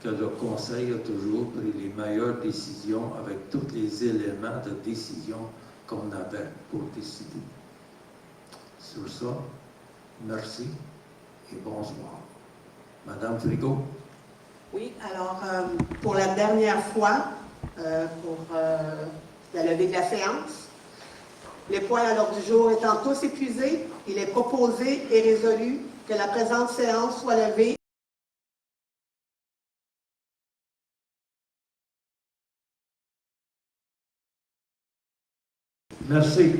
que le Conseil a toujours pris les meilleures décisions avec tous les éléments de décision qu'on avait pour décider. Sur ça, merci et bonsoir. Madame Frigo. Oui, alors, pour la dernière fois, pour la levée de la séance, les points à l'ordre du jour étant tous épuisés, il est proposé et résolu que la présente séance soit levée. Merci.